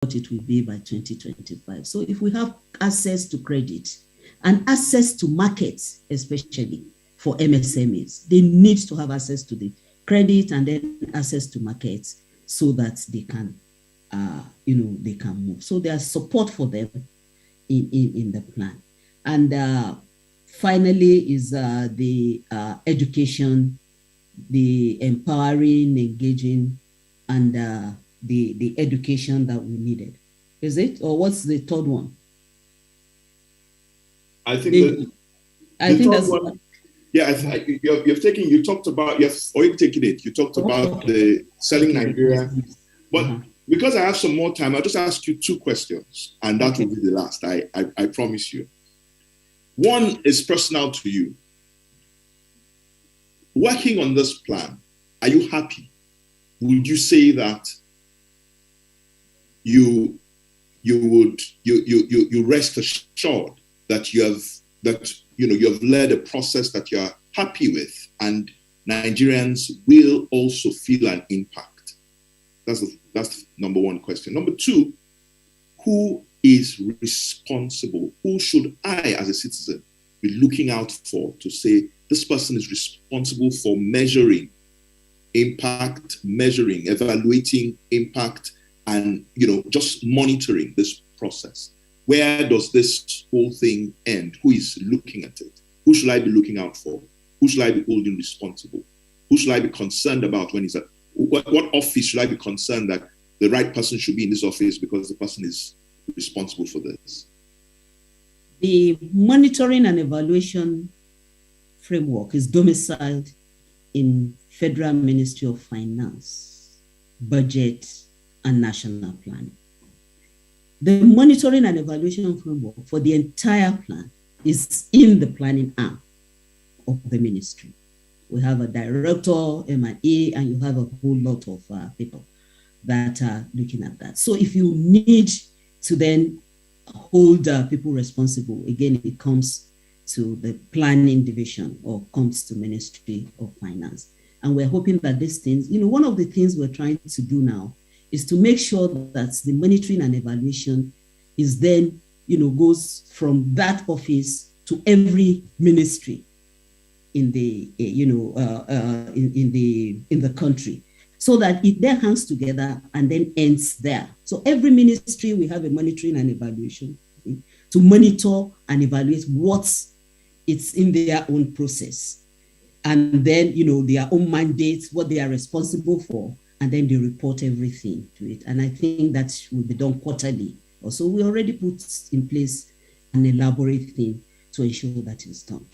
it will be by 2025. So if we have access to credit and access to markets, especially for MSMEs, they need to have access to the credit and then access to markets so that they can, they can move. So there's support for them in the plan. And finally is the education, the empowering, engaging, and the education that we needed. Is it? Or what's the third one? I think the third that's one. Yeah, you talked about, yes, or you've taken it. You talked about the selling Nigeria. But because I have some more time, I'll just ask you two questions, and that will be the last, I promise you. One is personal to you. Working on this plan, are you happy? Would you say that you rest assured that you have led a process that you are happy with, and Nigerians will also feel an impact? That's number one question. Number two, who is responsible? Who should I, as a citizen, be looking out for to say this person is responsible for measuring impact, evaluating impact, and just monitoring this process? Where does this whole thing end? Who is looking at it? Who should I be looking out for? Who should I be holding responsible? Who should I be concerned about when he's at what office should I be concerned that the right person should be in this office because the person is responsible for this? The monitoring and evaluation framework is domiciled in Federal Ministry of Finance, Budget, and National Planning. The monitoring and evaluation framework for the entire plan is in the planning arm of the ministry. We have a director, M&A, and you have a whole lot of people that are looking at that. So if you need to then hold people responsible, again, it comes to the planning division or comes to Ministry of Finance. And we're hoping that these things, one of the things we're trying to do now is to make sure that the monitoring and evaluation is then, goes from that office to every ministry in the, in the country, so that it then hangs together and then ends there. So every ministry, we have a monitoring and evaluation to monitor and evaluate what's it's in their own process. And then, their own mandates, what they are responsible for, and then they report everything to it. And I think that will be done quarterly. Also, we already put in place an elaborate thing to ensure that it's done.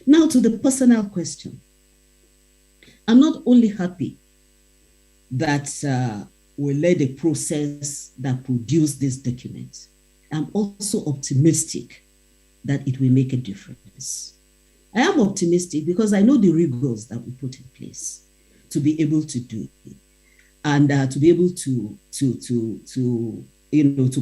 Now to the personal question. I'm not only happy that we led a process that produced this document, I'm also optimistic that it will make a difference. I am optimistic because I know the rigors that we put in place to be able to do it, and to be able to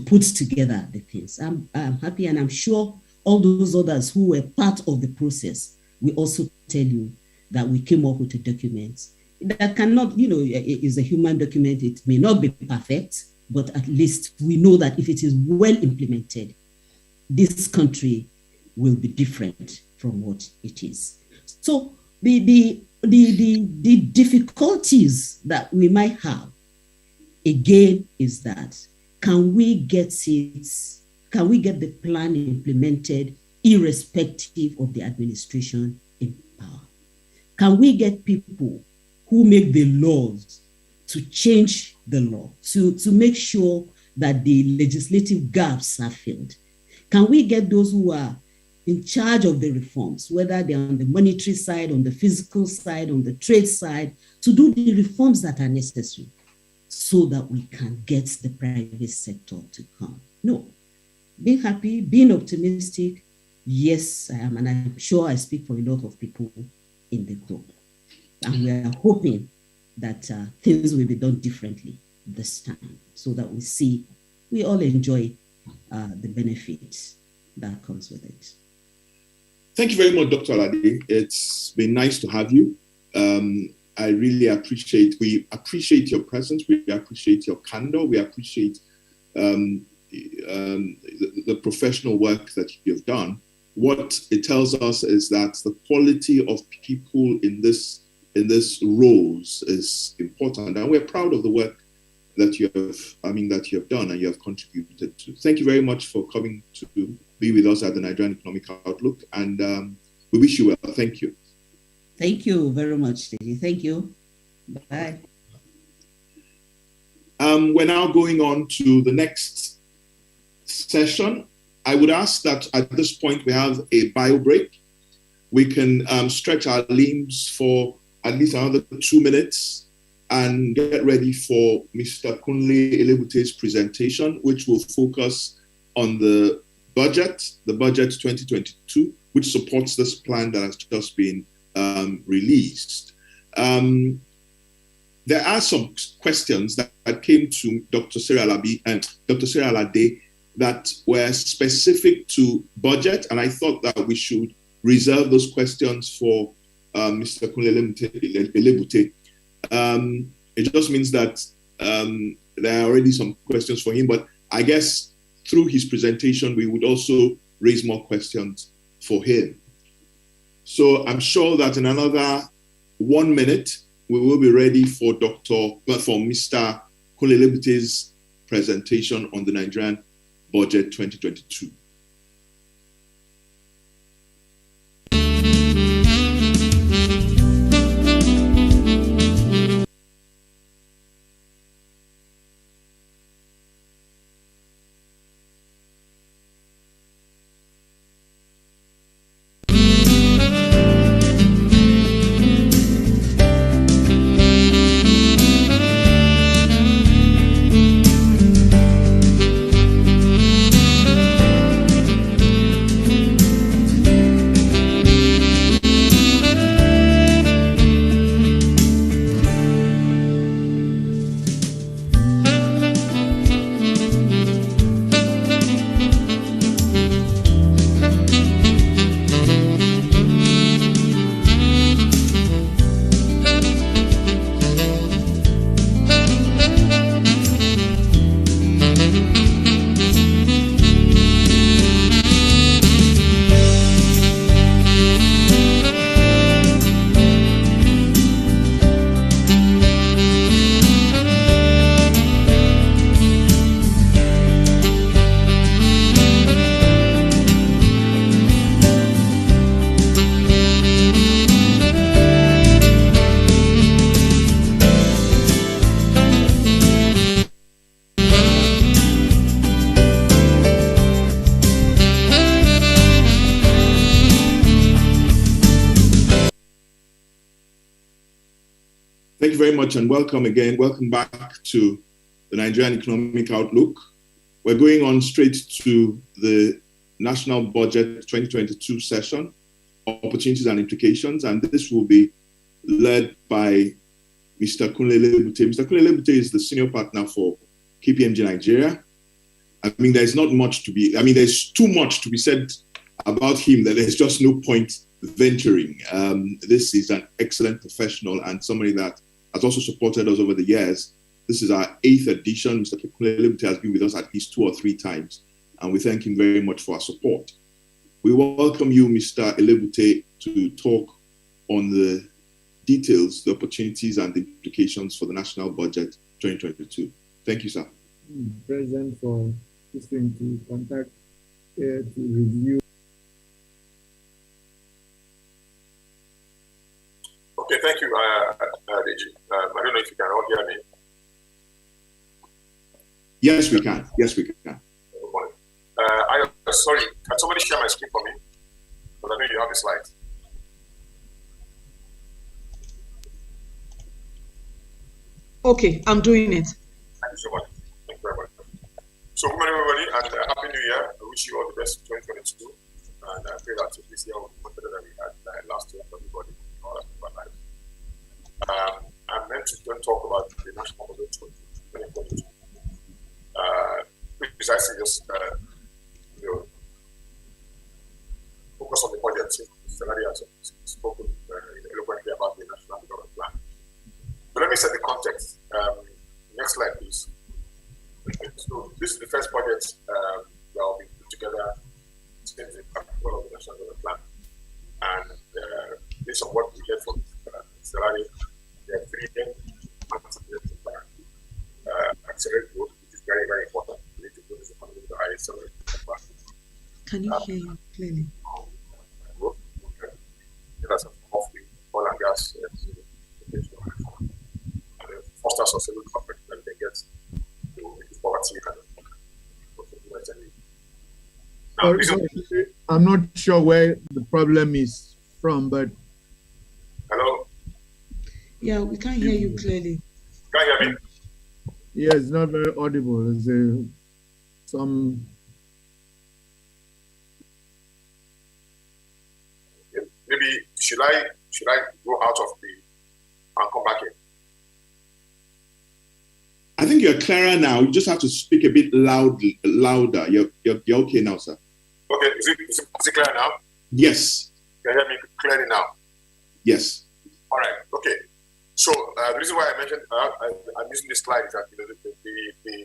put together the things. I'm happy, and I'm sure all those others who were part of the process will also tell you that we came up with a document that cannot, it is a human document. It may not be perfect, but at least we know that if it is well implemented, this country will be different from what it is. So the difficulties that we might have, again, is that can we get the plan implemented irrespective of the administration in power? Can we get people who make the laws to change the law, to make sure that the legislative gaps are filled? Can we get those who are in charge of the reforms, whether they're on the monetary side, on the physical side, on the trade side, to do the reforms that are necessary so that we can get the private sector to come? No. Being happy, being optimistic, yes, I am, and I'm sure I speak for a lot of people in the group. And we are hoping that things will be done differently this time so that we all enjoy the benefits that comes with it. Thank you very much, Dr. Alade. It's been nice to have you. I really appreciate your presence. We appreciate your candor. We appreciate the professional work that you've done. What it tells us is that the quality of people in this roles is important, and we're proud of the work that you have done and you have contributed to. Thank you very much for coming to be with us at the Nigerian Economic Outlook, and we wish you well. Thank you. Thank you very much, Deji. Thank you. Bye. We're now going on to the next session. I would ask that at this point we have a bio break. We can stretch our limbs for at least another 2 minutes and get ready for Mr. Kunle Elebute's presentation, which will focus on the budget 2022, which supports this plan that has just been released. There are some questions that came to Dr. Sarah Alabi and Dr. Sarah Alade that were specific to budget, and I thought that we should reserve those questions for Mr. Kunle Elebute. It just means that there are already some questions for him, but I guess through his presentation, we would also raise more questions for him. So I'm sure that in another 1 minute, we will be ready for Mr. Kunle Elebute's presentation on the Nigerian budget 2022. Thank you very much and welcome again. Welcome back to the Nigerian Economic Outlook. We're going on straight to the National Budget 2022 session, opportunities and implications, and this will be led by Mr. Kunle Elebute. Mr. Kunle Elebute is the senior partner for KPMG Nigeria. I mean, there's not much to be, there's too much to be said about him that there's just no point venturing. This is an excellent professional and somebody that has also supported us over the years. This is our 8th edition. Mr. Kunle Elebute has been with us at least 2 or 3 times, and we thank him very much for our support. We welcome you, Mr. Elebute, to talk on the details, the opportunities and the implications for the National Budget 2022. Thank you, sir. President, for listening to contact to review. Okay, thank you, Deji. I don't know if you can all hear me. Yes, we can. Yes, we can. Good morning. Sorry, can somebody share my screen for me? Because I know you have the slides. Okay, I'm doing it. Thank you so much. Thank you very much. So, good morning, everybody, and Happy New Year. I wish you all the best in 2022. And I pray that this year will be much better than we had last year for everybody in all aspects of our lives. I'm meant to talk about the National Budget 2022. Precisely just focus on the budget. Salary has spoken eloquently about the National Development Plan. But let me set the context. Next slide, please. So this is the Can you hear you clearly? That's off the oil and gas foster sustainable development and they get to reduce poverty and Sorry, I'm not sure where the problem is from, but hello? Yeah, we can't hear you clearly. Can you hear me? yeah, it's not very audible. There's some. Maybe should I go out of the and come back in? I think you're clearer now. You just have to speak a bit louder. You're okay now, sir. Okay, is it clear now? Yes. Can you hear me clearly now? Yes. All right. Okay. So the reason why I mentioned I'm using this slide is that the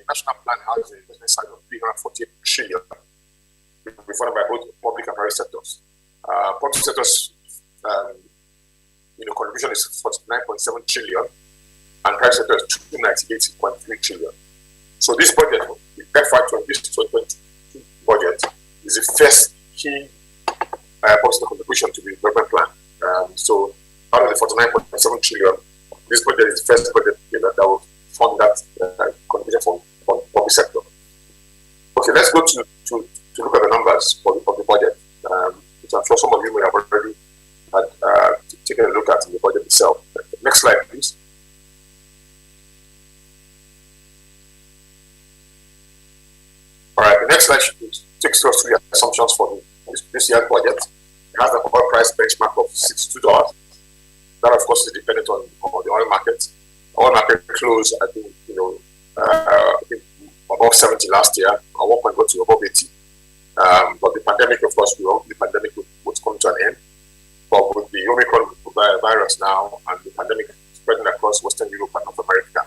national plan has an investment size of 348 trillion, funded by both public and private sectors. Public sectors, contribution is 49.7 trillion, and private sector is 298.3 trillion. So this budget, the FY 2022 budget, is the first key policy contribution to the development plan. So out of the 49.7 trillion, this budget is the first budget that will fund that contribution from public sector. Okay, let's go to look at the numbers of the budget, which I'm sure some of you may have already taken a look at in the budget itself. Next slide, please. All right, the next slide takes us through the assumptions for this year's budget. It has an oil price benchmark of $62. That, of course, is dependent on the oil market. Oil market closed, I think, above 70 last year. At one point, got to above 80. But the pandemic, of course, the pandemic was coming to an end. But with the Omicron virus now and the pandemic spreading across Western Europe and North America,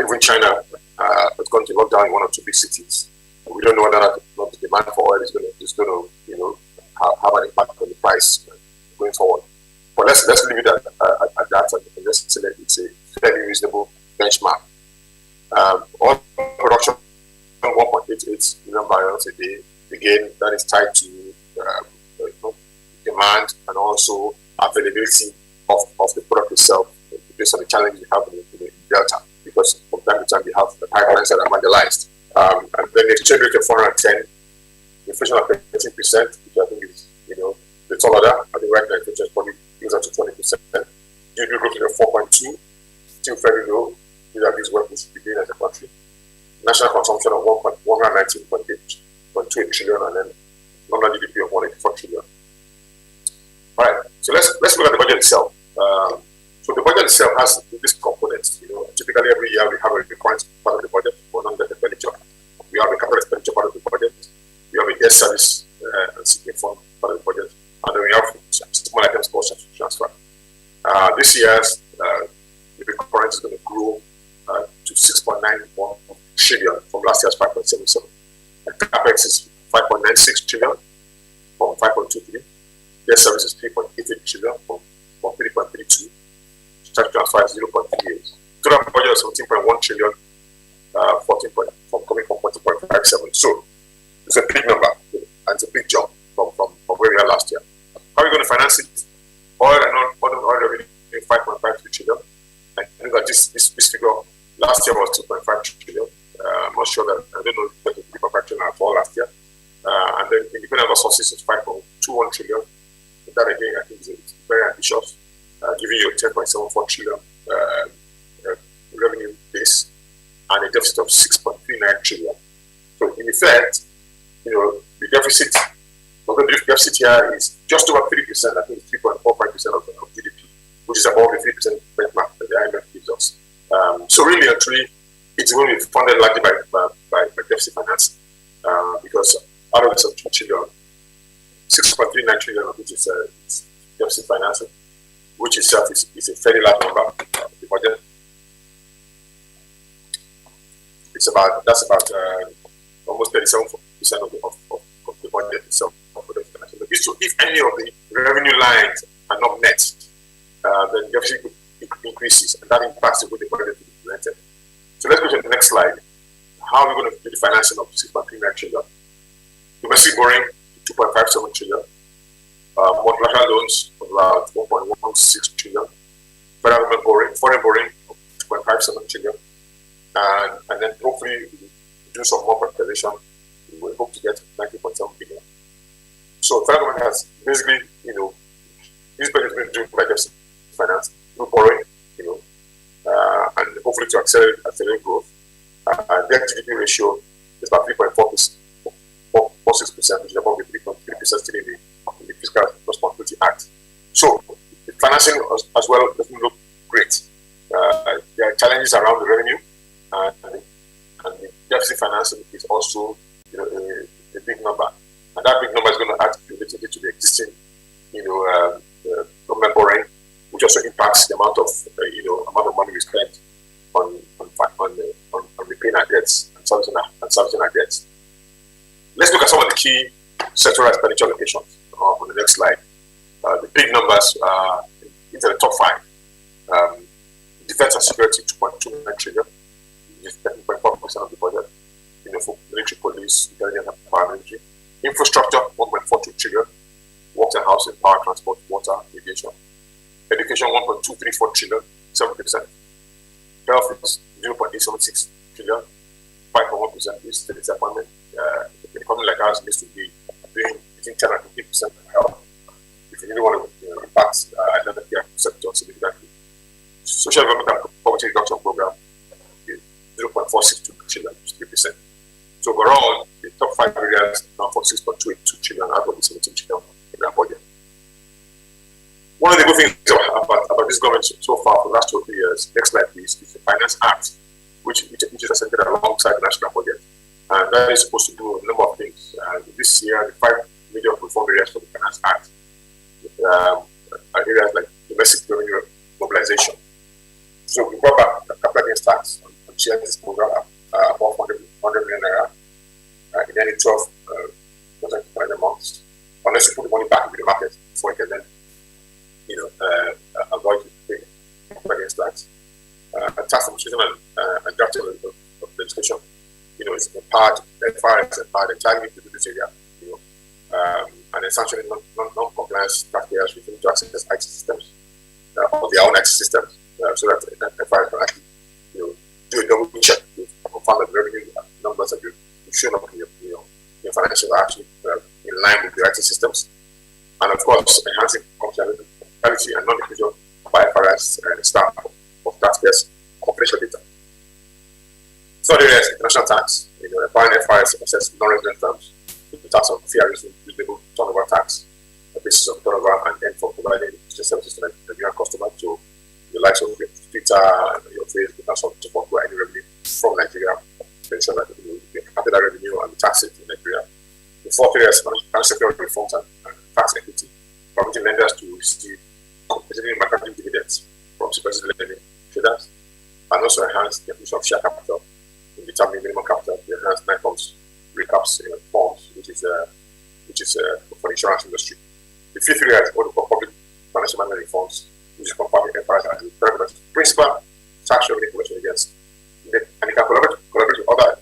even China has gone to lockdown in one or two big cities. We don't know whether the demand for oil is going to have an impact on the price going forward. But let's leave it at that and just say that it's a fairly reasonable benchmark. Oil production 1.88 million barrels a day. Again, that is tied to demand and also availability of the product itself based on the challenges we have in the Delta, because from time to time we have the pipelines that are vandalized. And then the exchange rate of 410, inflation of 13%, which I think is, the taller. I think right now inflation is probably closer to 20%. GDP growth is 4.2, still very low. These are these work we should be doing as a country. National consumption of 119.28 trillion, and then nominal GDP of 184 trillion. All right, so let's look at the budget itself. So the budget itself has these components. Typically every year we have a recurrent part of the budget for non-debt expenditure. We have a capital expenditure part of the budget. We have a debt service and seeking fund part of the budget, and then we have small items called transfer. This year's the recurrent is going to grow to 6.91 trillion from last year's 5.77. And capex is 5.96 trillion from 5.23. Debt service is 3.88 trillion from 3.32. Tax transfer is 0.38. Total budget is 17.1 trillion, 14 coming from 14.57. So it's a big number and it's a big jump from where we were last year. How are we going to finance it? Oil and non-oil revenue 5.53 trillion. I think that this figure last year was 2.5 trillion. I'm not sure that, I don't know if it was 3.5 trillion at all last year. And then independent sources is 5.21 trillion. That again, I think is very ambitious, giving you a 10.74 trillion revenue base and a deficit of 6.39 trillion. So in effect, the deficit, the deficit here is just over 3%. I think it's 3.45% of GDP, which is above the 3% benchmark that the IMF gives us. So really, actually, it's going to be funded largely by deficit financing, because out of the 2 trillion, 6.39 trillion of which is deficit financing, which itself is a fairly large number of the budget. That's about almost 37% of the budget itself. So if any of the revenue lines are not met, then deficit increases, and that impacts the way the budget is implemented. So let's go to the next slide. How are we going to do the financing of 6.39 trillion? Domestic borrowing, 2.57 trillion. Multilateral loans of about 1.16 trillion. Federal government borrowing, foreign borrowing of 2.57 trillion. And then hopefully we do some more preparation. We will hope to get 90.7 billion. So federal government has basically, this budget has been driven by deficit finance, through borrowing, and hopefully to accelerate growth. Debt GDP ratio is about 3.46%, which is above the 3.3% still in the Fiscal Responsibility Act. So the financing as well doesn't look great. There are challenges around the revenue, and the deficit financing is also a big number. And that big number is going to add cumulatively to the existing government borrowing, which also impacts the amount of money we spend on repaying our debts and servicing our debts. Let's look at some of the key sectoral expenditure allocations on the next slide. The big numbers are into the top five. Defense and security, 2.29 trillion, which is 13.4% of the budget. For military, police, intelligence, and paramilitary. Infrastructure, 1.42 trillion. Works and housing, power, transport, water, aviation. Education, 1.234 trillion, 7%. Health is 0.876 trillion, 5.1% is the disappointment. The economy like ours needs to be doing between 10 and 15% of health if you really want to impact another care sector significantly. Social development and poverty reduction program is 0.462 trillion, 3%. So overall, the top five areas now for 6.282 trillion out of the 17 trillion in our budget. One of the good things about this government so far for the last 2 or 3 years, next slide please, is the Finance Act, which is presented alongside the national budget. And that is supposed to do a number of things. This year, the 5 major reform areas for the Finance Act are areas like domestic revenue mobilization. So we brought back the capital gains tax on shares this program above 100 million naira in any 12 months, unless you put the money back into the market before you can then avoid paying capital gains tax. Tax administration and drafting of legislation, is empowered, FIRS empowered entirely to do this area, and then sanctioning non-compliance taxpayers refusing to access IT systems or their own IT systems, so that FIRS can actually, do a double check to confirm that the revenue numbers that you've shown up in your financials are actually in line with the IT systems, and of course enhancing confidentiality and non-diffusion by FIRS and staff of taxpayers' confidential data. Third area is international tax. Empowering FIRS to assess non-resident firms with the tax on fair reasonable turnover tax, the basis of turnover, and then for providing services to Nigerian customers, to the likes of your Twitter and your Facebook and so on, to support any revenue from Nigeria, to ensure that you capture that revenue and tax it in Nigeria. The fourth area is financial security reforms and tax equity, permitting lenders to receive competitive marketing dividends from supervisory lending traders, and also enhance the definition of share capital in determining minimum capital, the enhanced NICOM's recaps forms, which is for the insurance industry. The fifth area is what we call public financial management reforms, which is confirming FIRS as the principal tax revenue collection against, and it can collaborate with other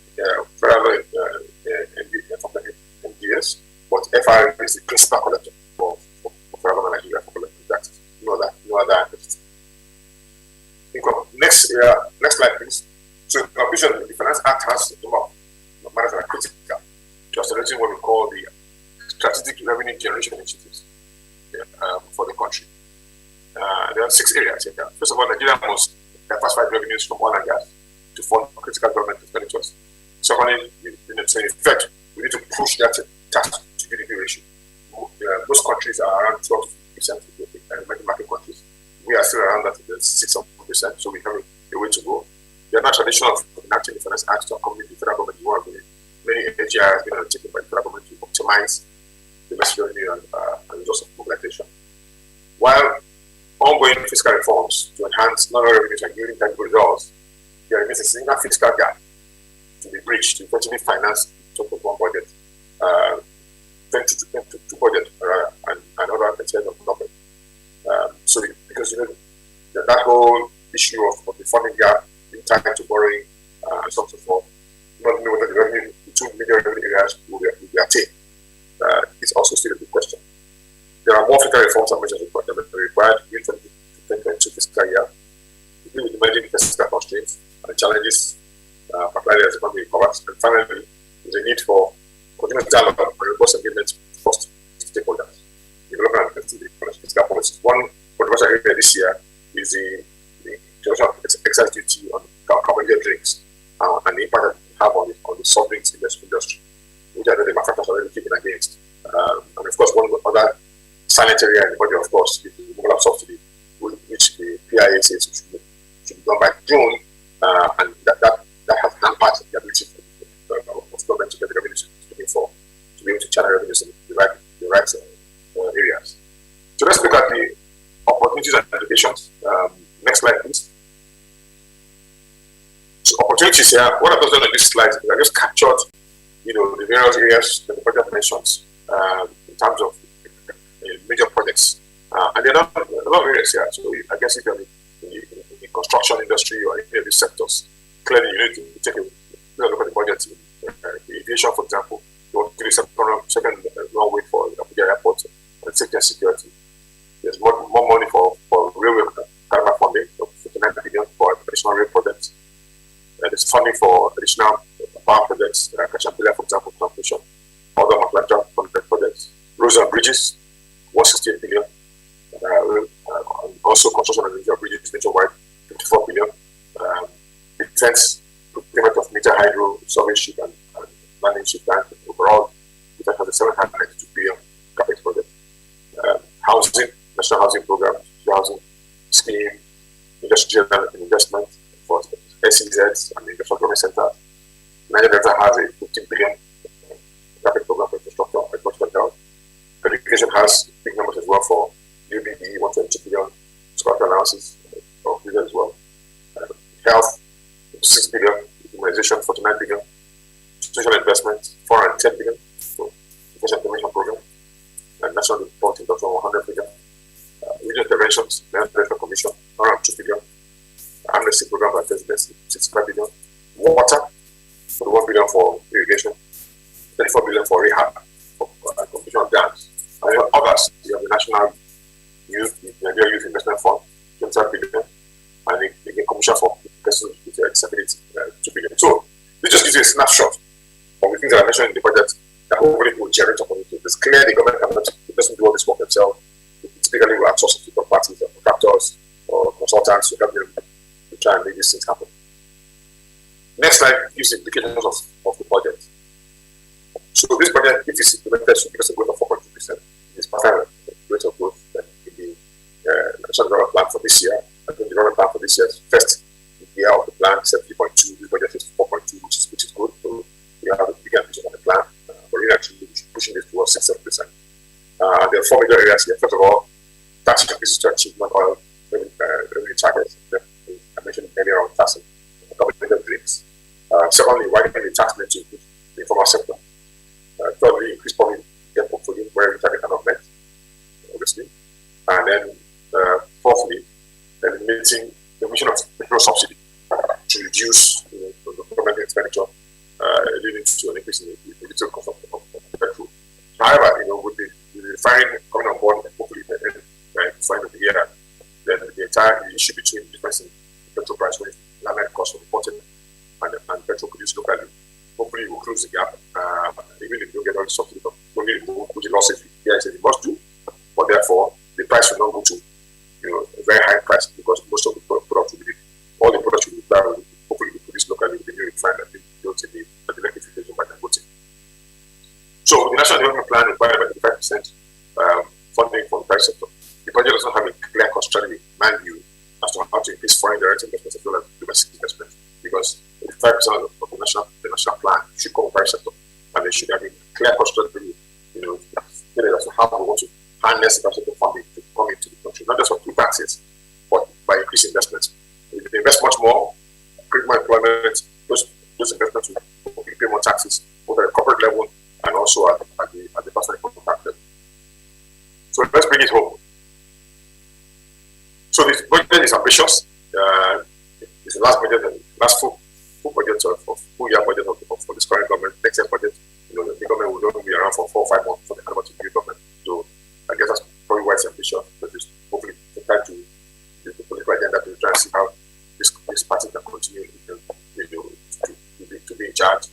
federal MDS, but FIRS is the principal collector for federal government Nigeria for collecting taxes. No other entities. Next slide, please. So, in conclusion, the Finance Act has a number of matters that are critical to accelerating what we call the strategic revenue generation initiatives for the country. There are 6 areas here. First of all, Nigeria must diversify revenues from oil and gas to fund critical government expenditures. Secondly, in effect, we need to push that tax to GDP ratio. Most countries are around 12 to 50% of emerging market countries. We are still around that 6%, so we have a way to go. The other tradition of enacting the Finance Act to accompany the federal government is one of the many AGI has been undertaken by the federal government to optimize domestic revenue and resource mobilization. While ongoing fiscal reforms to enhance non-revenues and yielding tangible results, there remains a significant fiscal gap to be bridged to effectively finance the total one budget, 2022 budget, and other concerns of government. So, because that whole issue of the funding gap, in time to borrowing, and so on and so forth, not knowing whether the 2 major revenue areas will be attained there's a need for continuous dialogue and robust engagement with stakeholders. Development and fiscal policies. One controversial area this year is the introduction of excise duty on carbonated drinks and the impact that it have on the soft drinks industry, which I know the manufacturers are already kicking against. And of course, one other silent area in the budget, of course, is the removal of subsidy, which the PIA says should be done by June, and that has hampered the ability of government to get the revenues looking for, to be able to channel revenues in the right areas. So let's look at the opportunities and implications. Next slide, please. So opportunities here. What I've done on this slide is I just captured, the various areas that the budget mentions in terms of major projects, and there are a lot of areas here. So I guess if you're in the construction industry or any of these sectors, clearly you need to take a look at the budget. The aviation, for example, you want to do second runway for Abuja Airport and safety and security. There's more money for railway funding, 59 billion for additional rail projects. There's funding for additional power projects, Kashampila, for example, transmission, other multilateral funded projects, roads and bridges, 168 billion. Also construction of major bridges nationwide, 54 billion. Defense, procurement of major hydro, survey ship and landing ship tank. Overall, it has a 792 billion capex project. Housing, national housing program, housing scheme, industrial investment for SEZs and the industrial government center. Nigeria Delta has a 15 billion capex program for infrastructure, agricultural. Education has big numbers as well for UBE, 122 billion, scholarship allowances of billion as well. Health, 6 billion, immunization, 49 billion, social investment, 410 billion for education information program, and national reporting, 100 billion. Regional interventions, National Commission, around 2 billion. Amnesty program by presidency, 65 billion. Water, 41 billion for irrigation, 34 billion for rehab, for completion of dams. And others, you have the National Nigerian Youth Investment Fund, 25 billion, and the Commission for Persons with Disability, 2 billion. So, this just gives you a snapshot of the things that I mentioned in the budget that hopefully will generate opportunities. It's clear the government doesn't do all this work themselves. Typically, we outsource to third parties, contractors, or consultants to help them to try and make these things happen. Next slide gives the implications of the budget. So this budget, if it's implemented, should give us a growth of 4.2%. It's part of the rate of growth that in the national development plan for this year. I think the development plan for this year is first year of the plan, 3.2. This budget is 4.2, which is good. So we have a big ambition on the plan. We're actually pushing this towards 6-7%. There are 4 major areas here. First of all, tax increases to achieve non-oil revenue targets. I mentioned earlier on taxing carbonated drinks. Secondly, widening the tax net to include the informal sector. Thirdly, increase public debt portfolio where the target are not met, obviously. And then fourthly, eliminating the emission of petrol subsidy to reduce the government expenditure, leading to an increase in the retail cost of petrol. However, with the refinery coming on board, hopefully by the end of the year, then the entire issue between the difference in petrol price when landed cost of imported and petrol produced locally, hopefully will close the gap. Even if you don't get all the subsidy, only with the losses you must do. But therefore, the price will not go to a very high price because most of the products will be, all the products will be hopefully be produced locally with the new refinery that built in the electrification by the voting. So the National Development Plan required about 5% funding from the private sector. The budget does not have a clear-cut strategy, mind you, as to how to increase foreign direct investments as well as domestic investment, because 5% of the national plan should come from the private sector, and they should have a clear-cut strategy, as to how we want to harness the private sector funding to come into the country, not just through taxes, but by increasing investments. If they invest much more, create more employment, those investments will pay more taxes, both at the corporate level and also at the personal income tax level. So let's bring it home. So this budget is ambitious. It's the last full budget full year budget for this current government. Next year budget, the government will only be around for 4 or 5 months for the handover to the new government. So I guess that's probably why it's ambitious, but it's hopefully the time to use the political agenda to try and see how this party can continue to be in charge.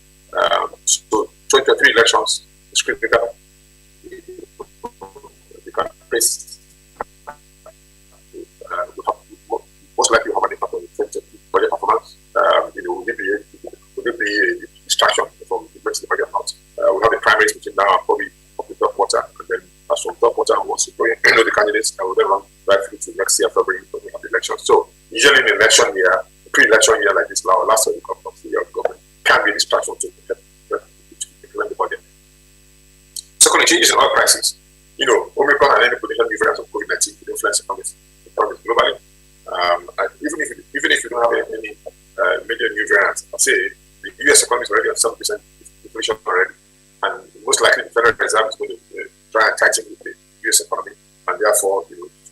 So elections is critical. We can face, most likely have an impact on the 2020 budget performance. Will it be a distraction from the rest of the budget amount? We have the primaries between now and probably of the third quarter, and then as from third quarter, once we know the candidates, and we'll then run right through to next year, February, when we have the elections. So usually in an election year, pre-election year like this, now last year, of the year of government can be a distraction to implement the budget. Secondly, changes in oil prices. Omicron and any potential new variants of COVID-19 could influence economies globally. And even if you don't have any major new variants, I'll say the US economy is already at 7% inflation already, and most likely the Federal Reserve is going to try and tighten the US economy, and therefore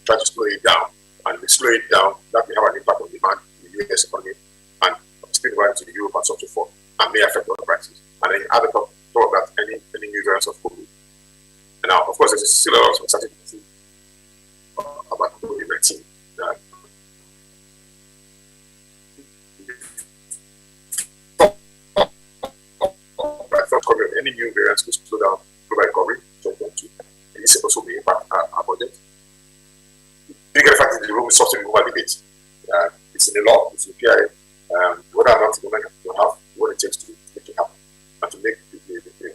try to slow it down. And if we slow it down, that may have an impact on demand in the US economy and spill over into Europe and so forth, and may affect oil prices. And then add on top of that any new variants of COVID. And now, of course, there's still a lot of uncertainty about COVID-19. Any new variants could slow down global recovery in 2022. And this also may impact our budget. The bigger fact is the room is subsidy removal debate. It's in the law, it's in the PIA. Whether or not the government will have what it takes to make it happen and to make the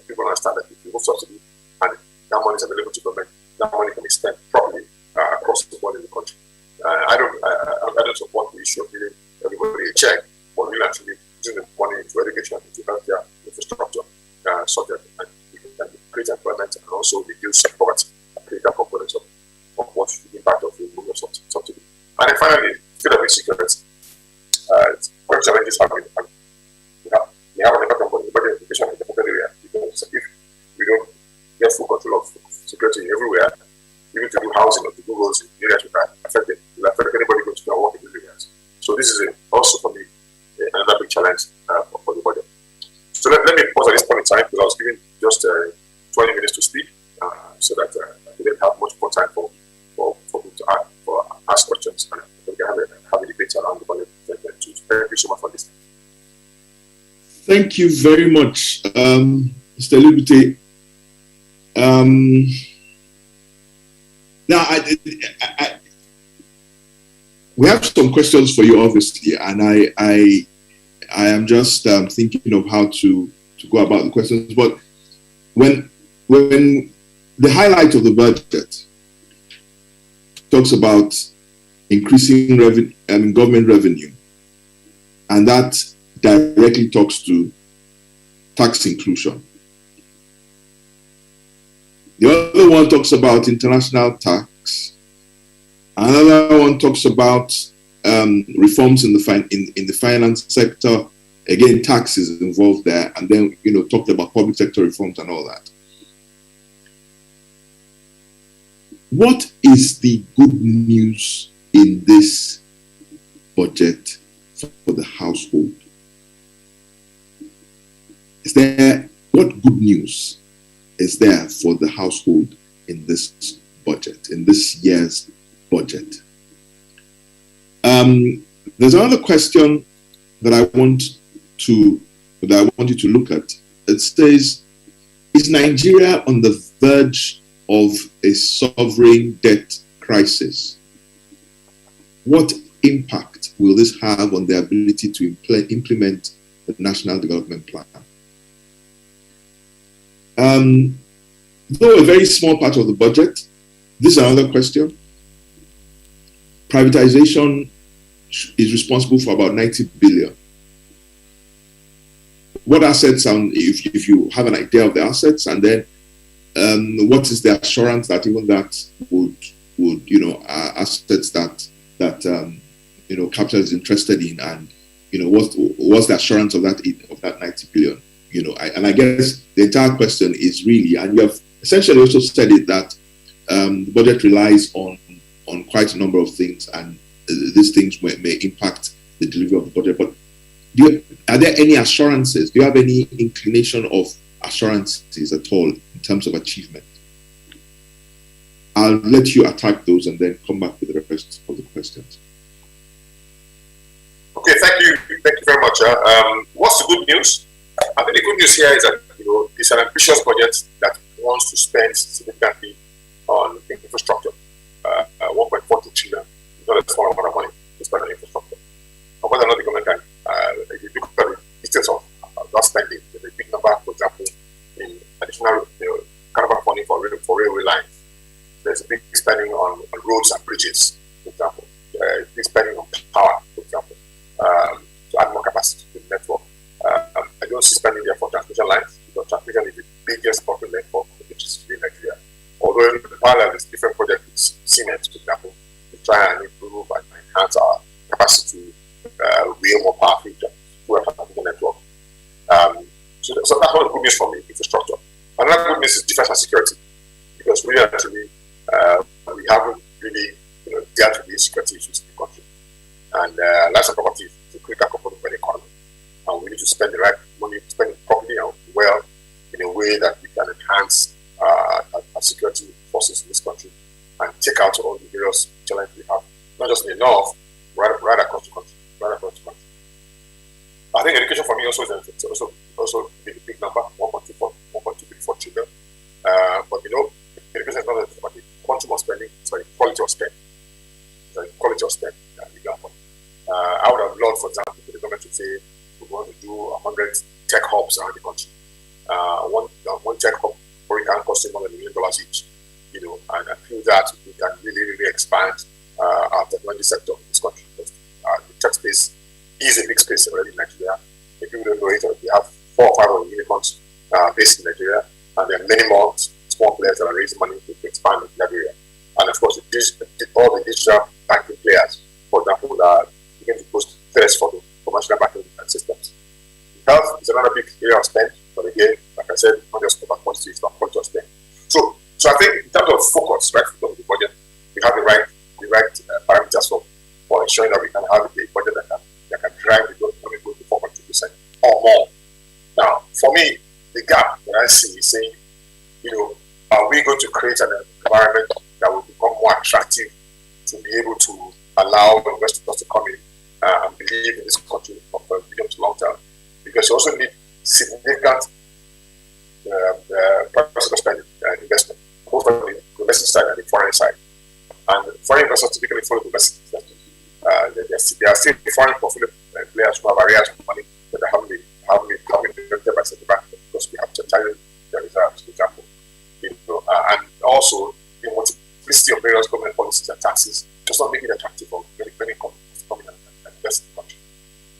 people understand that if you remove subsidy and that money is available to government, that money can be spent properly across the board in the country. I don't support the issue of giving everybody a check, but really actually using the money into education, into healthcare, infrastructure, subject, and create employment and also reduce poverty and critical components of what the impact of the removal of subsidy. And then finally, field of security. What challenges have we have an impact on the budget implication in the local area, because if we don't get full control of security everywhere, even to do housing or to do roads in areas that are affected, it will affect anybody going to their work in these areas. So this is also for me another big challenge for the budget. So let me pause at this point in time, because I was given just 20 minutes to speak, so that we didn't have much more time for people to ask questions, and we can have a debate around the budget. Thank you so much for listening. Thank you very much, Mr. Lubite. Now, we have some questions for you, obviously, and I am just thinking of how to go about the questions. But when the highlight of the budget talks about increasing government revenue, and that directly talks to tax inclusion. The other one talks about international tax. Another one talks about reforms in the finance sector. Again, tax is involved there, and then talked about public sector reforms and all that. What is the good news in this budget for the household? What good news is there for the household in this budget, in this year's budget? There's another question that I want you to look at. It says, is Nigeria on the verge of a sovereign debt crisis? What impact will this have on the ability to implement the National Development Plan? Though a very small part of the budget, this is another question. Privatization is responsible for about 90 billion. What assets, if you have an idea of the assets, and then what is the assurance that even that would assets that capital is interested in, and what's the assurance of that 90 billion? I guess the entire question is really, and you have essentially also said it, that the budget relies on quite a number of things, and these things may impact the delivery of the budget. But are there any assurances? Do you have any inclination of assurances at all in terms of achievement? I'll let you attack those and then come back with the rest of the questions. Okay, thank you very much. What's the good news? I think the good news here is that this it's an ambitious budget that wants to spend significantly on infrastructure. 1.42 trillion is not a small amount of money to spend on infrastructure. But whether or not the government can, if you look at the details of that spending, there's a big number, for example, in additional caravan funding for railway lines. There's a big spending on roads and bridges, for example. Big spending on power, for example, to add more capacity to the network. I don't see spending there for transmission lines, because transmission is the biggest public network which is in Nigeria. Although in parallel, there's different projects with Siemens, for example, to try and improve and enhance our capacity to wheel more power through our transmission network. So that's one of the good news for me, infrastructure. Another good news is defense and security, because really actually we haven't really dealt with the security issues in the country. And lives and property is a critical component of the economy. And we need to spend the right money, spend it properly and well in a way that we can enhance our security forces in this country and take out all the various challenges we have, not just in the north, right across the country, I think education for me also is also a big number, 1.234 trillion. But education is not about the quantum of spending, it's about the quality of spending. I would have loved, for example, for the government to say we want to do 100 tech hubs around the country. One tech hub probably can cost more than $1 million each, and through that we can really expand our technology sector in this country. Because, the tech space is a big space already in Nigeria. If people don't know it, we have 4 or 5 unicorns based in Nigeria, and there are many more small players that are raising money to expand in that area. And of course, all the digital banking players, for example, that begin to post threats for the commercial banking systems. Health is another big area of spend, but again, like I said, not just about quantity, it's about quality of spend. So I think in terms of focus, right, for the budget, we have the right parameters for ensuring that we can have a budget that can drive the economic growth to 4.2% or more. Now, for me, the gap that I see is saying, are we going to create an environment that will become more attractive to be able to allow investors to come in and believe in this country for medium to long term? Because you also need significant private spending investment, both on the domestic side and the foreign side. And foreign investors typically follow domestic investors. There are still foreign portfolio players who have areas of money that are having invested by central bank because we have to tell their reserves, for example. And also the multiplicity of various government policies and taxes does not make it attractive for many companies to come in and invest in the country.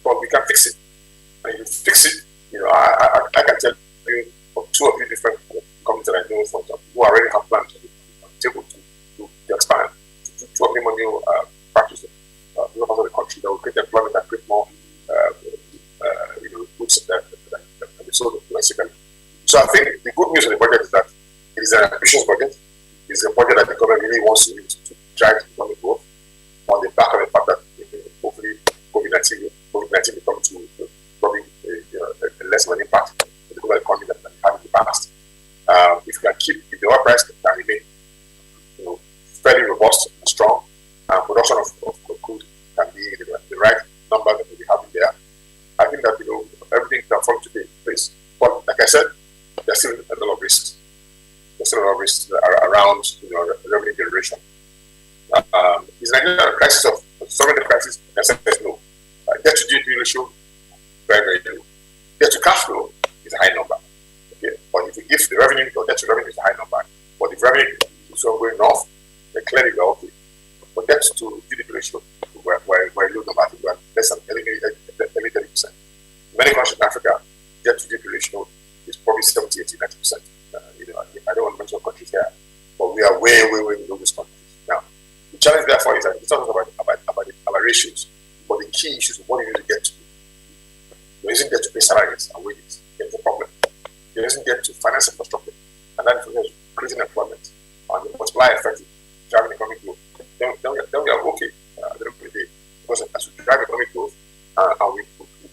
But we can fix it. And if you fix it, I can tell you of 2 or 3 different companies that I know, for example, who already have plans on the table to expand, to do 2 or 3 more new practices in other parts of the country that will create employment and create more goods that can be sold domestically. So I think the good news of the budget is that it is an ambitious budget. It is a budget that the government really wants to drive economic growth on the back of the fact that hopefully COVID-19 becomes to probably a less of an impact on the global economy than it had in the past. If we can keep the oil price can remain fairly robust and strong, production of crude can be the right number that we have in there, I think that everything can fall into place. But like I said, there's still a lot of risks. There's still a lot of risks around revenue generation. Is Nigeria a crisis of solving the crisis? The answer is no. Debt to GDP ratio, very, very low. Debt to cash flow is a high number. Okay? But if the revenue or debt to revenue is a high number, but if revenue is going off, then clearly we're okay. But debt to GDP ratio, we're low number. I think we're less than 30%. Many countries in Africa, debt to GDP ratio is probably 70, 80, 90%. I don't want to mention countries here, but we are way below these countries. Now, the challenge therefore is that it's not about ratios, but the key issue is what you need to get to. You're using debt to pay salaries and wages. That's the problem. You're using debt to finance infrastructure, and that is creating employment. And the multiplier effect is driving economic growth. Then we are okay at the end of the day. Because as we drive economic growth and we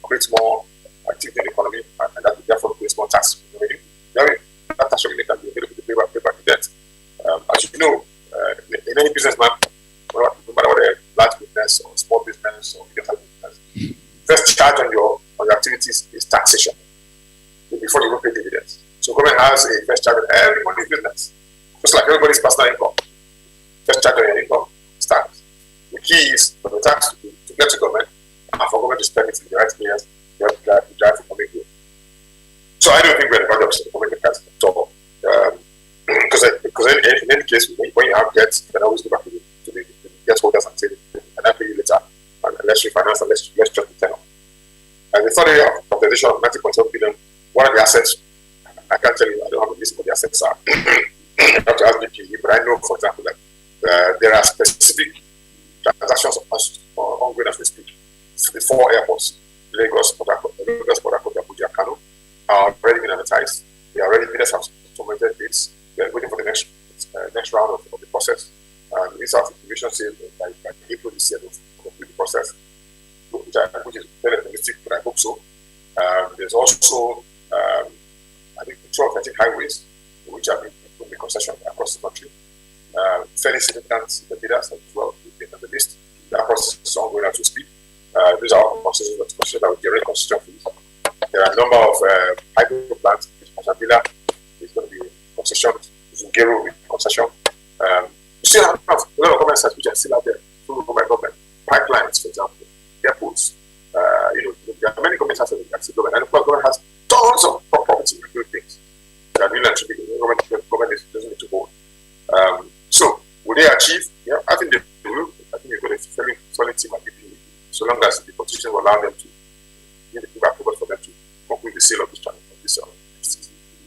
create more activity in the economy, and that will therefore create more tax revenue, that tax revenue can be able to pay back the debt. As you know, in any businessman, no matter whether large business or small business or medium business, first charge on your activities is taxation before you pay dividends. So government has a first charge on everybody's business, just like everybody's personal income. First charge on your income stands. The key is for the tax to get to government and for government to spend it in the right areas. You have to drive economic growth. So I don't think we're in the of economic tax at all. Because in any case, when you have debts, you can always go back to the debt holders and say, and I pay you later, and let's refinance and let's just the tenor. And the third area of compensation of 90.7 billion, what are the assets? I can't tell you, I don't have a list of what the assets are. I have to ask BPE, but I know, for example, that there are specific transactions ongoing as we speak. The 4 airports, Lagos, Port Harcourt, Abuja, Kano, are already been advertised. They are already bidders have submitted bids. We are waiting for the next round of the process. These are information said by April this year to complete the process, which is very optimistic, but I hope so. There's also, I think, 12, 13 highways which have been put in concession across the country. Fairly significant bidders as well on the list. That process is ongoing as we speak. These are all concessions that will generate concession fees. There are a number of hydro plants. Ashabila is going to be concession. Zungero will be concession. You still have a lot of government sites which are still out there through government. Pipelines, for example, airports. There are many government sites that still government. And of course, government has tons of property and good things that really should be government doesn't need to hold. So, will they achieve? Yeah, I think they will. I think they've got a very solid team at BPE, so long as the constitution will allow them to give the people approval for them to conclude the sale of this channel.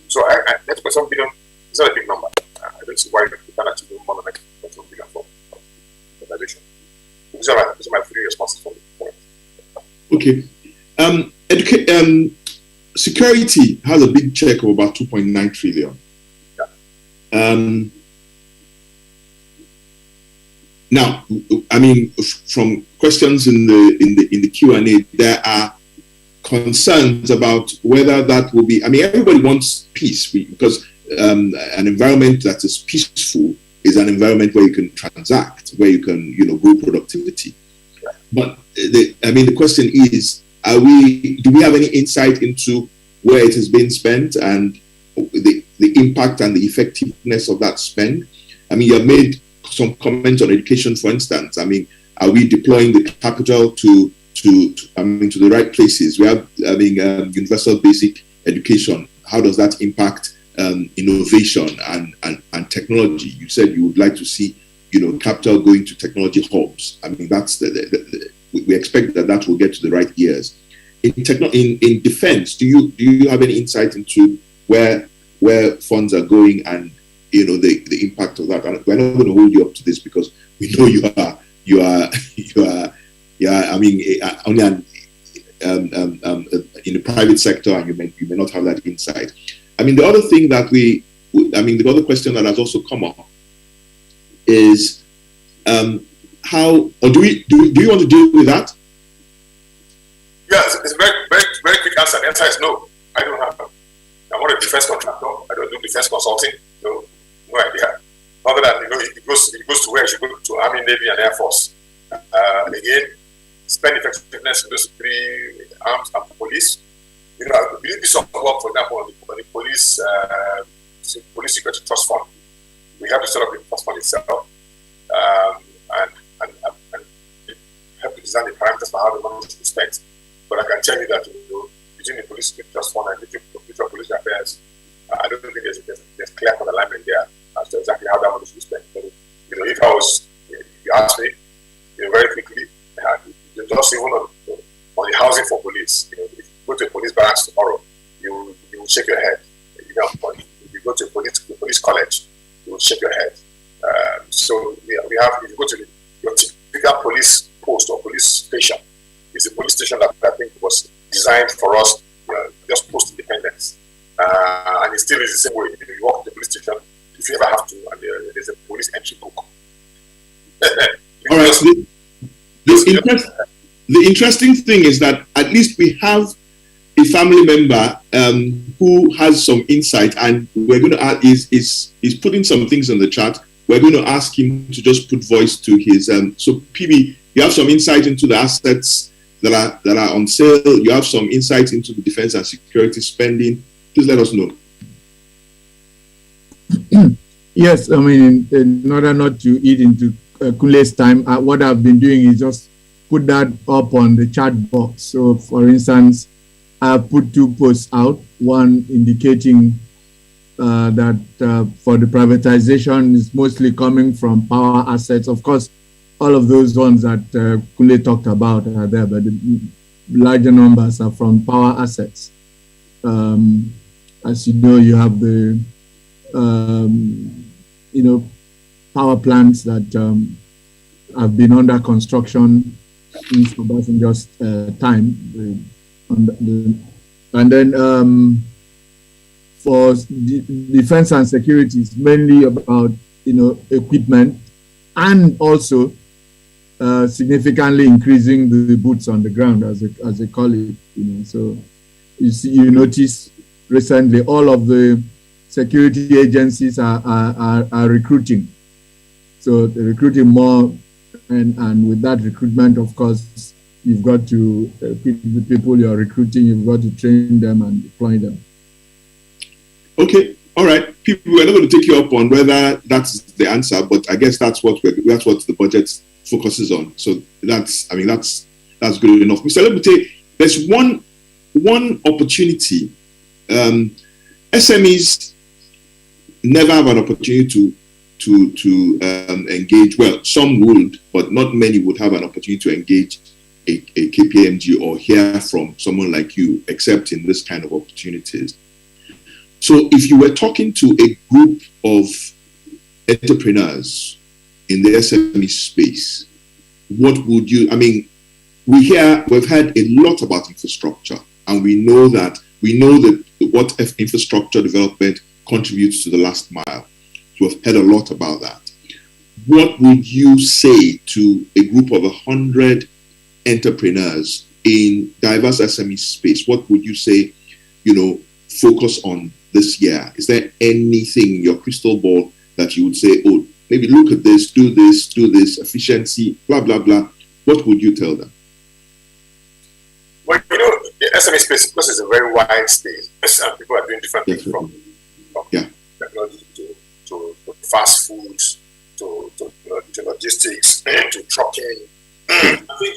So, 90.7 billion is not a big number. I don't see why we can achieve more than 90.7 billion for organization. These are my 3 responses for it. Okay. Security has a big check of about 2.9 trillion. Yeah. Now, I mean, from questions in the Q&A, there are concerns about whether that will be. I mean, everybody wants peace because an environment that is peaceful is an environment where you can transact, where you can, grow productivity. But the question is, do we have any insight into where it is being spent and the impact and the effectiveness of that spend? I mean, you have made some comments on education, for instance. I mean, are we deploying the capital to the right places? We have, universal basic education. How does that impact innovation and technology? You said you would like to see, capital going to technology hubs. I mean, that's we expect that will get to the right ears. In defense, do you have any insight into where funds are going and the impact of that? And we're not going to hold you up to this because we know you are I mean, only in the private sector, and you may not have that insight. I mean, the other thing that the other question that has also come up is how, or do you want to deal with that? Yes, it's a very, very, very quick answer. The answer is no. I don't have. I'm not a defense contractor. I don't do defense consulting. No idea. Other than it goes to where it should go to Army, Navy, and Air Force. Again, spend effectiveness in those 3 arms and police. We need some work, for example, on the police security trust fund. We have to set up the trust fund itself, and have to design the parameters for how the money should be spent. But I can tell you that between the police security trust fund and the future police affairs, I don't think there's clear cut alignment there as to exactly how that money should be spent. But, if you ask me, very quickly, just even on the housing for police, if you go to a police barracks tomorrow, you will shake your head. If you go to a police college, you will shake your head. So we have, if you go to your typical police post or police station, it's a police station that I think was designed for us just post-independence. And it still is the same way. You walk to the police station, if you ever have to, and there's a police entry book. All right. The interesting thing is that at least we have a family member who has some insight, and we're going to add is putting some things in the chat. We're going to ask him to just put voice to his. So PB, you have some insight into the assets that are on sale. You have some insight into the defense and security spending. Please let us know. Yes, I mean, in order not to eat into Kule's time, what I've been doing is just put that up on the chat box. So, for instance, I've put 2 posts out, one indicating that for the privatization is mostly coming from power assets. Of course, all of those ones that Kule talked about are there, but the larger numbers are from power assets. As you know, you have the power plants that have been under construction since Obasanjo's time, and then for defense and security, it's mainly about equipment, and also significantly increasing the boots on the ground, as they call it. So you notice recently all of the security agencies are recruiting. So they're recruiting more, and with that recruitment, of course, you've got to the people you're recruiting, you've got to train them and deploy them. Okay, all right. People, we're not going to take you up on whether that's the answer, but I guess that's what the budget focuses on. So that's good enough. Mr. Lebute, there's one opportunity. SMEs never have an opportunity to engage. Well, some would, but not many would have an opportunity to engage a KPMG or hear from someone like you, except in this kind of opportunities. So if you were talking to a group of entrepreneurs in the SME space, what would you, we've heard a lot about infrastructure, and we know that what infrastructure development contributes to the last mile. So we've heard a lot about that. What would you say to a group of 100 entrepreneurs in diverse SME space? What would you say, focus on this year? Is there anything in your crystal ball that you would say, oh, maybe look at this, do this, efficiency, blah, blah, blah? What would you tell them? Well, the SME space, because it's a very wide space, and people are doing different things from technology to fast foods, to logistics, to trucking. I think,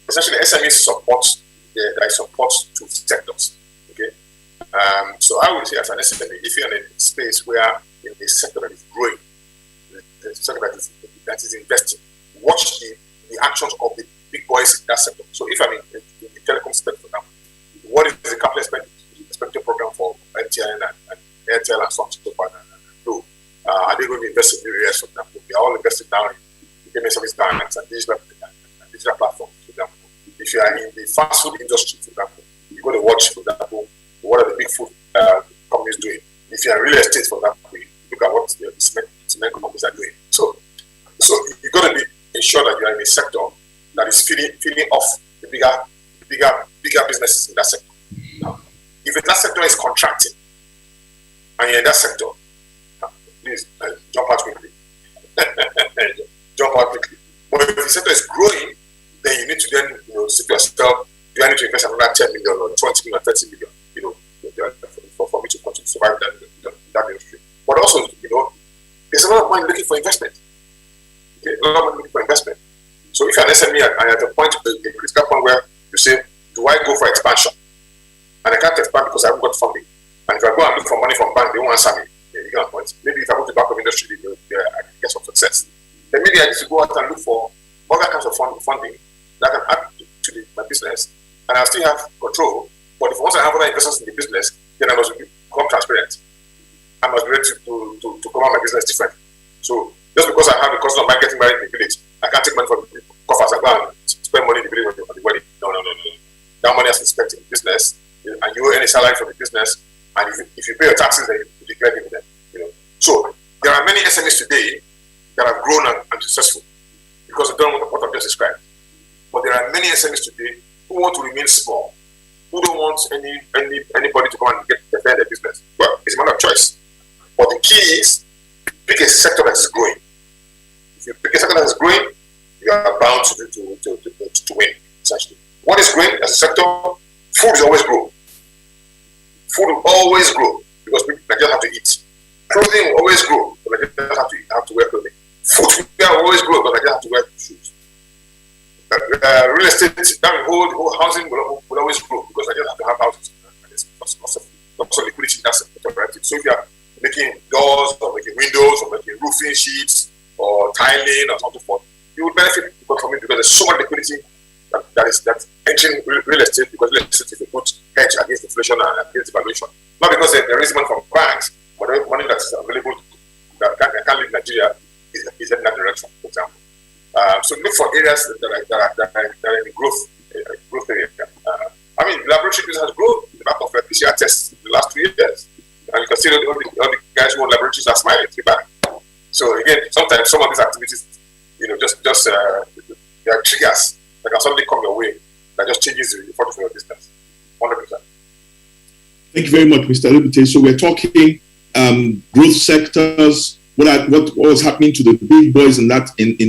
essentially SME supports two sectors. Okay. So I would say, as an SME, if you're in a space where in a sector that is growing, the sector that is investing, watch the actions of the big boys in that sector. So if I'm in the telecom sector, for example, what is the capital expenditure program for MTN and Airtel and so on and so forth? Are they going to invest in new areas, for example? They are all invested now in payment service banks and digital platforms, for example. If you are in the fast food industry, for example, you're going to watch, for example, what are the big food companies doing. If you're in real estate, for example, you look at what the cement companies are doing. So you've got to ensure that you're in a sector that is feeding off the bigger businesses in that sector. Now, if that sector is contracting and you're in that sector, please jump out quickly. But if the sector is growing, then you need to then say to yourself, do I need to invest another 10 million or 20 million, 30 million, for me to continue to survive that industry. But also, there's a lot of money looking for investment. Okay? A lot of money looking for investment. So if you're an SME and at the critical point where you say, do I go for expansion? And I can't expand because I haven't got funding. And if I go and look for money from bank, they won't answer me. You get a point. Maybe if I go to the back of industry, I can get some success. Then maybe I need to go out and look for other kinds of funding that can add to my business, and I still have control. But once I have other investors in the business, then I must become transparent. I must be ready to come out my business differently. So just because I have a cousin of mine getting married in the village, I can't take money from the coffers and go and spend money in the village on the wedding. No. That money has been spent in the business, and you earn a salary from the business. And if you pay your taxes, then you declare dividend. So there are many SMEs today that have grown and successful because they've done what I've just described. But there are many SMEs today who want to remain small, who don't want anybody to come and defend their business. Well, it's a matter of choice. But the key is pick a sector that is growing. If you pick a sector that is growing, you are bound to win, essentially. What is growing as a sector? Food is always grow. Food will always grow because Nigerians have to eat. clothing will always grow, but Nigerians have to wear clothing. Footwear will always grow, but Nigerians have to wear shoes. Real estate, that whole housing will always grow because Nigerians have to have houses. And it's lots of liquidity in that sector, right? So if you are making doors or making windows or making roofing sheets or tiling or something forth, you will benefit from it because there's so much liquidity that's entering real estate, because real estate is a good hedge against inflation and against devaluation. Not because there is money from banks, but the money that's available that can leave Nigeria is in that direction, for example. So look for areas that are in growth area. I mean, laboratory business has grown in the back of PCR tests in the last 2 years. And you can see that all the guys who own laboratories are smiling to back. So again, sometimes some of these activities, just there are triggers that can suddenly come your way that just changes the fortune of your business. 100%. Thank you very much, Mr. Elubite. So we're talking growth sectors. What was happening to the big boys in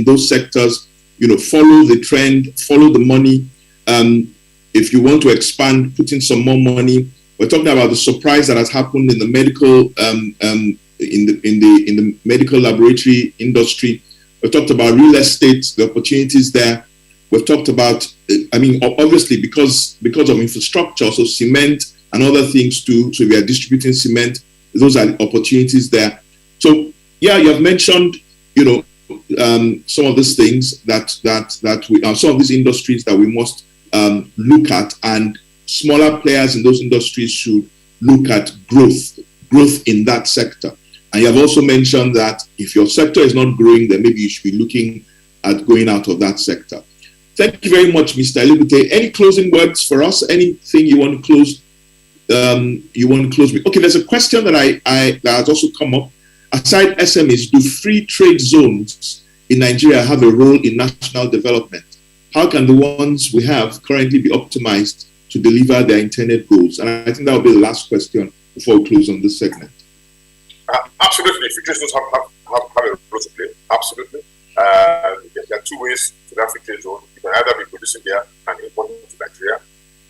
those sectors? Follow the trend, follow the money. If you want to expand, put in some more money. We're talking about the surprise that has happened in the medical in the medical laboratory industry. We've talked about real estate, the opportunities there. We've talked about, obviously because of infrastructure, so cement and other things too. So we are distributing cement. Those are opportunities there. So yeah, you have mentioned, some of these things that we some of these industries that we must look at, and smaller players in those industries should look at growth in that sector. And you have also mentioned that if your sector is not growing, then maybe you should be looking at going out of that sector. Thank you very much, Mr. Elubite. Any closing words for us? Anything you want to close? With? Okay, there's a question that that has also come up. Aside SMEs, do free trade zones in Nigeria have a role in national development? How can the ones we have currently be optimized to deliver their intended goals? And I think that will be the last question before we close on this segment. Absolutely. Free trade zones have a role to play. Absolutely. There are two ways to that free trade zone. You can either be producing there and importing to Nigeria,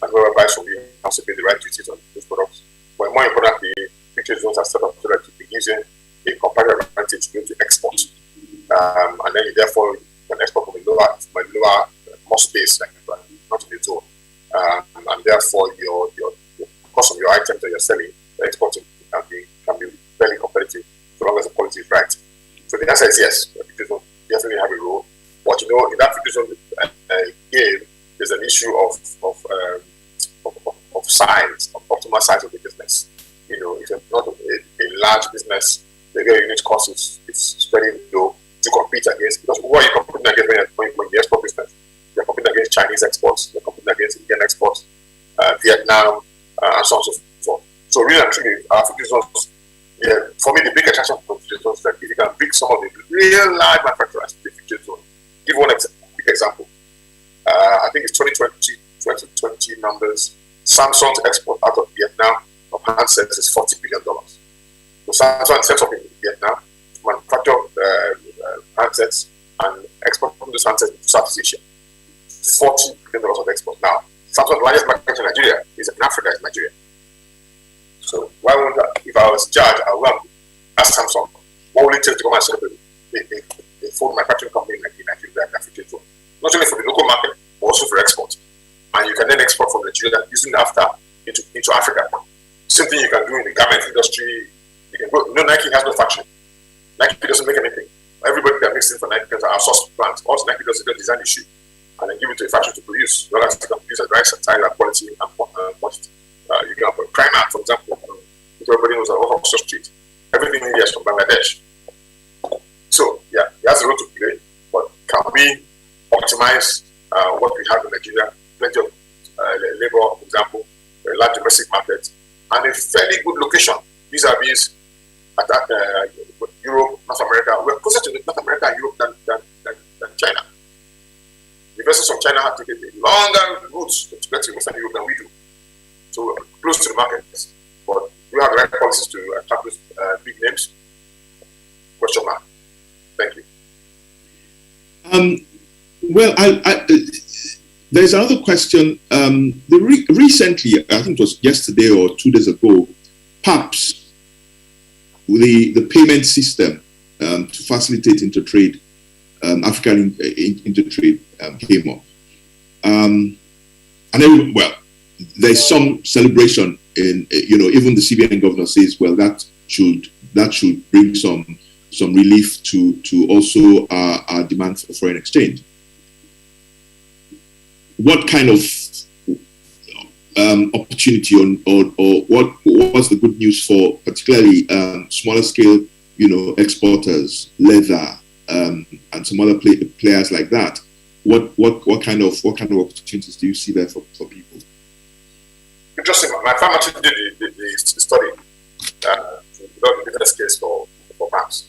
and whoever buys from you has to pay the right duties on those products. But more importantly, free trade zones are set up so that you be using a comparative advantage to be able to export. And then you therefore can export from a lower cost base, not in the zone. And therefore your cost of your items that you're selling, exporting can be fairly competitive so long as the quality is right. So the answer is yes, the free trade zone definitely have a role. But in that free trade zone game, there's an issue of size, of optimal size of the business. If you're not a large business, the unit cost is very low to compete against, because who are you competing against when you export business? You're competing against Chinese exports, you're competing against Indian exports, Vietnam, and so on and so forth. So really and truly, our free trade zones, for me, the big attraction for free trade zones is that if you can bring some of the real large manufacturers to the free trade zone. Give one big example. I think it's 2020 numbers. Samsung's export out of Vietnam of handsets is $40 billion. So Samsung sets up in Vietnam to manufacture handsets and export from those handsets to Southeast Asia. $40 billion of export. Now, Samsung's largest market in Nigeria is in Africa, is Nigeria. So why wouldn't I, if I was judged, I would ask Samsung, what will it take to come and set up a phone manufacturing company in Nigeria, Africa, not only for the local market, but also for export. And you can then export from Nigeria using NAFTA into Africa. Same thing you can do in the garment industry. You can go. Nike has no factory. Nike doesn't make anything. Everybody that makes things for Nike is our source plant. Also, Nike does design the shoe and then give it to a factory to produce. You can produce a right style, quality, and quantity. You can have a Primark, for example. Everybody knows that Oxford Street. Everything in India is from Bangladesh. So yeah, it has a role to play. But can we optimize what we have in Nigeria? Plenty of labor, for example, a large domestic market, and a fairly good location vis-a-vis Europe, North America. We're closer to North America and Europe than China. The vessels from China have to get a longer routes to get to Western Europe than we do. So we're close to the markets, but we have the right policies to attract those big names? Question mark. Thank you. Well, there's another question. Recently, I think it was yesterday or 2 days ago, PAPS, the payment system to facilitate intertrade, African intertrade came up. And then, well, there's some celebration in, even the CBN governor says, well, that should bring some relief to also our demand for foreign exchange. What kind of opportunity or what's the good news for particularly smaller scale, exporters, leather, and some other players like that? What kind of opportunities do you see there for people? Interesting. My farm actually did the study to develop the business case for banks.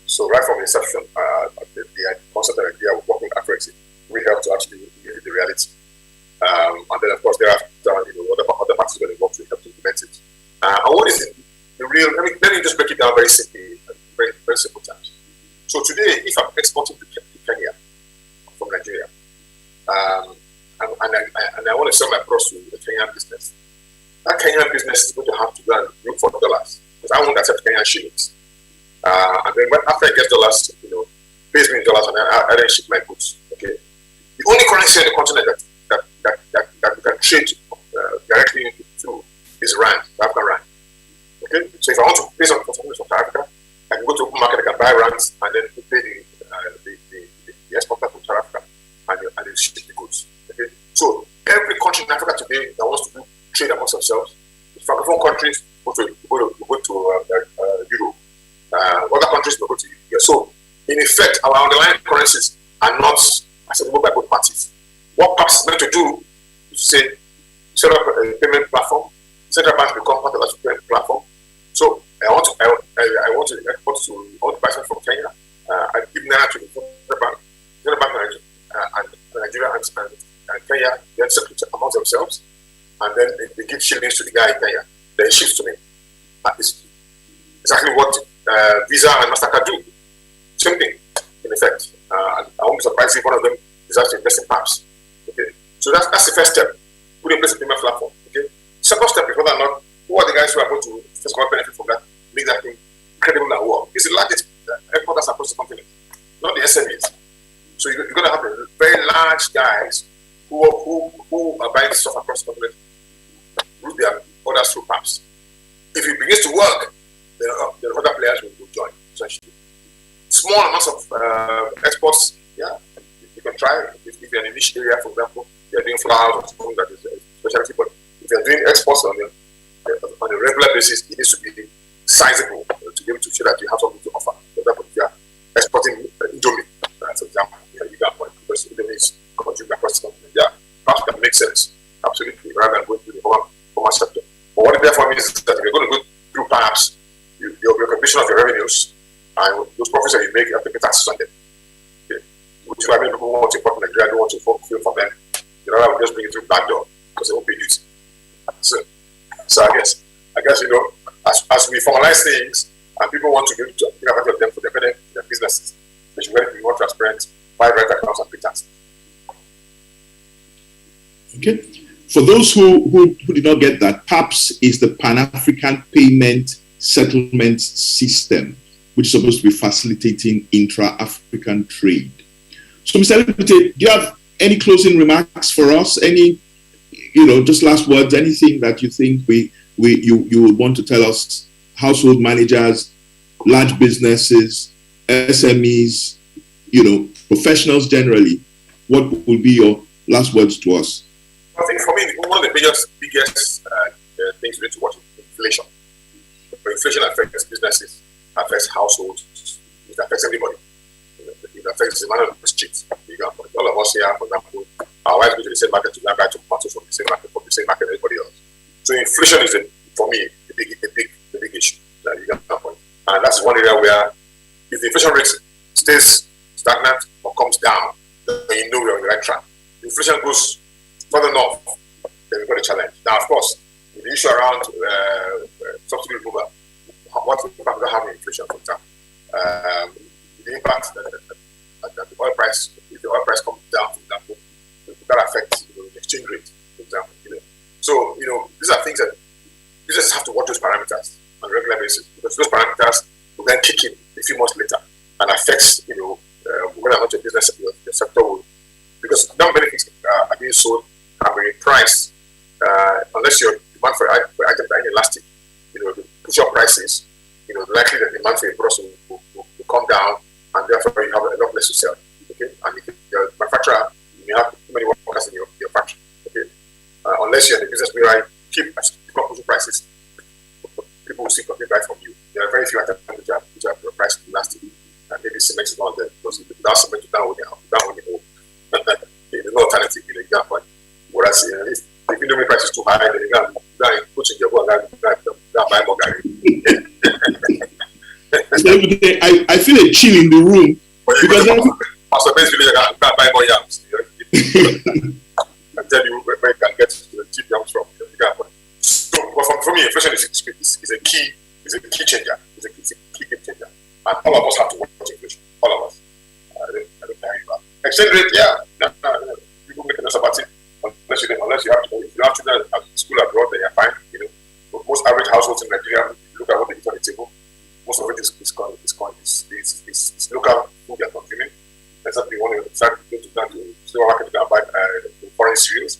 So right from the inception, the concept and idea of working accuracy, we helped to actually give it the reality. And then, of course, thereafter, other parties were involved to help to implement it. And what is it? The real? Let me just break it down very simply, very very simple terms. So today, if I'm exporting to Kenya from Nigeria, and I want to sell my products to the Kenyan business, that Kenyan business is going to have to go and look for dollars because I won't accept Kenyan shillings. And then after I get dollars, pays me in dollars, and then I then ship my goods. Okay. The only currency on the continent that we can trade directly through is rand, African rand. Okay. So if I want to pay something from South Africa, I can go to open market, I can buy rands, and then pay the exporter from South Africa, and then ship the goods. Okay. So every country in Africa today that wants to do trade amongst themselves, the Francophone countries go to Europe. Other countries will go to US. So in effect, our underlying currencies are not acceptable by both parties. What PAPS is meant to do is to say, set up a payment platform, central banks become part of that payment platform. So I want to export to buy something from Kenya. I give Naira to the central bank and Nigeria and Kenya then settle amongst themselves, and then they give shillings to the guy in Kenya. Then he ships to me. It's exactly what Visa and MasterCard do. Same thing, in effect. I won't be surprised if one of them is actually investing in PAPS. Okay, so that's the first step. Put in place a payment platform. Okay, second step is whether or not who are the guys who are going to first of all benefit from that, make that thing credible and work. It's the largest exporters across the continent, not the SMEs. So you're going to have very large guys who are buying stuff across the continent, route their orders through PAPS. If it begins to work, then other players will join. Essentially, small amounts of exports. Yeah, you can try. If you're in a niche area, for example, you're doing flowers or something that is a specialty. But if you're doing exports on a regular basis, it needs to be sizable to be able to show that you have something to offer. For example, if you're exporting Indomie, for example, you got one because Indomie is consuming across the continent. Yeah, perhaps that makes sense. Absolutely, rather than going through the formal sector. But what it therefore means is that if you're going to go through perhaps your recognition of your revenues and those profits that you make, you have to pay taxes on them. Okay. Which is why many people want to import from Nigeria, don't want to fulfill for them. You know, I will just bring it through back door because they won't pay duty. So I guess as we formalize things and people want to give to take advantage of them for their benefit, their businesses, they should be more transparent, buy right accounts and pay taxes. Okay. For those who did not get that, PAPS is the Pan-African Payment Settlement System, which is supposed to be facilitating intra-African trade. So, Mr. Lepute, do you have any closing remarks for us? Any, just last words, anything that you think you would want to tell us, household managers, large businesses, SMEs, professionals generally? What would be your last words to us? I think for me, one of the biggest things we need to watch is inflation. When inflation affects businesses, affects households, it affects everybody. It affects the man on the streets. All of us here, for example, our wives go to the same market to buy tomatoes from the same market as everybody else. So inflation is, for me, a big issue. And that's one area where if the inflation rate stays stagnant or comes down, then we're on the right track. If inflation goes further north, then we've got a challenge. Now, of course, the issue around subsidy removal, what impact will have on inflation, for example? The impact that the oil price, if the oil price comes down, for example, that affects the exchange rate, for example. So, these are things that you just have to watch those parameters on a regular basis. those parameters will then kick in a few months later and affects, whether or not your business, your sector will, because non-benefits are being sold and being priced, unless your demand for items are inelastic, to push up prices, likely the demand for your products will come down, and therefore you have a lot less to sell. Okay, and if you're a manufacturer, you may have too many workers in your factory. Okay, unless you're in the business where you keep pushing prices, people will still continue to buy from you. There are very few items which are priced elastic, and maybe cement is one of them, because without cement, you down with the hole. There's no alternative, you can't find. Whereas if Indomie price is too high, then you can't put in your book and buy more Gary. I feel a chill in the room because Pastor Ben's village can't buy more yams. I tell you where you can get cheap yams from. So, for me, inflation is a key changer. It's a key game changer, and all of us have to watch inflation. All of us. I don't care about exchange rate. Yeah, people making us about it. Unless you have children at school abroad, then you're fine. But most average households in Nigeria, look at what they eat on the table. Most of it is local food they're consuming. Except you want to start going to supermarket to buy foreign cereals.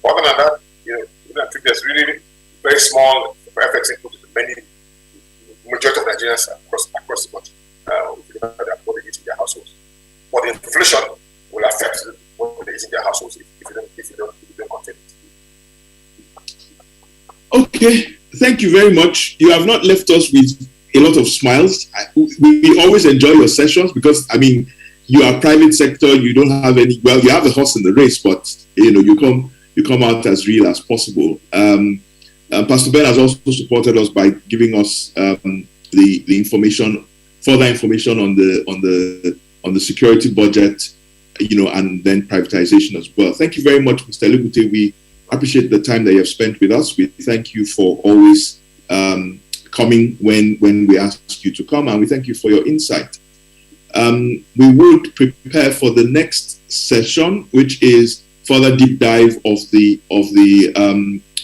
Other than that, I think there's really very small effects input in many majority of Nigerians across the country. If you look at what they eat in their households, but the inflation will affect what they eat in their households if you don't contain it. Okay, thank you very much. You have not left us with a lot of smiles. We always enjoy your sessions because, you are private sector. You don't have any. Well, you have a horse in the race, but you come out as real as possible. Pastor Ben has also supported us by giving us the information, further information on the security budget, and then privatization as well. Thank you very much, Mr. Elugute. We appreciate the time that you have spent with us. We thank you for always coming when we ask you to come, and we thank you for your insight. We would prepare for the next session, which is further deep dive of the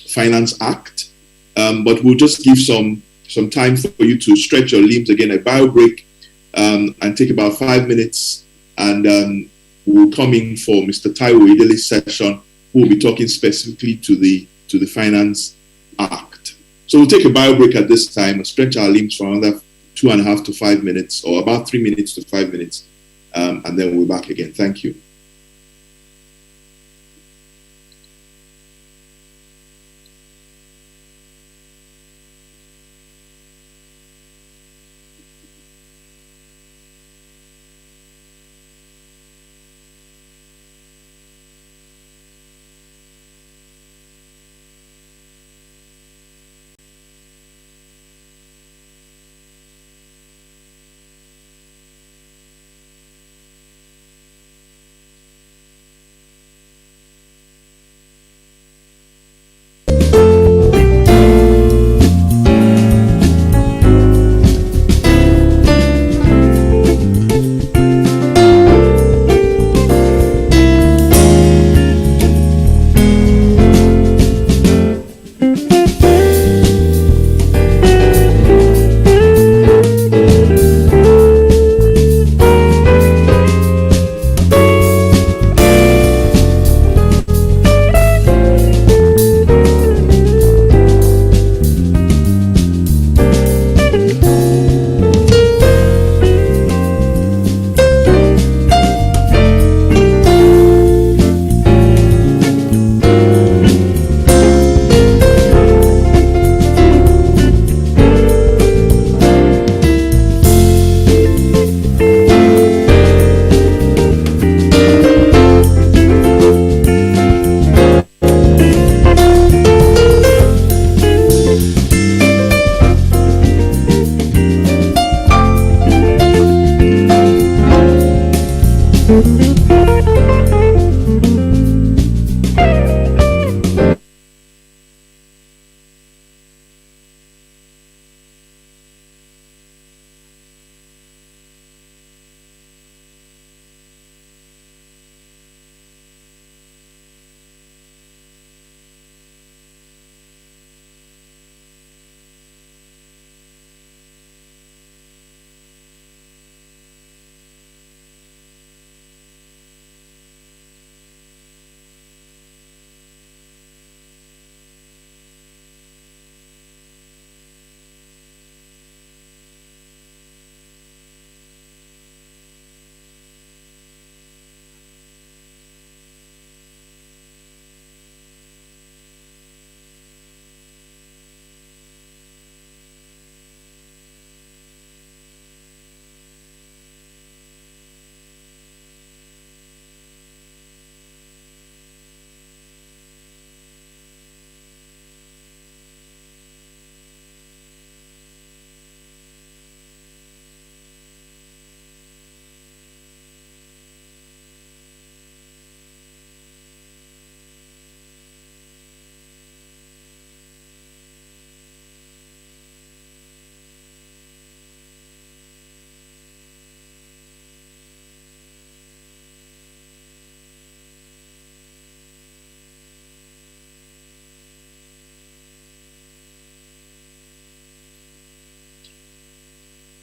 Finance Act, but we'll just give some time for you to stretch your limbs again, a bio break, and take about 5 minutes, and we'll come in for Mr. Taiwo Idele's session, who will be talking specifically to the Finance Act. So we'll take a bio break at this time and stretch our limbs for another 2.5 to 5 minutes, or about 3 minutes to 5 minutes, and then we'll be back again. Thank you.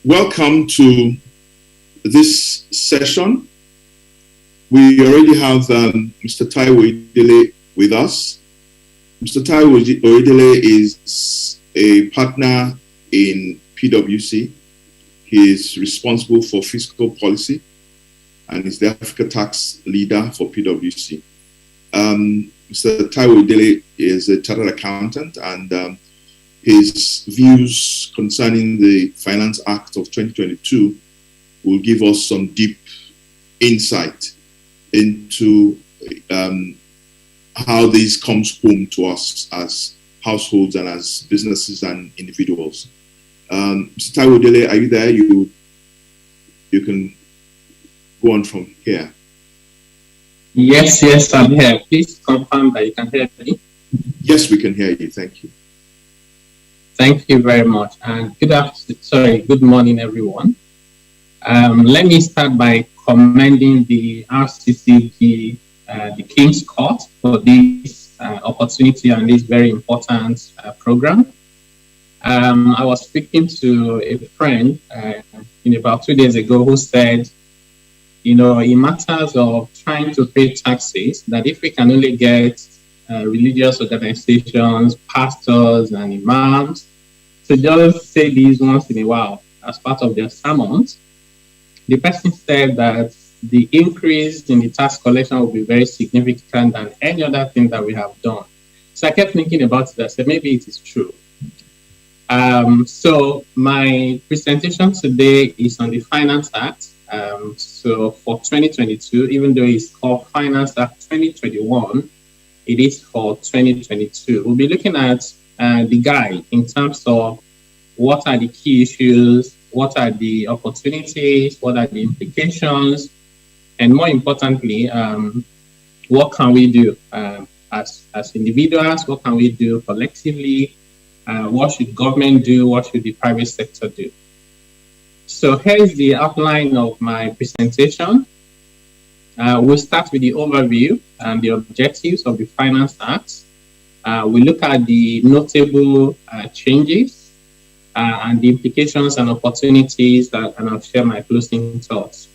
welcome to this session. We already have Mr. Taiwo Idele with us. Mr. Taiwo Idele is a partner in PwC. He is responsible for fiscal policy and is the Africa tax leader for PwC. Mr. Taiwo Idele is a chartered accountant, and his views concerning the Finance Act of 2022 will give us some deep insight into how this comes home to us as households and as businesses and individuals. Mr. Taiwo Idele, are you there? You can go on from here. Yes, I'm here. Please confirm that you can hear me. Yes, we can hear you. Thank you. Thank you very much. And good morning, everyone. Let me start by commending the RCCG, the King's Court, for this opportunity and this very important program. I was speaking to a friend about 2 days ago who said, in matters of trying to pay taxes, that if we can only get religious organizations, pastors, and imams to just say these once in a while as part of their sermons, the person said that the increase in the tax collection will be very significant than any other thing that we have done. So I kept thinking about it. I said, maybe it is true. So my presentation today is on the Finance Act. So for 2022, even though it's called Finance Act 2021, it is for 2022. We'll be looking at the guide in terms of what are the key issues, what are the opportunities, what are the implications, and more importantly, what can we do as individuals, what can we do collectively, what should government do, what should the private sector do. So here's the outline of my presentation. We'll start with the overview and the objectives of the Finance Act. We look at the notable changes and the implications and opportunities that, and I'll share my closing thoughts.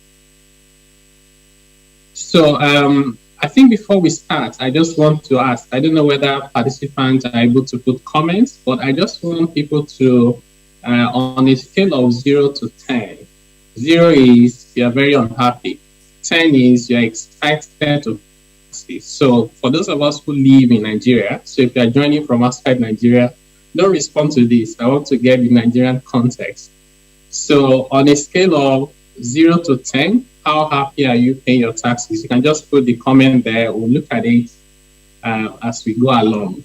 So I think before we start, I just want to ask, I don't know whether participants are able to put comments, but I just want people to, on a scale of 0 to 10, 0 is you're very unhappy, 10 is you're excited to see. So for those of us who live in Nigeria, so if you're joining from outside Nigeria, don't respond to this. I want to get the Nigerian context. So on a scale of 0 to 10, how happy are you paying your taxes? You can just put the comment there. We'll look at it as we go along.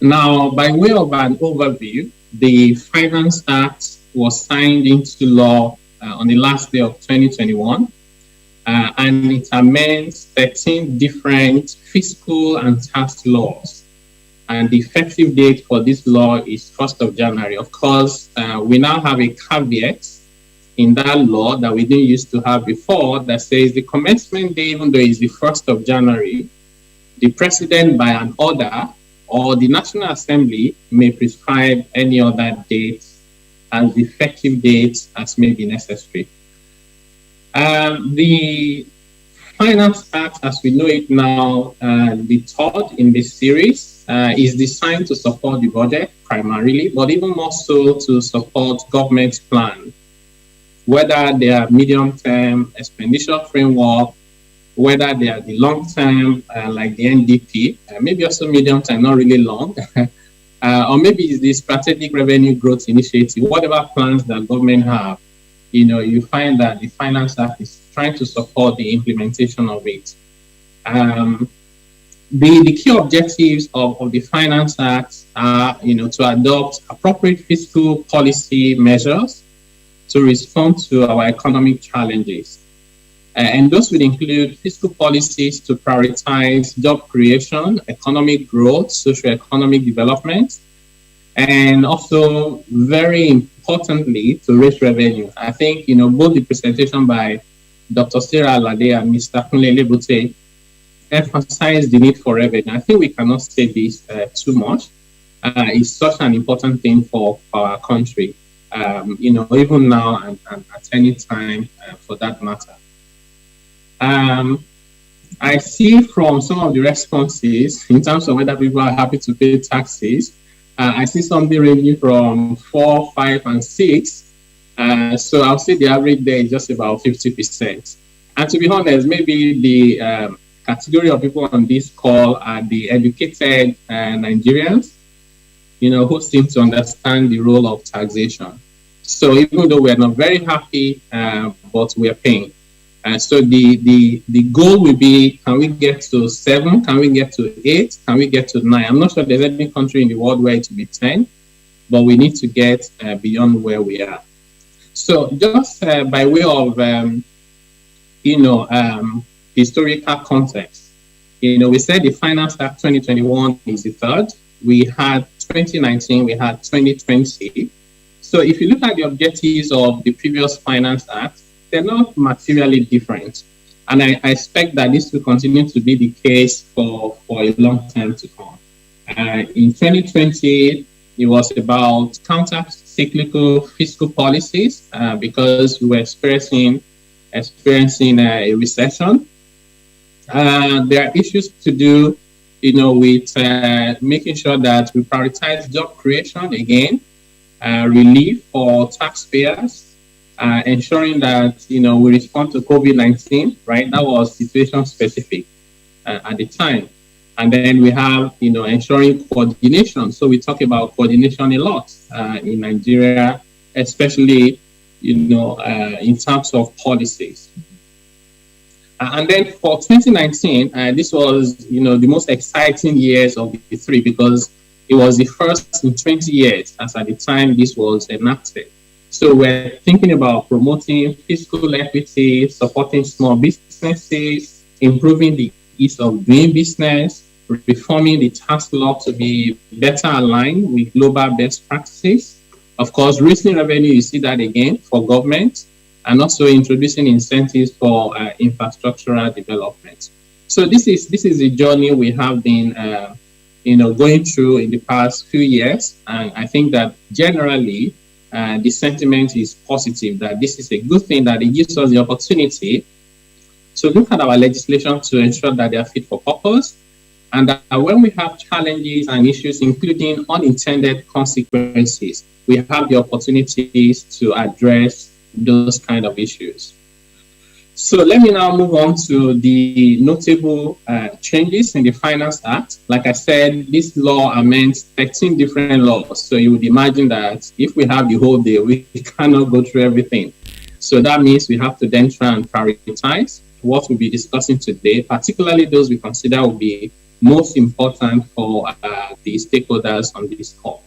Now, by way of an overview, the Finance Act was signed into law on the last day of 2021, and it amends 13 different fiscal and tax laws. And the effective date for this law is 1st of January. Of course, we now have a caveat in that law that we didn't used to have before that says the commencement day, even though it's the 1st of January, the president by an order or the National Assembly may prescribe any other date as the effective date as may be necessary. The Finance Act, as we know it now, the third in this series, is designed to support the budget primarily, but even more so to support government's plan, whether they are medium-term expenditure framework, whether they are the long-term, like the NDP, maybe also medium-term, not really long, or maybe it's the Strategic Revenue Growth Initiative, whatever plans that government have, you find that the Finance Act is trying to support the implementation of it. The key objectives of the Finance Act are, to adopt appropriate fiscal policy measures to respond to our economic challenges. And those would include fiscal policies to prioritize job creation, economic growth, socio-economic development, and also, very importantly, to raise revenue. I think, both the presentation by Dr. Sarah Alade and Mr. Kunle Lebute emphasize the need for revenue. I think we cannot say this too much. It's such an important thing for our country. even now and at any time for that matter. I see from some of the responses in terms of whether people are happy to pay taxes, I see something ranging from 4, 5, and 6. So I'll say the average there is just about 50%. And to be honest, maybe the category of people on this call are the educated Nigerians, who seem to understand the role of taxation. So even though we're not very happy, but we're paying. So the goal will be, can we get to 7? Can we get to 8? Can we get to 9? I'm not sure there's any country in the world where it will be 10, but we need to get beyond where we are. So just by way of, historical context, we said the Finance Act 2021 is the third. We had 2019, we had 2020. So if you look at the objectives of the previous Finance Act, they're not materially different. And I expect that this will continue to be the case for a long time to come. In 2020, it was about counter-cyclical fiscal policies because we were experiencing a recession. There are issues to do, with making sure that we prioritize job creation again, relief for taxpayers, ensuring that we respond to COVID-19, right? That was situation specific at the time. And then we have ensuring coordination. So we talk about coordination a lot in Nigeria, especially in terms of policies. And then for 2019, this was the most exciting years of the three because it was the first in 20 years as at the time this was enacted. So we're thinking about promoting fiscal equity, supporting small businesses, improving the ease of doing business, reforming the tax law to be better aligned with global best practices. Of course, raising revenue, you see that again for government, and also introducing incentives for infrastructural development. So this is a journey we have been going through in the past few years, and I think that generally the sentiment is positive that this is a good thing, that it gives us the opportunity to look at our legislation to ensure that they are fit for purpose, and that when we have challenges and issues, including unintended consequences, we have the opportunities to address those kind of issues. So let me now move on to the notable changes in the Finance Act. Like I said, this law amends 13 different laws. So you would imagine that if we have the whole day, we cannot go through everything. So that means we have to then try and prioritize what we'll be discussing today, particularly those we consider will be most important for the stakeholders on this call.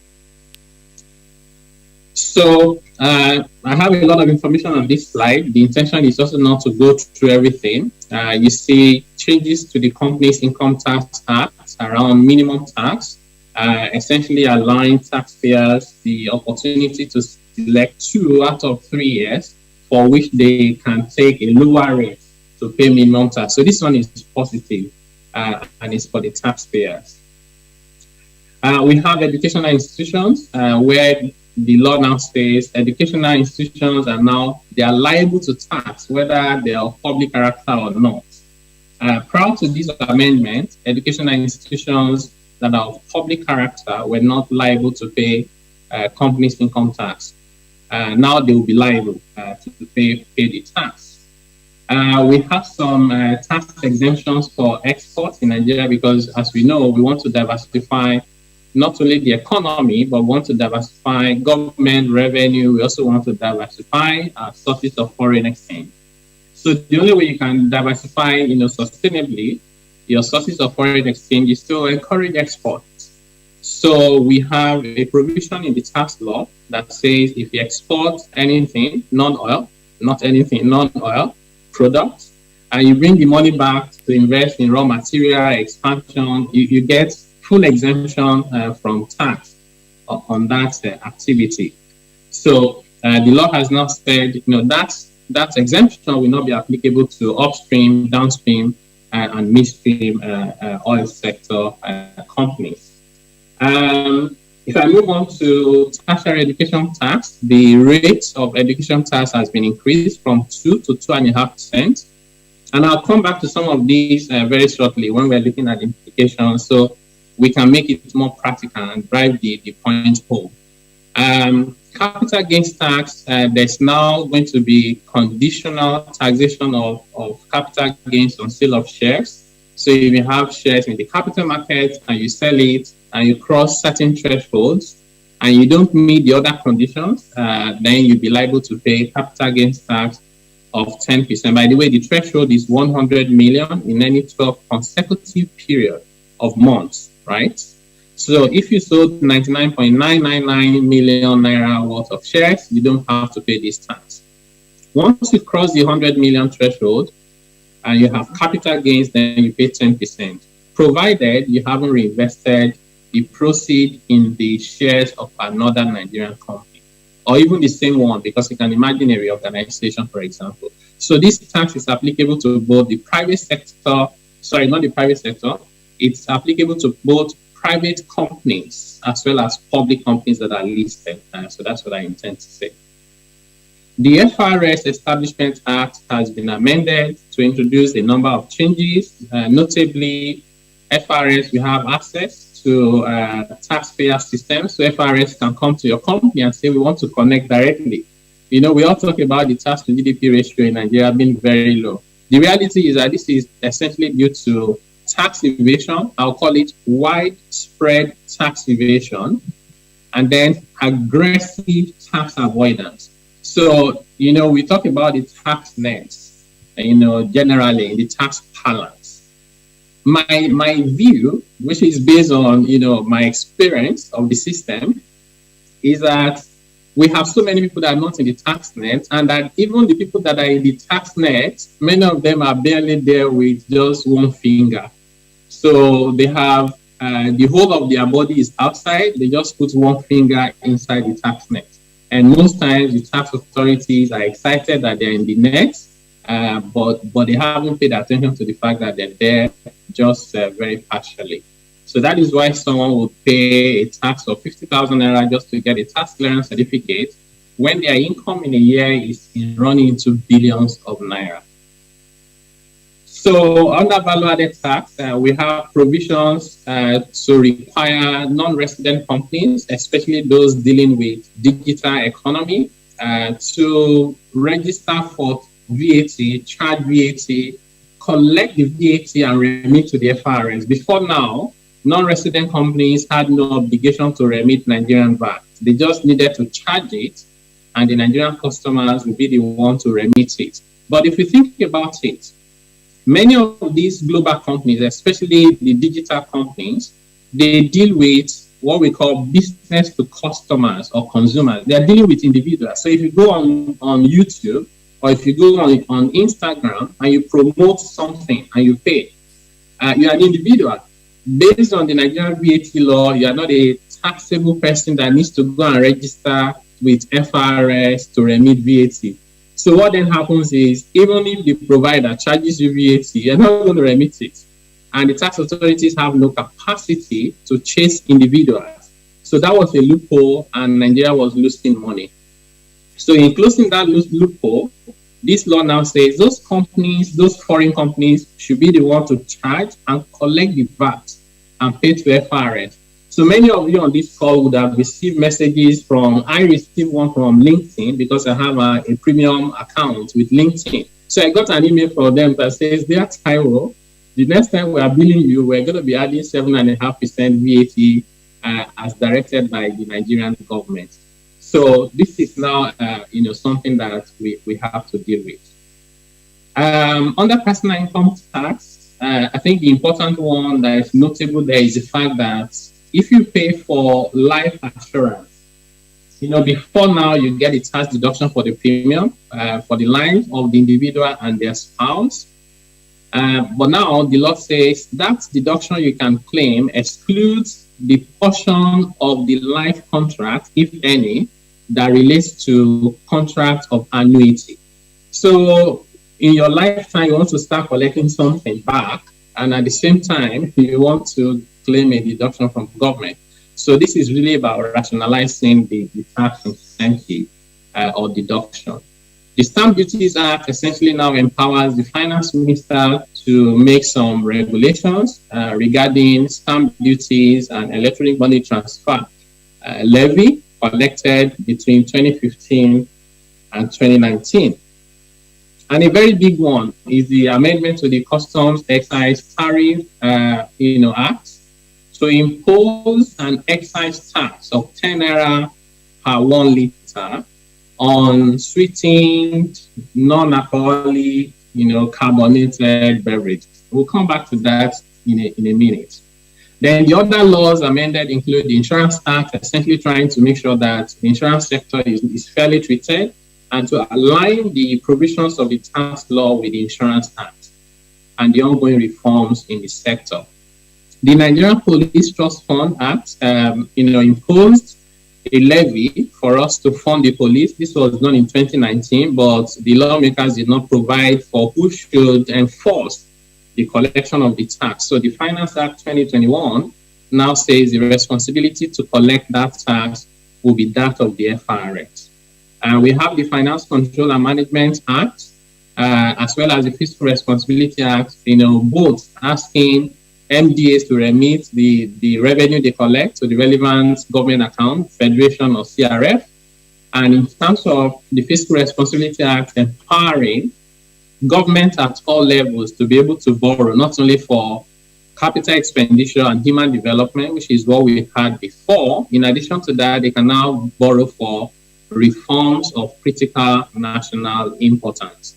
So I have a lot of information on this slide. The intention is also not to go through everything. You see changes to the Companies Income Tax Act around minimum tax, essentially allowing taxpayers the opportunity to select 2 out of 3 years for which they can take a lower rate to pay minimum tax. So this one is positive and it's for the taxpayers. We have educational institutions where the law now says educational institutions they are liable to tax whether they are of public character or not. Prior to this amendment, educational institutions that are of public character were not liable to pay companies' income tax. Now they will be liable to pay the tax. We have some tax exemptions for exports in Nigeria because, as we know, we want to diversify not only the economy, but want to diversify government revenue. We also want to diversify our sources of foreign exchange. So the only way you can diversify, sustainably your sources of foreign exchange is to encourage exports. So we have a provision in the tax law that says if you export anything, non-oil products, and you bring the money back to invest in raw material expansion, you get full exemption from tax on that activity. So the law has now said, that exemption will not be applicable to upstream, downstream, and midstream oil sector companies. If I move on to tertiary education tax, the rate of education tax has been increased from 2 to 2.5%. And I'll come back to some of these very shortly when we're looking at implications, so we can make it more practical and drive the point home. Capital gains tax, there's now going to be conditional taxation of capital gains on sale of shares. So if you have shares in the capital market and you sell it and you cross certain thresholds and you don't meet the other conditions, then you'll be liable to pay capital gains tax of 10%. By the way, the threshold is 100 million in any 12 consecutive period of months, right? So if you sold 99.999 million naira worth of shares, you don't have to pay this tax. Once you cross the 100 million threshold and you have capital gains, then you pay 10%, provided you haven't reinvested the proceeds in the shares of another Nigerian company, or even the same one, because you can imagine a reorganization, for example. So this tax is applicable to both the private sector, sorry, not the private sector, it's applicable to both private companies as well as public companies that are listed. So that's what I intend to say. The FRS Establishment Act has been amended to introduce a number of changes. Notably, FRS, you have access to taxpayer systems. So FRS can come to your company and say, we want to connect directly. You know, we all talk about the tax to GDP ratio in Nigeria being very low. The reality is that this is essentially due to tax evasion. I'll call it widespread tax evasion, and then aggressive tax avoidance. So, you know, we talk about the tax nets, you know, generally the tax balance. My view, which is based on, you know, my experience of the system, is that we have so many people that are not in the tax net, and that even the people that are in the tax net, many of them are barely there with just one finger. So they have the whole of their body is outside. They just put one finger inside the tax net. And most times the tax authorities are excited that they're in the net, but they haven't paid attention to the fact that they're there just very partially. So that is why someone would pay a tax of 50,000 naira just to get a tax clearance certificate when their income in a year is running into billions of naira. So under value-added tax, we have provisions to require non-resident companies, especially those dealing with digital economy, to register for VAT, charge VAT, collect the VAT and remit to the FRS. Before now, non-resident companies had no obligation to remit Nigerian VAT. They just needed to charge it, and the Nigerian customers would be the one to remit it. But if you think about it, many of these global companies, especially the digital companies, they deal with what we call business to customers or consumers. They are dealing with individuals. So if you go on YouTube, or if you go on Instagram and you promote something and you pay, you're an individual. Based on the Nigerian VAT law, you are not a taxable person that needs to go and register with FRS to remit VAT. So what then happens is, even if the provider charges you VAT, you're not going to remit it. And the tax authorities have no capacity to chase individuals. So that was a loophole, and Nigeria was losing money. So in closing that loophole, this law now says those companies, those foreign companies, should be the one to charge and collect the VAT and pay to FRS. So many of you on this call would have received messages from, I received one from LinkedIn because I have a premium account with LinkedIn. So I got an email from them that says, dear Taiwo, the next time we are billing you, we're going to be adding 7.5% VAT as directed by the Nigerian government. So this is now, something that we have to deal with. Under personal income tax, I think the important one that is notable there is the fact that if you pay for life assurance, before now you get a tax deduction for the premium for the life of the individual and their spouse. But now the law says that deduction you can claim excludes the portion of the life contract, if any, that relates to contract of annuity. So in your lifetime, you want to start collecting something back, and at the same time, you want to claim a deduction from government. So this is really about rationalizing the tax incentive or deduction. The Stamp Duties Act essentially now empowers the finance minister to make some regulations regarding stamp duties and electronic money transfer levy collected between 2015 and 2019. And a very big one is the amendment to the Customs Excise Tariff Act to impose an excise tax of 10 naira per 1 liter on sweetened, non-alcoholic, carbonated beverages. We'll come back to that in a minute. Then the other laws amended include the Insurance Act, essentially trying to make sure that the insurance sector is fairly treated and to align the provisions of the tax law with the Insurance Act and the ongoing reforms in the sector. The Nigerian Police Trust Fund Act, imposed a levy for us to fund the police. This was done in 2019, but the lawmakers did not provide for who should enforce the collection of the tax. So the Finance Act 2021 now says the responsibility to collect that tax will be that of the FRS. And we have the Finance Control and Management Act, as well as the Fiscal Responsibility Act, both asking MDAs to remit the revenue they collect to the relevant government account, Federation or CRF. And in terms of the Fiscal Responsibility Act, empowering government at all levels to be able to borrow, not only for capital expenditure and human development, which is what we had before. In addition to that, they can now borrow for reforms of critical national importance.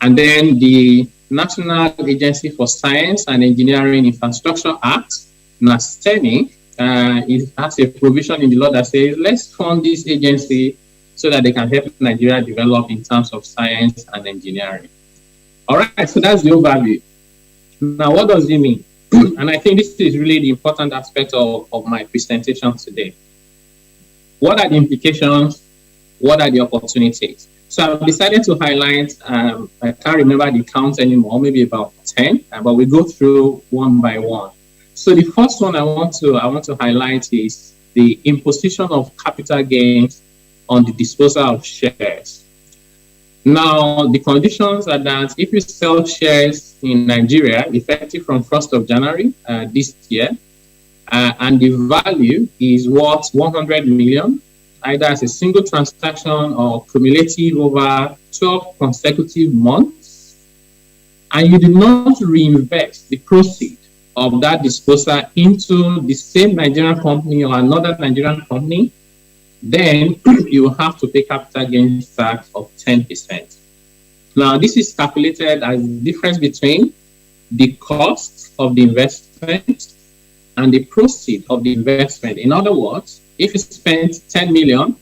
And then the National Agency for Science and Engineering Infrastructure Act, NASTENI, it has a provision in the law that says, let's fund this agency so that they can help Nigeria develop in terms of science and engineering. All right, so that's the overview. Now, what does it mean? And I think this is really the important aspect of my presentation today. What are the implications? What are the opportunities? So I've decided to highlight, I can't remember the count anymore, maybe about 10, but we go through one by one. So the first one I want to highlight is the imposition of capital gains on the disposal of shares. Now, the conditions are that if you sell shares in Nigeria, effective from 1st of January this year, and the value is worth 100 million, either as a single transaction or cumulative over 12 consecutive months, and you do not reinvest the proceeds of that disposal into the same Nigerian company or another Nigerian company, then you will have to pay capital gains tax of 10%. Now, this is calculated as the difference between the cost of the investment and the proceeds of the investment. In other words, if you spent 10 million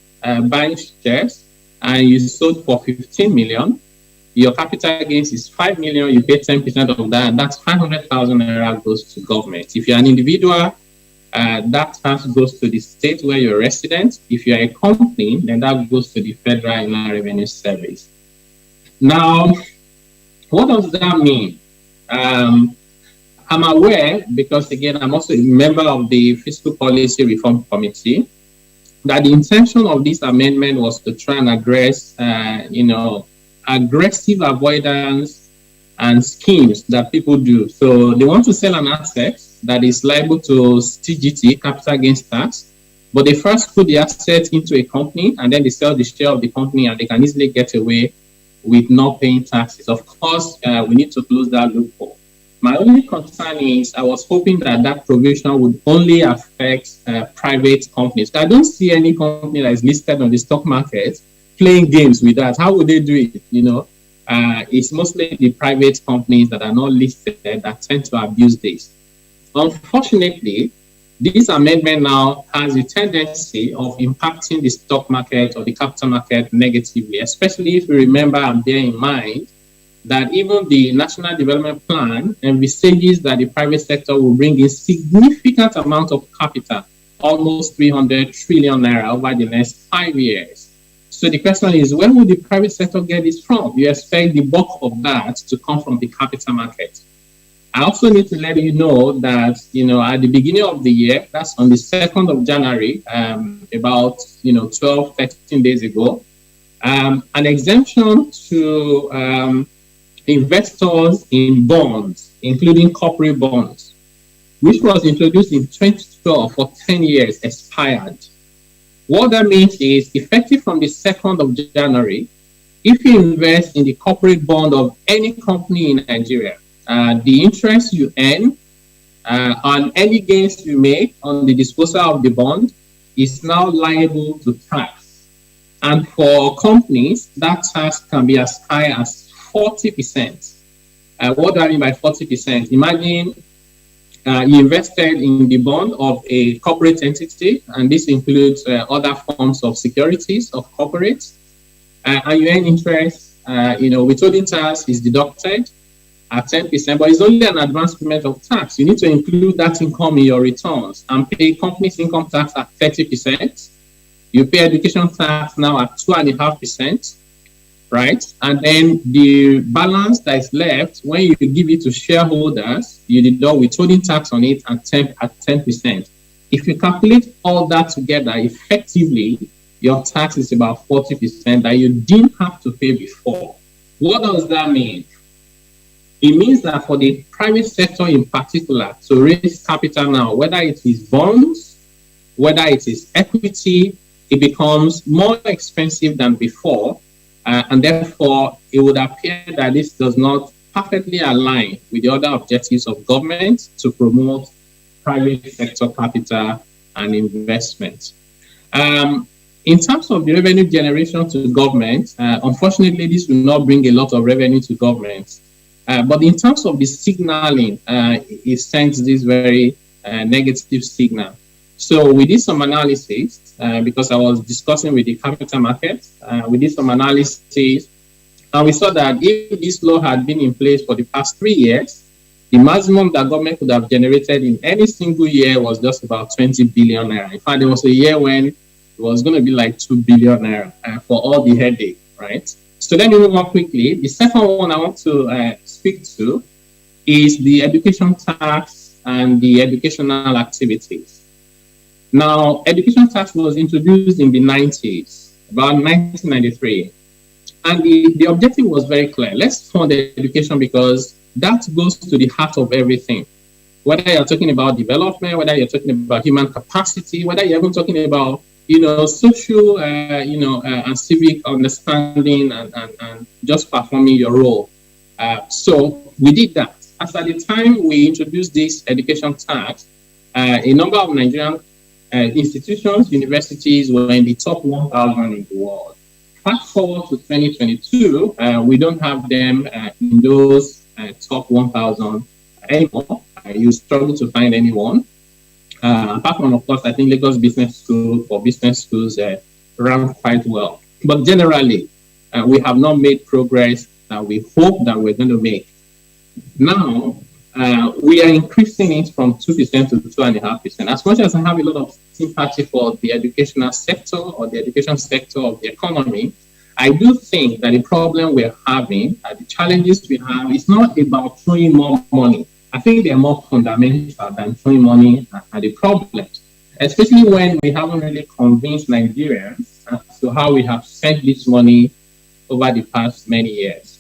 buying shares and you sold for 15 million, your capital gains is 5 million, you pay 10% of that, and that's 500,000 naira goes to government. If you're an individual, that tax goes to the state where you're a resident. If you're a company, then that goes to the Federal Inland Revenue Service. Now, what does that mean? I'm aware, because again, I'm also a member of the Fiscal Policy Reform Committee, that the intention of this amendment was to try and address, aggressive avoidance and schemes that people do. So they want to sell an asset that is liable to CGT, capital gains tax, but they first put the asset into a company and then they sell the share of the company and they can easily get away with not paying taxes. Of course, we need to close that loophole. My only concern is I was hoping that that provision would only affect private companies. I don't see any company that is listed on the stock market playing games with that. How would they do it? It's mostly the private companies that are not listed that tend to abuse this. Unfortunately, this amendment now has a tendency of impacting the stock market or the capital market negatively, especially if you remember and bear in mind that even the National Development Plan envisages that the private sector will bring in significant amount of capital, almost 300 trillion naira over the next 5 years. So the question is, where will the private sector get this from? You expect the bulk of that to come from the capital market. I also need to let you know that, at the beginning of the year, that's on the 2nd of January, about, 12, 13 days ago, an exemption to investors in bonds, including corporate bonds, which was introduced in 2012 for 10 years, expired. What that means is, effective from the 2nd of January, if you invest in the corporate bond of any company in Nigeria, the interest you earn and any gains you make on the disposal of the bond is now liable to tax. And for companies, that tax can be as high as 40%. What do I mean by 40%? Imagine you invested in the bond of a corporate entity, and this includes other forms of securities of corporates, and you earn interest, withholding tax is deducted at 10%, but it's only an advance payment of tax. You need to include that income in your returns and pay company's income tax at 30%. You pay education tax now at 2.5%, right? And then the balance that is left, when you give it to shareholders, you deduct withholding tax on it at 10%. If you calculate all that together, effectively, your tax is about 40% that you didn't have to pay before. What does that mean? It means that for the private sector in particular, to raise capital now, whether it is bonds, whether it is equity, it becomes more expensive than before. And therefore, it would appear that this does not perfectly align with the other objectives of government to promote private sector capital and investment. In terms of the revenue generation to government, unfortunately, this will not bring a lot of revenue to government. But in terms of the signaling, it sends this very negative signal. So we did some analysis because I was discussing with the capital markets. We did some analysis, and we saw that if this law had been in place for the past 3 years, the maximum that government could have generated in any single year was just about 20 billion naira. In fact, there was a year when it was going to be like 2 billion naira for all the headache, right? So let me move on quickly. The second one I want to speak to is the education tax and the educational activities. Now, education tax was introduced in the 90s, about 1993. And the objective was very clear. Let's fund education because that goes to the heart of everything. Whether you're talking about development, whether you're talking about human capacity, whether you're even talking about social, and civic understanding and just performing your role. So we did that. As at the time we introduced this education tax, a number of Nigerian institutions, universities were in the top 1,000 in the world. Fast forward to 2022, we don't have them in those top 1,000 anymore. You struggle to find anyone. Apart from, of course, I think Lagos Business School or business schools run quite well. But generally, we have not made progress that we hope that we're going to make. Now, we are increasing it from 2% to 2.5%. As much as I have a lot of sympathy for the educational sector or the education sector of the economy, I do think that the problem we're having, the challenges we have, is not about throwing more money. I think they're more fundamental than throwing money at the problems, especially when we haven't really convinced Nigerians as to how we have spent this money over the past many years.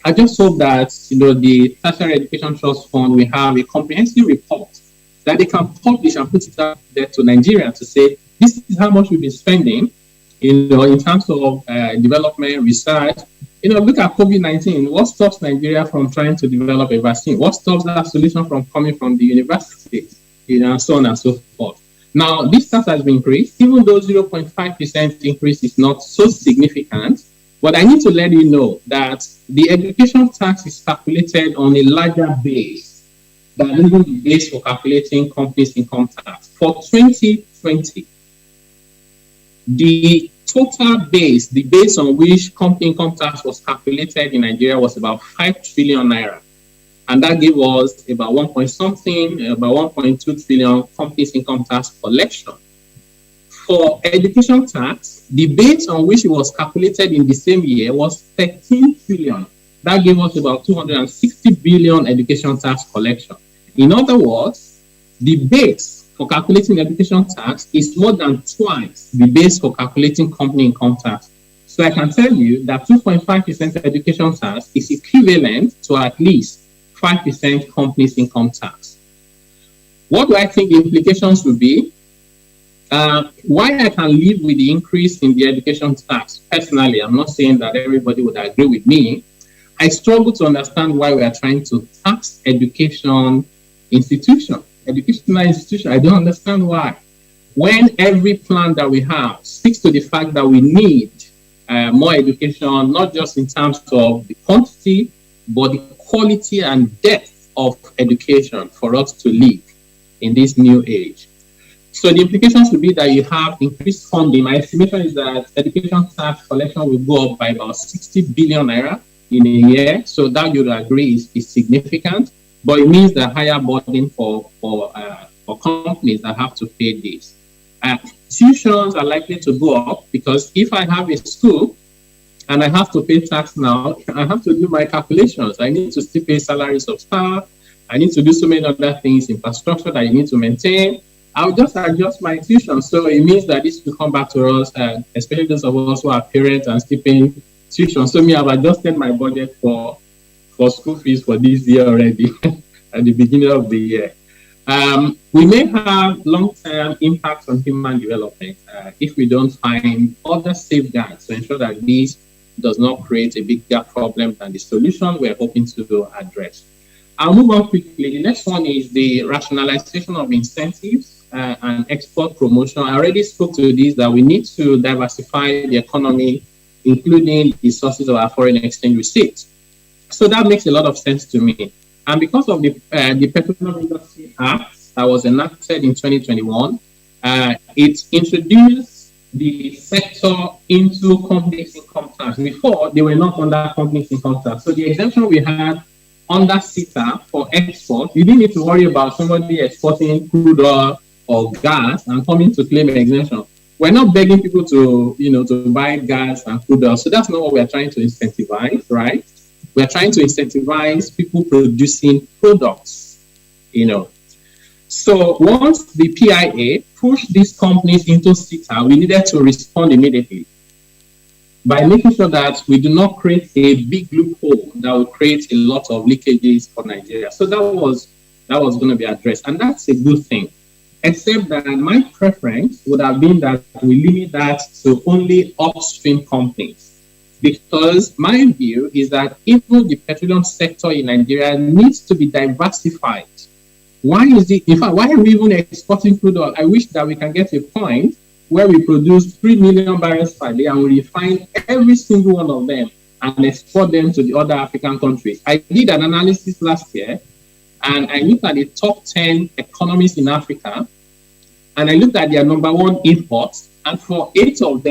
I just hope that, the Tertiary Education Trust Fund will have a comprehensive report that they can publish and put it out there to Nigerians to say, this is how much we've been spending, in terms of development, research. Look at COVID-19. What stops Nigeria from trying to develop a vaccine? What stops that solution from coming from the universities? And so on and so forth. Now, this tax has been increased, even though 0.5% increase is not so significant. But I need to let you know that the education tax is calculated on a larger base than even the base for calculating companies' income tax. For 2020, the total base, the base on which company income tax was calculated in Nigeria was about 5 trillion naira. And that gave us about 1.2 trillion companies income tax collection. For education tax, the base on which it was calculated in the same year was 13 trillion. That gave us about 260 billion education tax collection. In other words, the base for calculating education tax is more than twice the base for calculating company income tax. So I can tell you that 2.5% education tax is equivalent to at least 5% company's income tax. What do I think the implications will be? Why I can live with the increase in the education tax, personally, I'm not saying that everybody would agree with me. I struggle to understand why we are trying to tax educational institution. I don't understand why. When every plan that we have sticks to the fact that we need more education, not just in terms of the quantity, but the quality and depth of education for us to live in this new age. So the implications will be that you have increased funding. My estimation is that education tax collection will go up by about 60 billion naira in a year. So that you would agree is significant, but it means the higher burden for companies that have to pay this. Tuitions are likely to go up because if I have a school and I have to pay tax now, I have to do my calculations. I need to still pay salaries of staff. I need to do so many other things, infrastructure that I need to maintain. I'll just adjust my tuition. So it means that this will come back to us, especially those of us who are parents and still paying tuition. So I've adjusted my budget for school fees for this year already at the beginning of the year. We may have long-term impacts on human development if we don't find other safeguards to ensure that this does not create a bigger problem than the solution we're hoping to address. I'll move on quickly. The next one is the rationalization of incentives and export promotion. I already spoke to this, that we need to diversify the economy, including the sources of our foreign exchange receipts. So that makes a lot of sense to me. And because of the Petroleum Industry Act that was enacted in 2021, it introduced the sector into companies' income tax. Before, they were not under companies' income tax. So the exemption we had under CETA for export, you didn't need to worry about somebody exporting crude oil or gas and coming to claim exemption. We're not begging people to buy gas and crude oil. So that's not what we're trying to incentivize, right? We're trying to incentivize people producing products, So once the PIA pushed these companies into CETA, we needed to respond immediately by making sure that we do not create a big loophole that will create a lot of leakages for Nigeria. So that was going to be addressed, and that's a good thing. Except that my preference would have been that we limit that to only upstream companies. Because my view is that even the petroleum sector in Nigeria needs to be diversified. Why are we even exporting crude oil? I wish that we can get a point where we produce 3 million barrels per day and we refine every single one of them and export them to the other African countries. I did an analysis last year and I looked at the top 10 economies in Africa and I looked at their number one imports, and for 8 of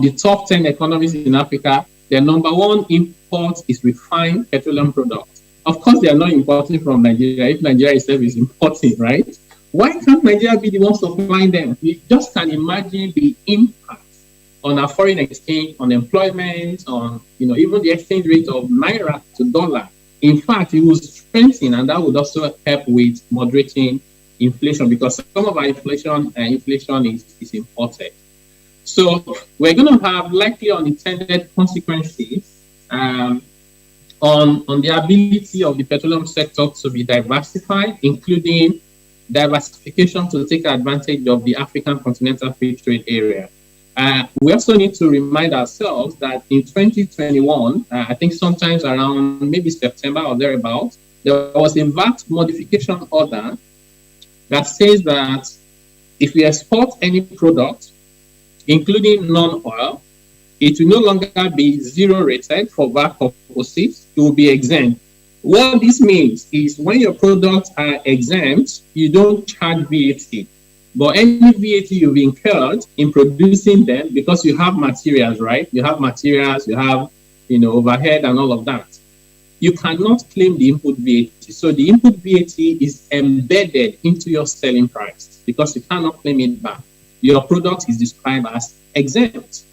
the top 10 economies in Africa, their number one import is refined petroleum products. Of course, they are not importing from Nigeria. If Nigeria itself is importing, right? Why can't Nigeria be the one supplying them? We just can imagine the impact on our foreign exchange, on employment, on even the exchange rate of naira to dollar. In fact, it will strengthen, and that would also help with moderating inflation, because some of our inflation is imported. So we're going to have likely unintended consequences on the ability of the petroleum sector to be diversified, including diversification to take advantage of the African Continental Free Trade Area. We also need to remind ourselves that in 2021, I think sometimes around maybe September or thereabouts, there was a VAT modification order that says that if we export any product, including non-oil, it will no longer be zero rated for VAT purposes. It will be exempt. What this means is when your products are exempt, you don't charge VAT. But any VAT you've incurred in producing them, because you have materials, right? You have materials, you have overhead and all of that. You cannot claim the input VAT. So the input VAT is embedded into your selling price because you cannot claim it back. Your product is described as exempt.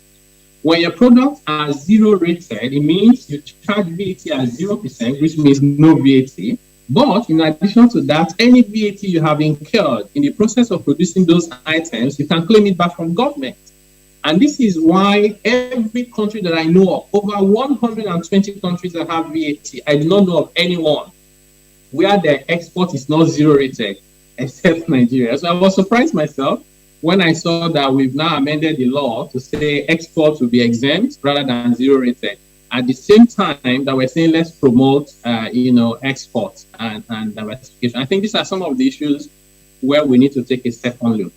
When your products are zero rated, it means you charge VAT at 0%, which means no VAT. But in addition to that, any VAT you have incurred in the process of producing those items, you can claim it back from government. And this is why every country that I know of, over 120 countries that have VAT, I do not know of anyone where their export is not zero rated, except Nigeria. So I was surprised myself when I saw that we've now amended the law to say exports will be exempt rather than zero rated. At the same time that we're saying let's promote, exports and diversification. I think these are some of the issues where we need to take a second look.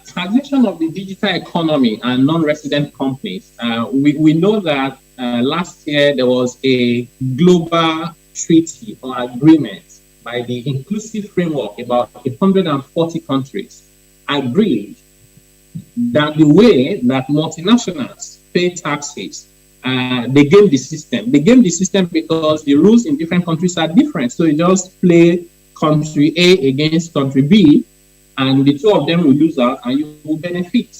Transition of the digital economy and non-resident companies. We know that last year there was a global treaty or agreement by the inclusive framework. About 140 countries agreed that the way that multinationals pay taxes, they game the system. They game the system because the rules in different countries are different. So you just play country A against country B, and the two of them will lose out and you will benefit.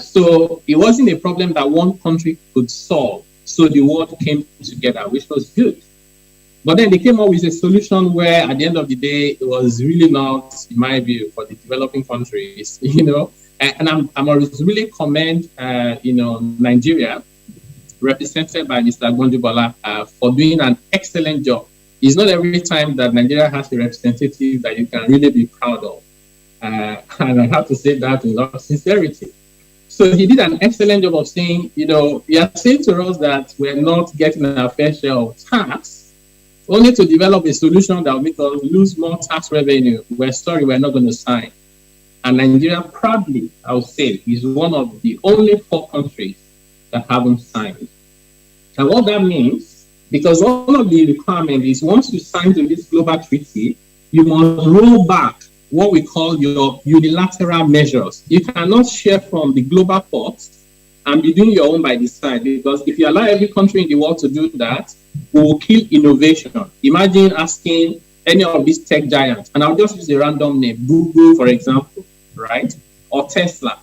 So it wasn't a problem that one country could solve. So the world came together, which was good. But then they came up with a solution where at the end of the day, it was really not, in my view, for the developing countries, and I must really commend, Nigeria, represented by Mr. Gondibola, for doing an excellent job. It's not every time that Nigeria has a representative that you can really be proud of. And I have to say that in all sincerity. So he did an excellent job of saying, he are saying to us that we're not getting our fair share of tax, only to develop a solution that will make us lose more tax revenue. We're sorry, we're not going to sign. And Nigeria proudly, I would say, is one of the only 4 countries that haven't signed. And what that means, because one of the requirements is once you sign to this global treaty, you must roll back what we call your unilateral measures. You cannot share from the global pot and be doing your own by the side, because if you allow every country in the world to do that, we will kill innovation. Imagine asking any of these tech giants, and I'll just use a random name, Google, for example, right? Or Tesla.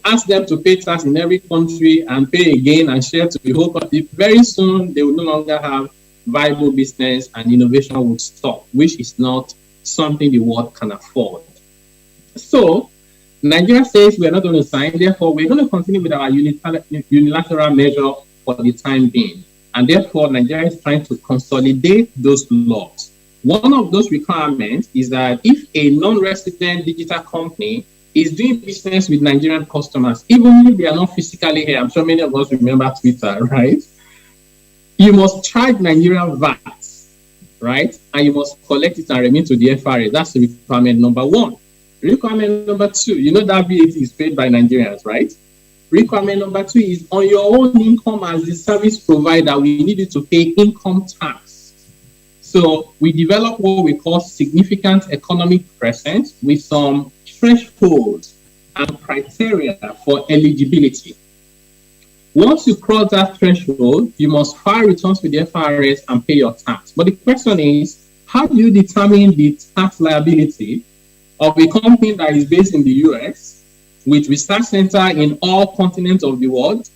Ask them to pay tax in every country and pay again and share to the whole country. Very soon, they will no longer have viable business and innovation would stop, which is not something the world can afford. So Nigeria says we're not going to sign, therefore we're going to continue with our unilateral measure for the time being. And therefore Nigeria is trying to consolidate those laws. One of those requirements is that if a non-resident digital company is doing business with Nigerian customers, even if they are not physically here, I'm sure many of us remember Twitter, right? You must charge Nigerian VAT, right? And you must collect it and remit to the FRA. That's the requirement number 1. Requirement number 2, that VAT is paid by Nigerians, right? Requirement number 2 is on your own income as the service provider, we need you to pay income tax. So we develop what we call significant economic presence with some thresholds and criteria for eligibility. Once you cross that threshold, you must file returns with the FRS and pay your tax. But the question is, how do you determine the tax liability of a company that is based in the US, with research center in all continents of the world,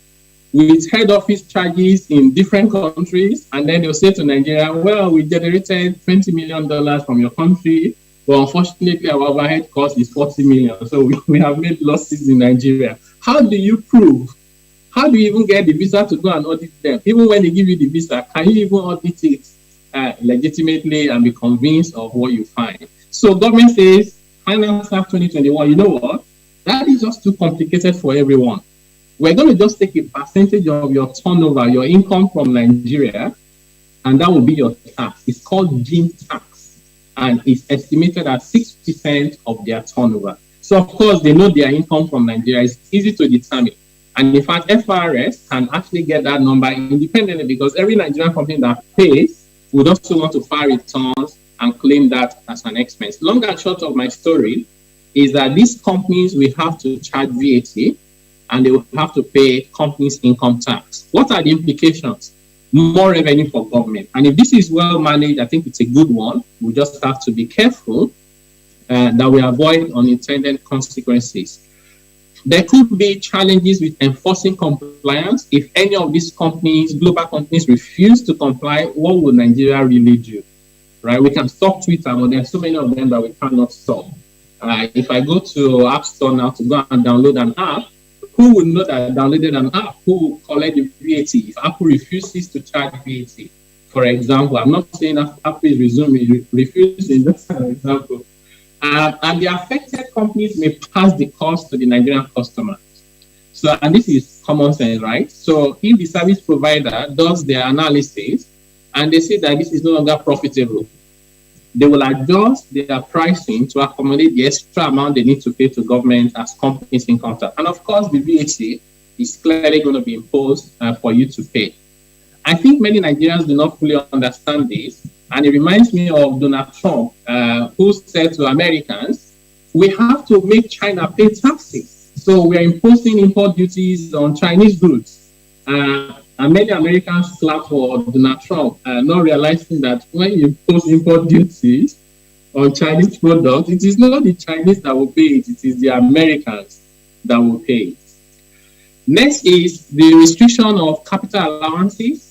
with head office charges in different countries, and then they'll say to Nigeria, well, we generated $20 million from your country, but unfortunately our overhead cost is $40 million, so we have made losses in Nigeria. How do you prove? How do you even get the visa to go and audit them? Even when they give you the visa, can you even audit it legitimately and be convinced of what you find? So government says, Finance Act 2021, you know what? That is just too complicated for everyone. We're going to just take a percentage of your turnover, your income from Nigeria, and that will be your tax. It's called GIN tax, and it's estimated at 6% of their turnover. So, of course, they know their income from Nigeria. It's easy to determine. And in fact, FRS can actually get that number independently, because every Nigerian company that pays would also want to file returns and claim that as an expense. Long and short of my story is that these companies will have to charge VAT, and they will have to pay companies' income tax. What are the implications? More revenue for government. And if this is well managed, I think it's a good one. We just have to be careful that we avoid unintended consequences. There could be challenges with enforcing compliance. If any of these companies, global companies, refuse to comply, what will Nigeria really do? Right? We can stop Twitter, but there are so many of them that we cannot stop. If I go to App Store now to go and download an app, who will know that I downloaded an app? Who will collect the VAT if Apple refuses to charge VAT? For example, I'm not saying that Apple is refusing, just an example. And the affected companies may pass the cost to the Nigerian customers. So, and this is common sense, right? So if the service provider does their analysis and they see that this is no longer profitable, they will adjust their pricing to accommodate the extra amount they need to pay to government as companies in contact. And of course, the VAT is clearly going to be imposed for you to pay. I think many Nigerians do not fully understand this. And it reminds me of Donald Trump, who said to Americans, we have to make China pay taxes. So we are imposing import duties on Chinese goods. And many Americans clap for Donald Trump, not realizing that when you impose import duties on Chinese products, it is not the Chinese that will pay it, it is the Americans that will pay it. Next is the restriction of capital allowances.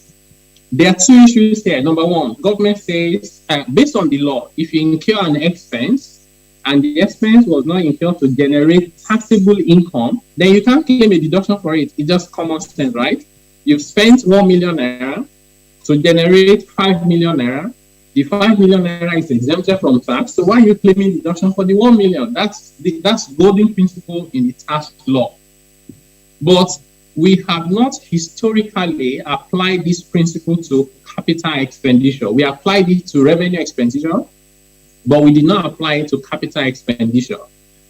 There are two issues here. Number one, government says, based on the law, if you incur an expense and the expense was not incurred to generate taxable income, then you can't claim a deduction for it. It's just common sense, right? You've spent 1 million naira to generate 5 million naira. The 5 million naira is exempted from tax. So why are you claiming deduction for the 1 million? That's golden principle in the tax law. But we have not historically applied this principle to capital expenditure. We applied it to revenue expenditure, but we did not apply it to capital expenditure.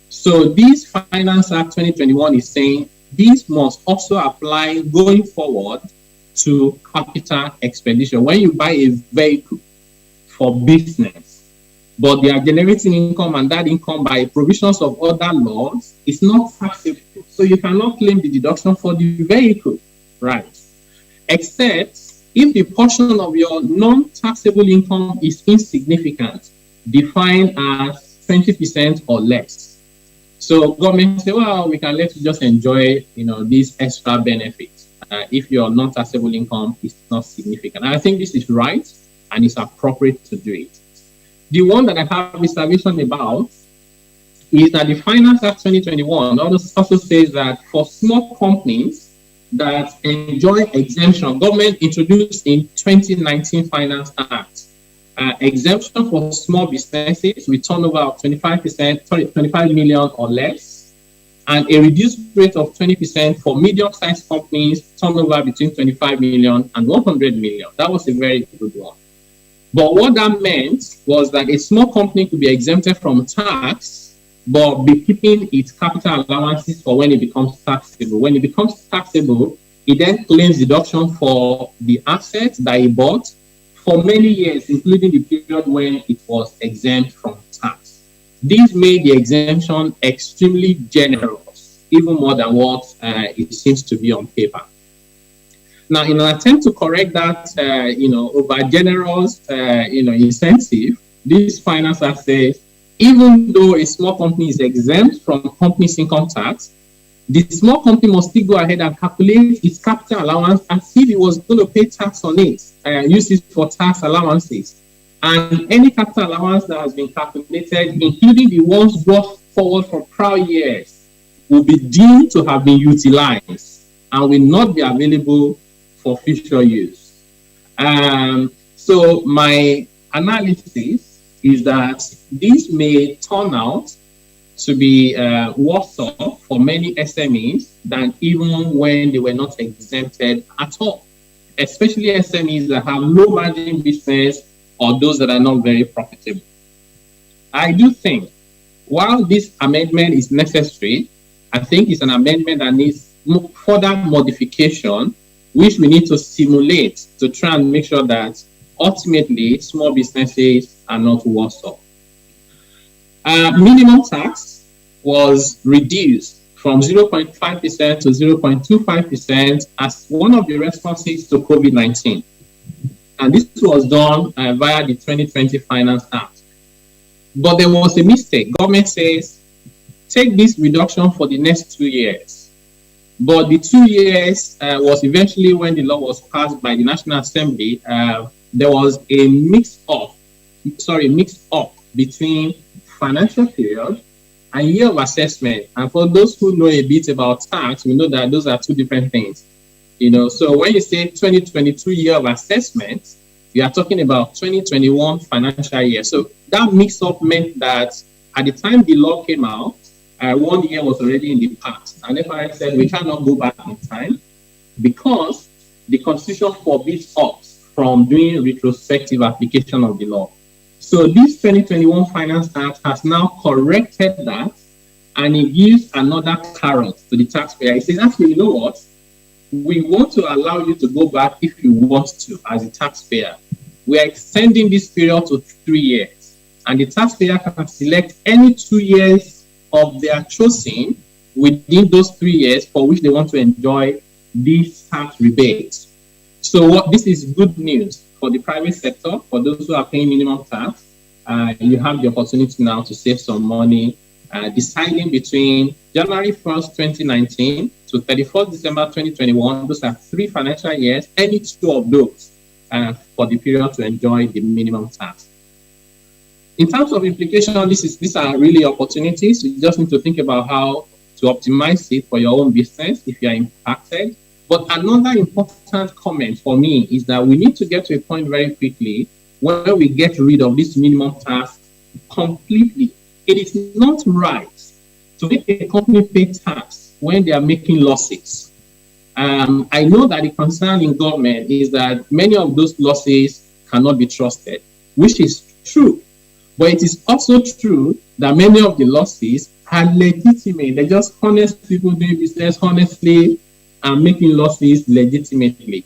So this Finance Act 2021 is saying this must also apply going forward to capital expenditure. When you buy a vehicle for business, but they are generating income, and that income by provisions of other laws is not taxable. So you cannot claim the deduction for the vehicle, right? Except if the portion of your non-taxable income is insignificant, defined as 20% or less. So government say, well, we can let you just enjoy, these extra benefits if your non-taxable income is not significant. And I think this is right and it's appropriate to do it. The one that I have reservation about is that the Finance Act 2021 also says that for small companies that enjoy exemption, government introduced in 2019 Finance Act, exemption for small businesses with turnover of 25 million or less, and a reduced rate of 20% for medium-sized companies turnover between 25 million and 100 million. That was a very good one. But what that meant was that a small company could be exempted from tax, but be keeping its capital allowances for when it becomes taxable. When it becomes taxable, it then claims deduction for the assets that it bought for many years, including the period when it was exempt from tax. This made the exemption extremely generous, even more than what it seems to be on paper. Now, in an attempt to correct that, over generous, incentive, this Finance Act says, even though a small company is exempt from company's income tax, the small company must still go ahead and calculate its capital allowance as if it was going to pay tax on it, use it for tax allowances. And any capital allowance that has been calculated, including the ones brought forward from prior years, will be deemed to have been utilized and will not be available for future use. So my analysis is that this may turn out to be worse off for many SMEs than even when they were not exempted at all, especially SMEs that have low margin business or those that are not very profitable. I do think while this amendment is necessary, I think it's an amendment that needs further modification, which we need to simulate to try and make sure that ultimately small businesses are not worse off. Minimum tax was reduced from 0.5% to 0.25% as one of the responses to COVID-19. And this was done via the 2020 Finance Act. But there was a mistake. Government says take this reduction for the next 2 years. But the 2 years was eventually when the law was passed by the National Assembly. There was a mix up between financial period and year of assessment. And for those who know a bit about tax, we know that those are two different things. So when you say 2022 year of assessment, you are talking about 2021 financial year. So that mix up meant that at the time the law came out, 1 year was already in the past. And FRS said we cannot go back in time because the Constitution forbids us from doing retrospective application of the law. So this 2021 Finance Act has now corrected that, and it gives another carrot to the taxpayer. It says, actually, you know what? We want to allow you to go back if you want to as a taxpayer. We are extending this period to 3 years, and the taxpayer can select any 2 years of their choosing within those 3 years for which they want to enjoy these tax rebates. So this is good news for the private sector, for those who are paying minimum tax. You have the opportunity now to save some money, deciding between January 1st, 2019 to 31st December 2021. Those are 3 financial years, any 2 of those for the period to enjoy the minimum tax. In terms of implication, these are really opportunities. You just need to think about how to optimize it for your own business if you are impacted. But another important comment for me is that we need to get to a point very quickly where we get rid of this minimum tax completely. It is not right to make a company pay tax when they are making losses. I know that the concern in government is that many of those losses cannot be trusted, which is true. But it is also true that many of the losses are legitimate. They're just honest people doing business honestly and making losses legitimately.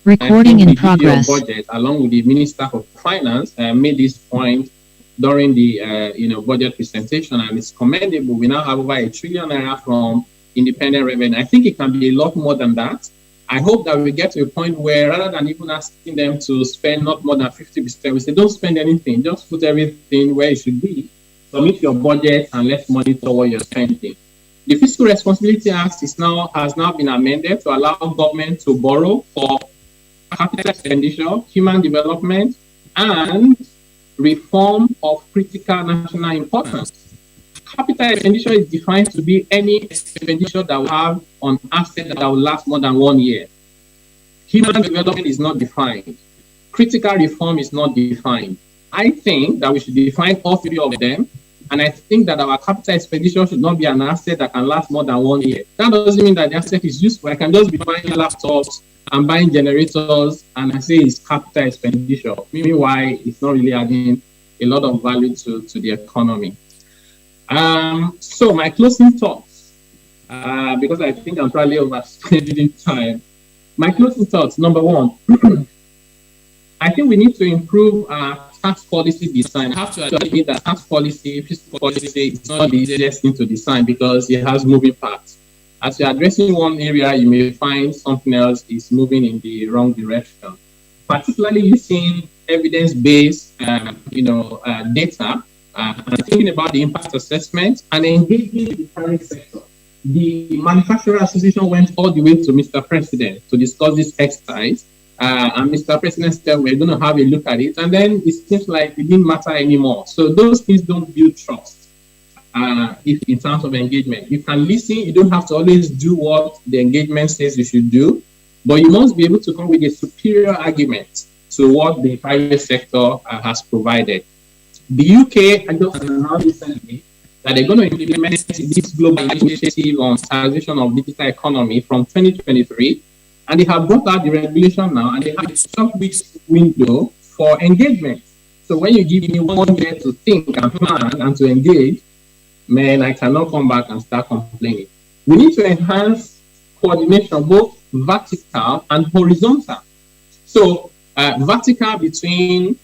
Recording in the progress. budget, along with the Minister of Finance, made this point during the budget presentation, and it's commendable. We now have over ₦1 trillion from independent revenue. I think it can be a lot more than that. I hope that we get to a point where, rather than even asking them to spend not more than 50%, we say don't spend anything, just put everything where it should be. Submit your budget and let's monitor what you're spending. The Fiscal Responsibility Act has now been amended to allow government to borrow for capital expenditure, human development, and reform of critical national importance. Capital expenditure is defined to be any expenditure that will have on assets that will last more than 1 year. Human development is not defined. Critical reform is not defined. I think that we should define all three of them, and I think that our capital expenditure should not be an asset that can last more than 1 year. That doesn't mean that the asset is useful. I can just be buying laptops and buying generators, and I say it's capital expenditure. Meanwhile, it's not really adding a lot of value to the economy. So my closing thoughts, because I think I'm probably overspending time. My closing thoughts, number one, I think we need to improve our tax policy design. I have to admit that tax policy, fiscal policy is not the easiest thing to design because it has moving parts. As you're addressing one area, you may find something else is moving in the wrong direction. Particularly using evidence-based, data, and thinking about the impact assessment and engaging the private sector. The Manufacturer Association went all the way to Mr. President to discuss this exercise, and Mr. President said we're going to have a look at it, and then it seems like it didn't matter anymore. So those things don't build trust. If in terms of engagement, you can listen. You don't have to always do what the engagement says you should do, but you must be able to come with a superior argument to what the private sector has provided. The UK just announced recently that they're going to implement this global initiative on taxation of digital economy from 2023, and they have brought out the regulation now, and they have a 12-week window for engagement. So when you give me 1 year to think and plan and to engage, man, I cannot come back and start complaining. We need to enhance coordination, both vertical and horizontal. So vertical between,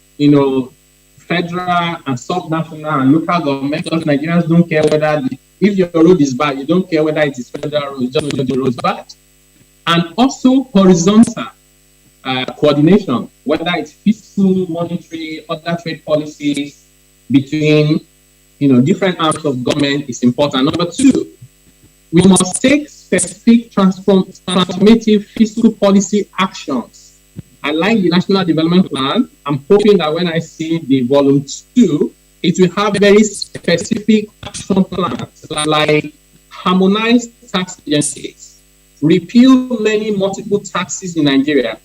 federal and subnational and local government, because Nigerians don't care whether, if your road is bad, you don't care whether it is federal road, just know the road is bad. And also horizontal coordination, whether it's fiscal, monetary, other trade policies between different arms of government is important. Number two, we must take specific transformative fiscal policy actions. I like the National Development Plan. I'm hoping that when I see the volume 2, it will have very specific action plans like harmonized tax agencies, repeal many multiple taxes in Nigeria.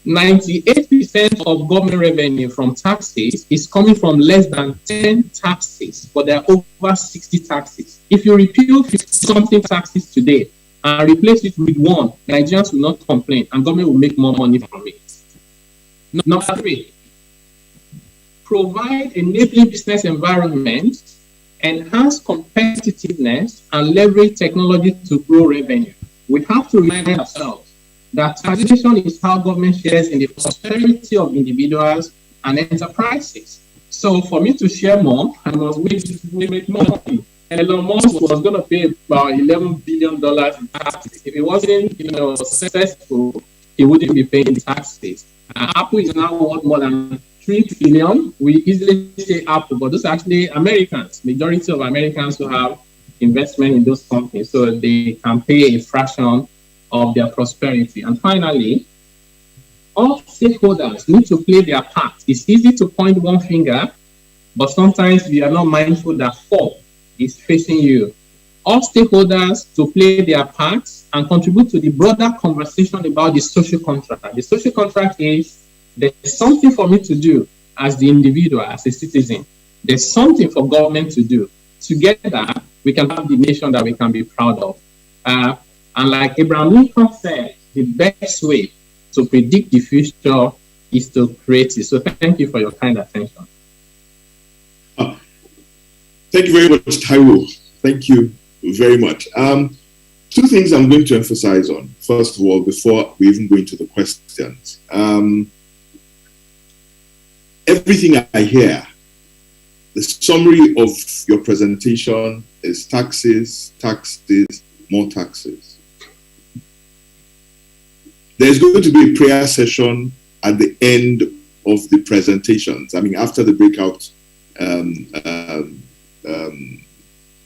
98% of government revenue from taxes is coming from less than 10 taxes, but there are over 60 taxes. If you repeal 50-something taxes today and replace it with one, Nigerians will not complain and government will make more money from it. Number 3, provide enabling business environment, enhance competitiveness, and leverage technology to grow revenue. We have to remind ourselves that taxation is how government shares in the prosperity of individuals and enterprises. So for me to share more, I must make more money. Elon Musk was going to pay about $11 billion in taxes. If it wasn't, successful, he wouldn't be paying the taxes. Apple is now worth more than $3 trillion. We easily say Apple, but those are actually Americans. Majority of Americans who have investment in those companies, so they can pay a fraction of their prosperity. And finally, all stakeholders need to play their part. It's easy to point one finger, but sometimes we are not mindful that 4 is facing you. All stakeholders to play their parts and contribute to the broader conversation about the social contract. The social contract is there's something for me to do as the individual, as a citizen. There's something for government to do. Together, we can have the nation that we can be proud of. And like Abraham Lincoln said, the best way to predict the future is to create it. So thank you for your kind attention. Thank you very much, Taiwo. Thank you very much. Two things I'm going to emphasize on. First of all, before we even go into the questions, everything I hear, the summary of your presentation is taxes, taxes, more taxes. There's going to be a prayer session at the end of the presentations. I mean, after the breakout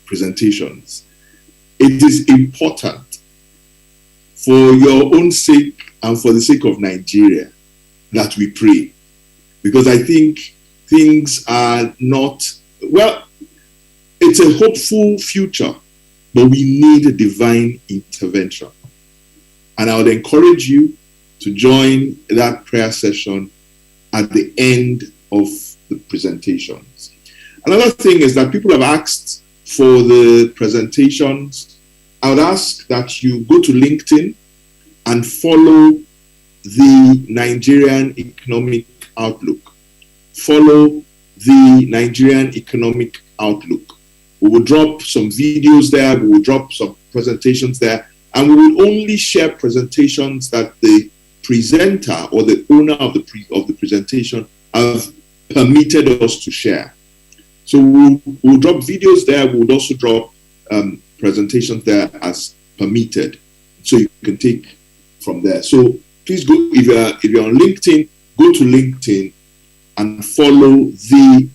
presentations. It is important for your own sake and for the sake of Nigeria that we pray. Because I think things are not, well, it's a hopeful future, but we need a divine intervention. And I would encourage you to join that prayer session at the end of the presentations. Another thing is that people have asked for the presentations. I would ask that you go to LinkedIn and follow the Nigerian Economic Outlook. Follow the Nigerian Economic Outlook. We will drop some videos there, we will drop some presentations there, and we will only share presentations that the presenter or the owner of the presentation have permitted us to share. So we'll drop videos there, we'll also drop presentations there as permitted, so you can take from there. So please go, if you're on LinkedIn, go to LinkedIn and follow the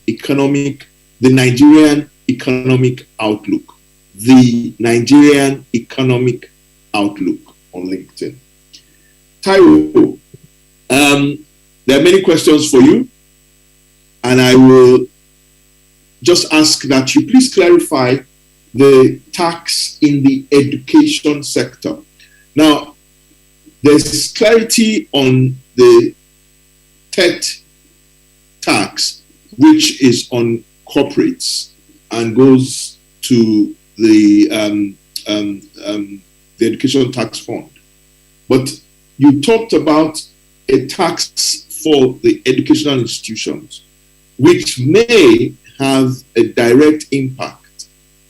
Nigerian Economic Outlook. The Nigerian Economic Outlook on LinkedIn. Taiwo, there are many questions for you, and I will just ask that you please clarify the tax in the education sector. Now, there's clarity on the TET tax, which is on corporates and goes to the education tax fund. But you talked about a tax for the educational institutions, which may have a direct impact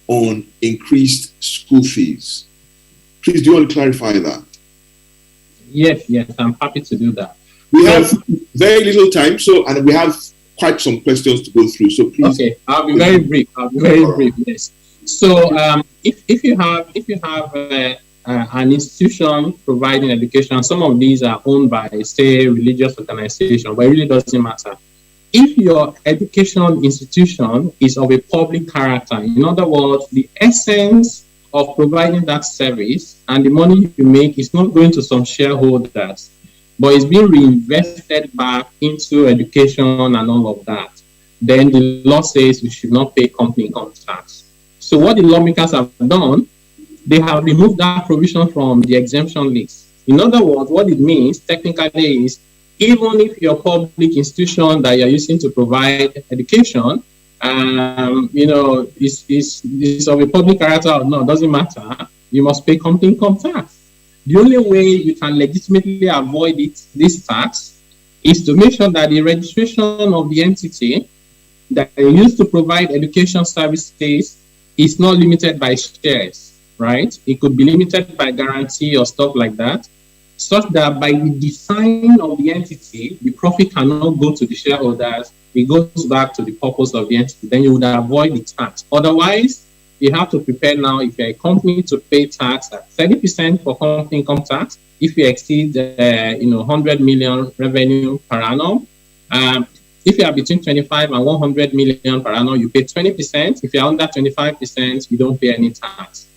on increased school fees. Please, do you want to clarify that? Yes, I'm happy to do that. We have very little time, and we have quite some questions to go through. So please. Okay, I'll be very brief. Yes. So, if you have an institution providing education, some of these are owned by, say, religious organization, but it really doesn't matter. If your educational institution is of a public character, in other words, the essence of providing that service and the money you make is not going to some shareholders, but it's being reinvested back into education and all of that, then the law says you should not pay company income tax. So what the lawmakers have done, they have removed that provision from the exemption list. In other words, what it means technically is, even if your public institution that you're using to provide education, is of a public character or not, doesn't matter, you must pay company income tax. The only way you can legitimately avoid this tax is to make sure that the registration of the entity that you use to provide education services is not limited by shares, right? It could be limited by guarantee or stuff like that, such that by the design of the entity, the profit cannot go to the shareholders, it goes back to the purpose of the entity. Then you would avoid the tax. Otherwise, you have to prepare now, if you're a company, to pay tax at 30% for company income tax if you exceed 100 million revenue per annum. If you are between 25 and 100 million per annum, you pay 20%. If you're under 25%, you don't pay any tax.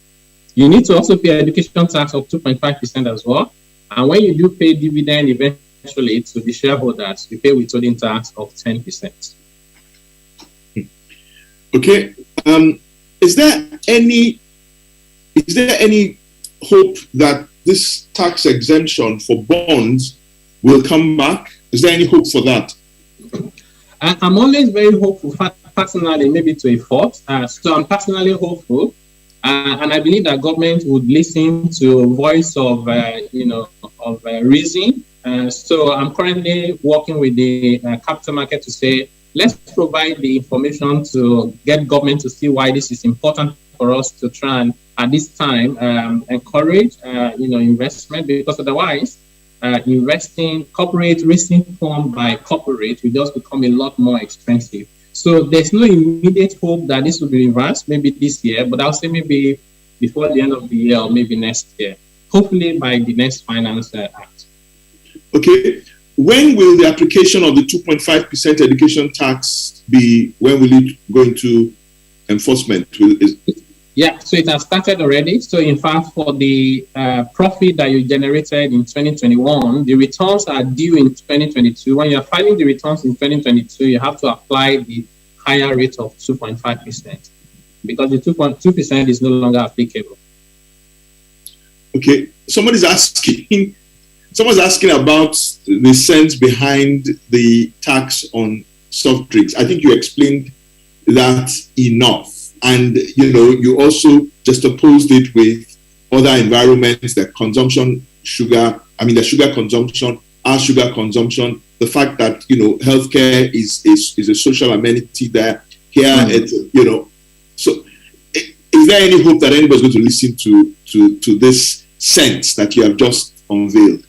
You need to also pay education tax of 2.5% as well. And when you do pay dividend eventually to the shareholders, you pay withholding tax of 10%. Okay. Is there any hope that this tax exemption for bonds will come back? Is there any hope for that? I'm always very hopeful, personally, maybe to a fault. So I'm personally hopeful. And I believe that government would listen to voice of reason. So I'm currently working with the capital market to say, let's provide the information to get government to see why this is important for us to try and, at this time, encourage, investment, because otherwise, corporate risking fund by corporate will just become a lot more expensive. So there's no immediate hope that this will be reversed, maybe this year, but I'll say maybe before the end of the year or maybe next year. Hopefully by the next Finance Act. Okay. When will the application of the 2.5% education tax be? When will it go into enforcement? Yeah, so it has started already. So in fact, for the profit that you generated in 2021, the returns are due in 2022. When you're filing the returns in 2022, you have to apply the higher rate of 2.5% because the 2.2% is no longer applicable. Okay, someone's asking about the sense behind the tax on soft drinks. I think you explained that enough. And, you also just opposed it with other environments, the sugar consumption, our sugar consumption, the fact that, healthcare is a social amenity there. Here, so is there any hope that anybody's going to listen to this sense that you have just unveiled?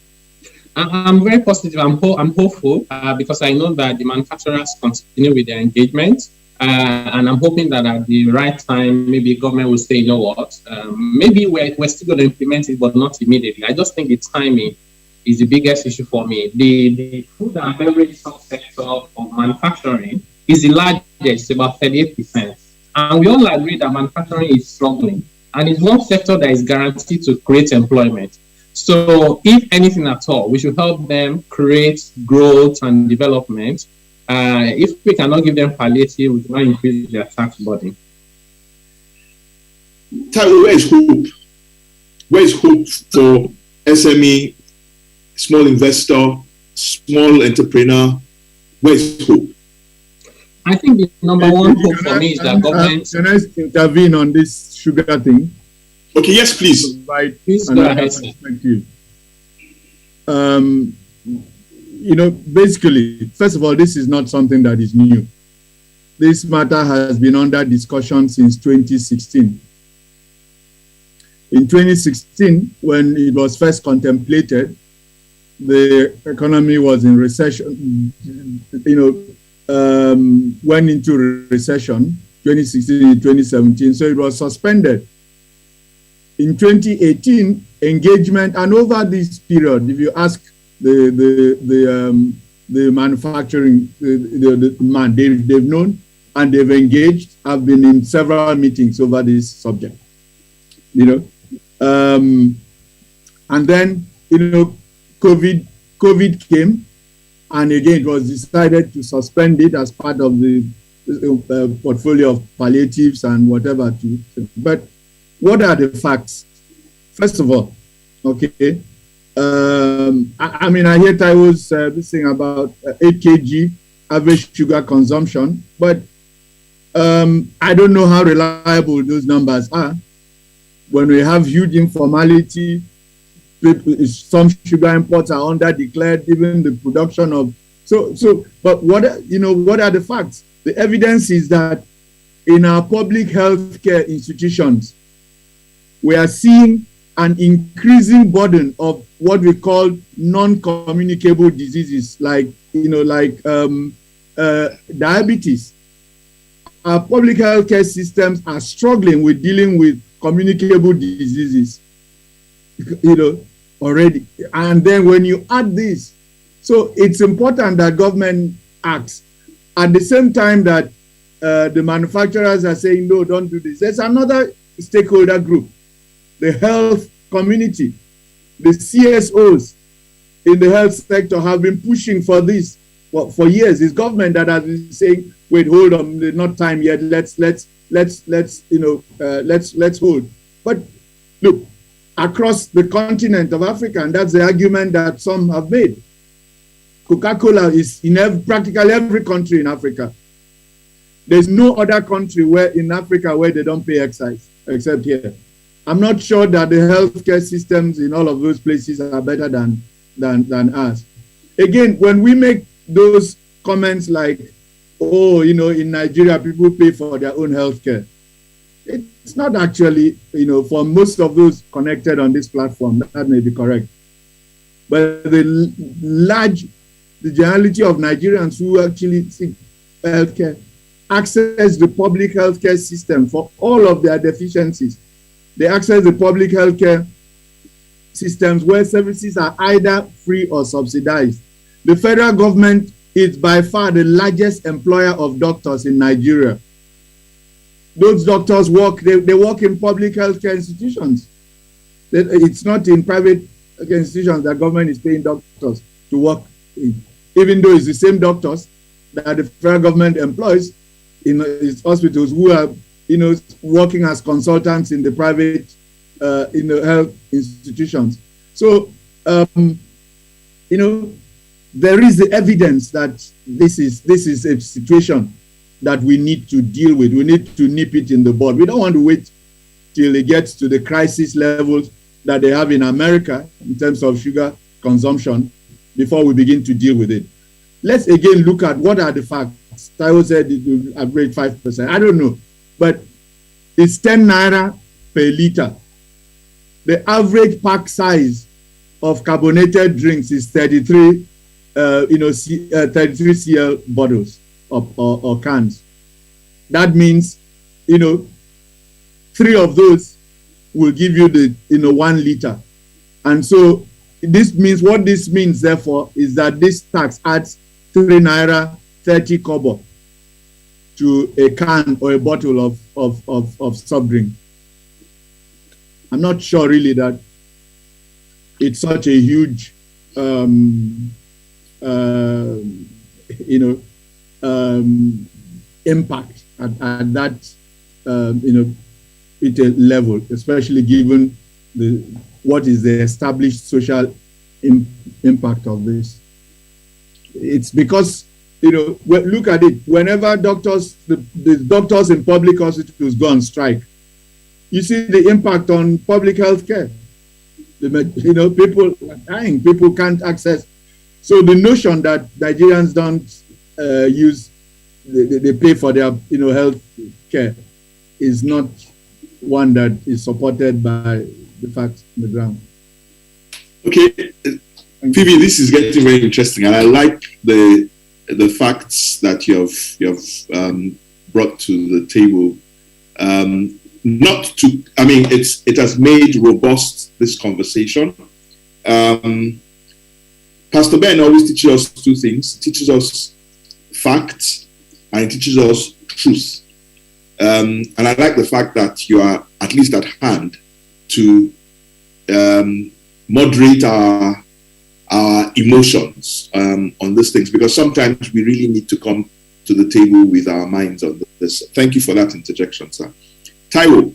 I'm very positive. I'm hopeful because I know that the manufacturers continue with their engagement. And I'm hoping that at the right time, maybe government will say, you know what, maybe we're still going to implement it, but not immediately. I just think the timing is the biggest issue for me. The food and beverage subsector of manufacturing is the largest, about 38%. And we all agree that manufacturing is struggling. And it's one sector that is guaranteed to create employment. So if anything at all, we should help them create growth and development. If we cannot give them palliative, we cannot increase their tax burden. Taiwo, where is hope? Where is hope for SME, small investor, small entrepreneur? Where is hope? I think the number one hope for me is that government... Can I intervene on this sugar thing? Okay, yes, please. Please go ahead, sir. Basically, first of all, this is not something that is new. This matter has been under discussion since 2016. In 2016, when it was first contemplated, the economy was in recession, went into recession, 2016 and 2017, so it was suspended. In 2018, engagement, and over this period, if you ask the manufacturing, the man, they've known and they've engaged. I've been in several meetings over this subject, and then COVID came, and again it was decided to suspend it as part of the portfolio of palliatives and whatever. But what are the facts? First of all, okay. I hear Taiwo's this thing about 8 kg average sugar consumption, but I don't know how reliable those numbers are. When we have huge informality, some sugar imports are under-declared, even the production of... But what are the facts? The evidence is that in our public healthcare institutions, we are seeing an increasing burden of what we call non-communicable diseases, like diabetes. Our public healthcare systems are struggling with dealing with communicable diseases, already. And then when you add this, so it's important that government acts. At the same time that the manufacturers are saying, no, don't do this. There's another stakeholder group, the health community. The CSOs in the health sector have been pushing for this for years. It's government that has been saying, wait, hold on, not time yet. Let's hold. But look, across the continent of Africa, and that's the argument that some have made. Coca-Cola is in practically every country in Africa. There's no other country in Africa where they don't pay excise, except here. I'm not sure that the healthcare systems in all of those places are better than us. Again, when we make those comments like, in Nigeria, people pay for their own healthcare. It's not actually, for most of those connected on this platform, that may be correct. But the generality of Nigerians who actually seek healthcare access the public healthcare system for all of their deficiencies. They access the public healthcare systems where services are either free or subsidized. The federal government is by far the largest employer of doctors in Nigeria. Those doctors work in public healthcare institutions. It's not in private institutions that government is paying doctors to work in, even though it's the same doctors that the federal government employs in its hospitals who are, working as consultants in the private, health institutions. So, there is the evidence that this is a situation that we need to deal with. We need to nip it in the bud. We don't want to wait till it gets to the crisis levels that they have in America in terms of sugar consumption before we begin to deal with it. Let's again look at what are the facts. Taiwo said it will average 5%. I don't know, but it's 10 naira per liter. The average pack size of carbonated drinks is 33 cl bottles or cans. That means, 3 of those will give you the 1 liter. And so what this means therefore is that this tax adds 3 naira 30 kobo to a can or a bottle of soft drink. I'm not sure really that it's such a huge impact at that level, especially given what is the established social impact of this. It's because look at it. Whenever the doctors in public hospitals go on strike, you see the impact on public health care. People are dying. People can't access. So the notion that Nigerians don't they pay for their health care is not one that is supported by the facts on the ground. Okay, Phoebe, this is getting very interesting, and I like the facts that you have brought to the table. It has made robust this conversation. Pastor Ben always teaches us 2 things. He teaches us facts and he teaches us truth. And I like the fact that you are at least at hand to moderate our emotions on these things, because sometimes we really need to come to the table with our minds on this. Thank you for that interjection, sir. Taiwo.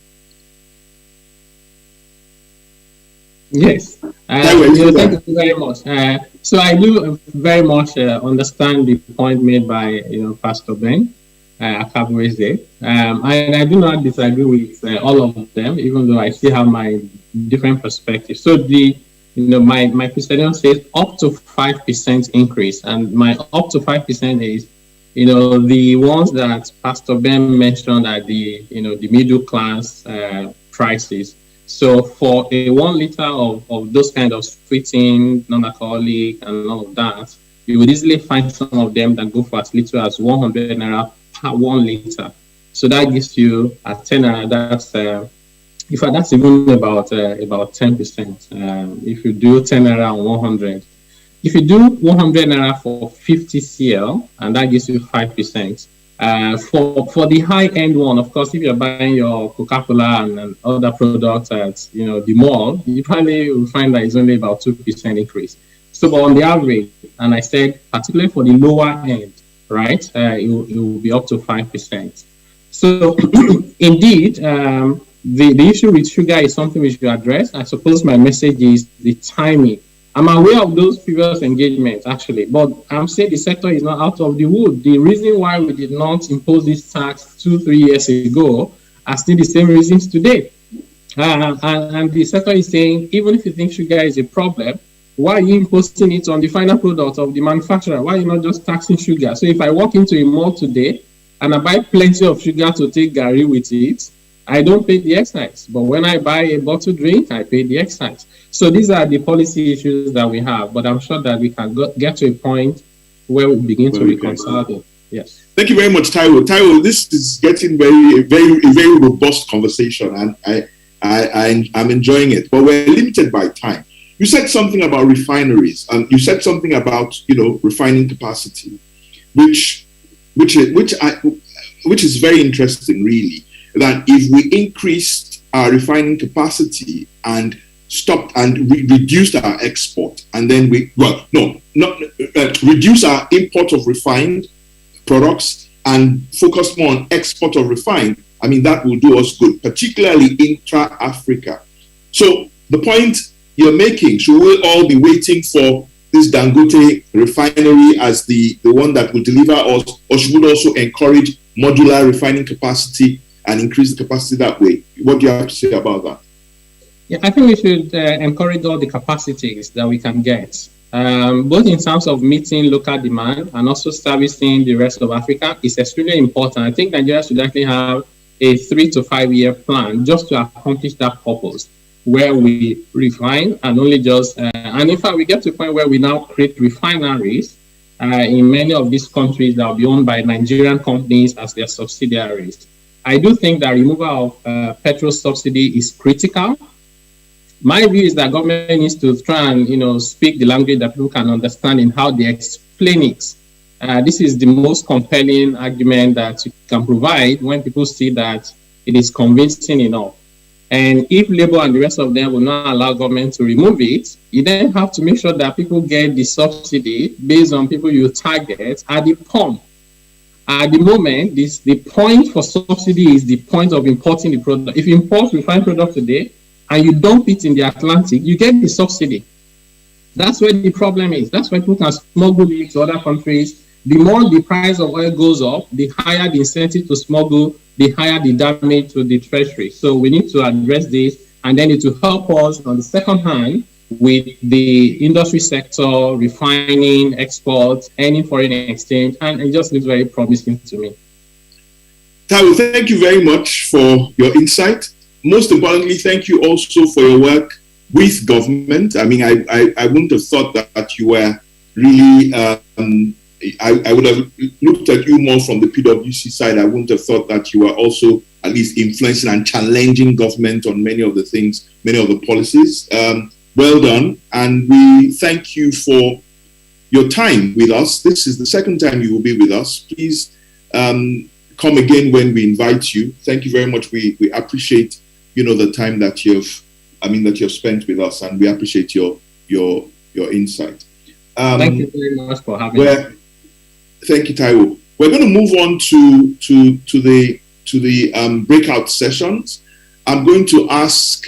Yes. Thank you very much. So I do very much understand the point made by Pastor Ben Akabweze, and I do not disagree with all of them, even though I still have my different perspectives. So my Christian says up to 5% increase, and my up to 5% is the ones that Pastor Ben mentioned are the middle class prices. So for a 1 liter of those kind of sweetened, non-alcoholic, and all of that, you would easily find some of them that go for as little as 100 naira per 1 liter. So that gives you at 10 naira. That's even about 10%. If you do 10 naira on 100, if you do 100 naira for 50 cl, and that gives you 5%. For the high-end one, of course, if you're buying your Coca-Cola and other products at the mall, you probably will find that it's only about 2% increase. So, but on the average, and I said particularly for the lower end, right, it will be up to 5%. So, indeed, the issue with sugar is something we should address. I suppose my message is the timing. I'm aware of those previous engagements, actually, but I'm saying the sector is not out of the wood. The reason why we did not impose this tax 2-3 years ago are still the same reasons today. And the sector is saying, even if you think sugar is a problem, why are you imposing it on the final product of the manufacturer? Why are you not just taxing sugar? So if I walk into a mall today and I buy plenty of sugar to take garri with it, I don't pay the excise. But when I buy a bottled drink, I pay the excise. So these are the policy issues that we have. But I'm sure that we can get to a point where we begin to reconcile them. Yes. Thank you very much, Taiwo. Taiwo, this is getting a very robust conversation, and I'm enjoying it. But we're limited by time. You said something about refineries, and you said something about refining capacity, which is very interesting, really. That if we increased our refining capacity and stopped and reduced our export, and then reduce our import of refined products and focus more on export of refined, I mean, that will do us good, particularly intra-Africa. So the point you're making, should we all be waiting for this Dangote refinery as the one that will deliver us, or should we also encourage modular refining capacity and increase the capacity that way? What do you have to say about that? Yeah, I think we should encourage all the capacities that we can get, both in terms of meeting local demand and also servicing the rest of Africa. Is extremely important. I think Nigeria should actually have a 3 to 5 year plan just to accomplish that purpose, where we refine and only just, and in fact, we get to a point where we now create refineries in many of these countries that will be owned by Nigerian companies as their subsidiaries. I do think that removal of petrol subsidy is critical. My view is that government needs to try and speak the language that people can understand in how they explain it. This is the most compelling argument that you can provide when people see that it is convincing enough. And if Labour and the rest of them will not allow government to remove it, you then have to make sure that people get the subsidy based on people you target at the pump. At the moment, the point for subsidy is the point of importing the product. If you import refined product today and you dump it in the Atlantic, you get the subsidy. That's where the problem is. That's why people can smuggle it to other countries. The more the price of oil goes up, the higher the incentive to smuggle, the higher the damage to the treasury. So we need to address this, and then it will help us on the second hand with the industry sector, refining, exports, earning foreign exchange, and it just looks very promising to me. Taiwo, thank you very much for your insight. Most importantly, thank you also for your work with government. I mean, I wouldn't have thought that you were really, I would have looked at you more from the PwC side. I wouldn't have thought that you were also at least influencing and challenging government on many of the things, many of the policies. Well done. And we thank you for your time with us. This is the second time you will be with us. Please come again when we invite you. Thank you very much. We appreciate, the time that you've spent with us, and we appreciate your insight. Thank you very much for having me. Thank you, Taiwo. We're going to move on to the breakout sessions. I'm going to ask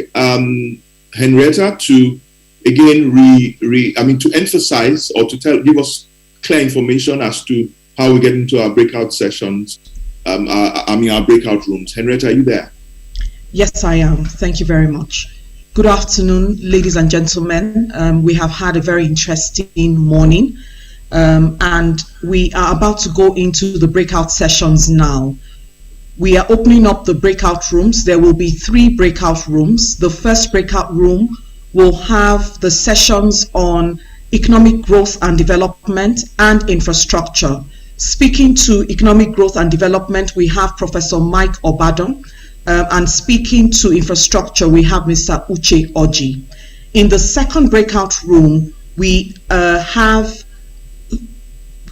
Henrietta to again to emphasize or to give us clear information as to how we get into our breakout sessions. Our breakout rooms. Henrietta, are you there? Yes, I am. Thank you very much. Good afternoon, ladies and gentlemen. We have had a very interesting morning, and we are about to go into the breakout sessions now. We are opening up the breakout rooms. There will be 3 breakout rooms. The first breakout room will have the sessions on economic growth and development and infrastructure. Speaking to economic growth and development, we have Professor Mike Obadon. And speaking to infrastructure, we have Mr. Uche Oji. In the second breakout room, we have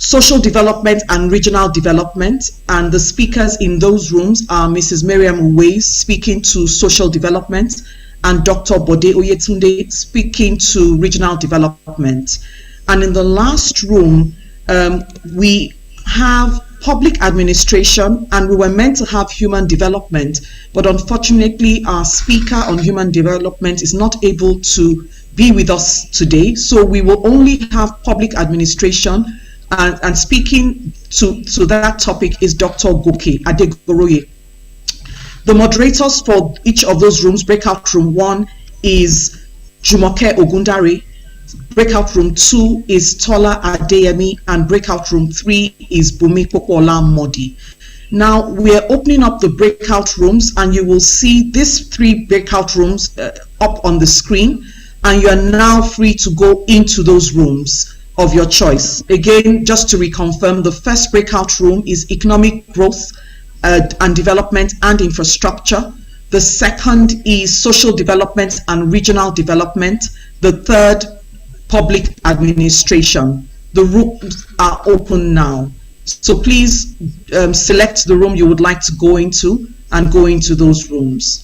social development and regional development, and the speakers in those rooms are Mrs. Miriam Uwais speaking to social development and Dr. Bode Oyetunde speaking to regional development. And in the last room, we have public administration, and we were meant to have human development, but unfortunately our speaker on human development is not able to be with us today, so we will only have public administration, and speaking to that topic is Dr. Goke Adegoroye. The moderators for each of those rooms, breakout room 1 is Jumoke Ogundare, breakout room 2 is Tola Adeyemi, and breakout room 3 is Bumi Popola Modi. Now we're opening up the breakout rooms, and you will see these 3 breakout rooms up on the screen, and you are now free to go into those rooms of your choice. Again, just to reconfirm, the first breakout room is economic growth and development and infrastructure. The second is social development and regional development. The third, public administration. The rooms are open now. So please select the room you would like to go into and go into those rooms.